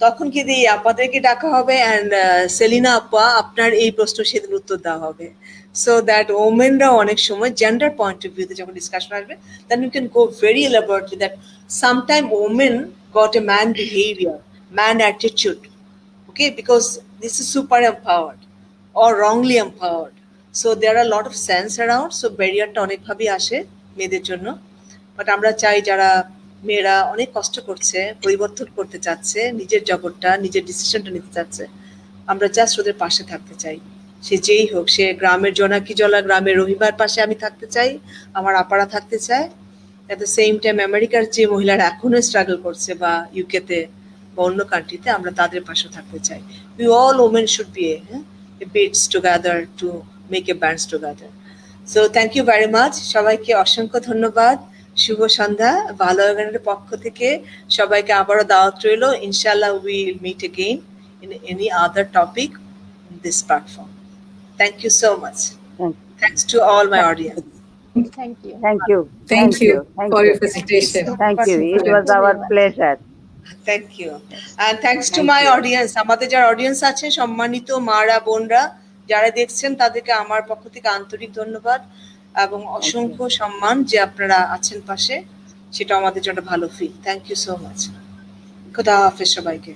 তখন কি দিয়ে আপাদেরকে ডাকা হবে, অ্যান্ড সেলিনা আপা আপনার এই প্রশ্ন সেদিন উত্তর দেওয়া হবে, সো দ্যাট ওমেনরা অনেক সময় জেন্ডার পয়েন্ট অফ ভিউতে যখন ডিসকাশন আসবে, then you can go very elaborately that sometime women got a man behaviour, man attitude, okay, because this is super empowered or wrongly empowered. So there are a lot of sense around, so barrier টা অনেক ভাবে আসে মেয়েদের জন্য। বাট আমরা চাই যারা মেয়েরা অনেক কষ্ট করছে, পরিবর্তন করতে চাচ্ছে, নিজের জগৎটা, নিজের ডিসিশনটা নিতে চাচ্ছে, আমরা জাস্ট ওদের পাশে থাকতে চাই। সে যেই হোক, সে গ্রামের জোনাকি জলা গ্রামের রহিমার পাশে আমি থাকতে চাই, আমার আপারা থাকতে চায়। অ্যাট দ্য সেম টাইম আমেরিকার যে মহিলারা এখনো স্ট্রাগল করছে বা ইউকেতে বা অন্য কান্ট্রিতে, আমরা তাদের পাশে থাকতে চাই। We all women should be a bits together to make a bands together. So thank you very much, সবাইকে অসংখ্য ধন্যবাদ। শুভ সন্ধ্যা। ভালো গানের পক্ষ থেকে সবাইকে আবারও দাওয়াত রইল। ইনশাআল্লাহ will meet again in any other topic in this platform. Thank you so much. Thanks to all my audience. Thank you. Thank you. Thank you Thank for you. your presentation. Thank you. It was our pleasure. Thank you and thanks to Thank my you. Audience. আমাদের যারা অডিয়েন্স আছে, সম্মানিত মারা বোনরা যারা দেখছেন, তাদেরকে আমার পক্ষ থেকে আন্তরিক ধন্যবাদ এবং অসংখ্য সম্মান যে আপনারা আছেন পাশে, সেটা আমাদের জন্য ভালো feel. Thank you so much. খোদা হাফেজ সবাইকে।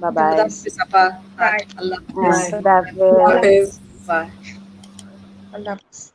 Bye খোদা bye. হাফেজ আপা। Bye. আল্লাহ হাফেজ। Hafiz. বাই। আল্লাহ হাফেজ।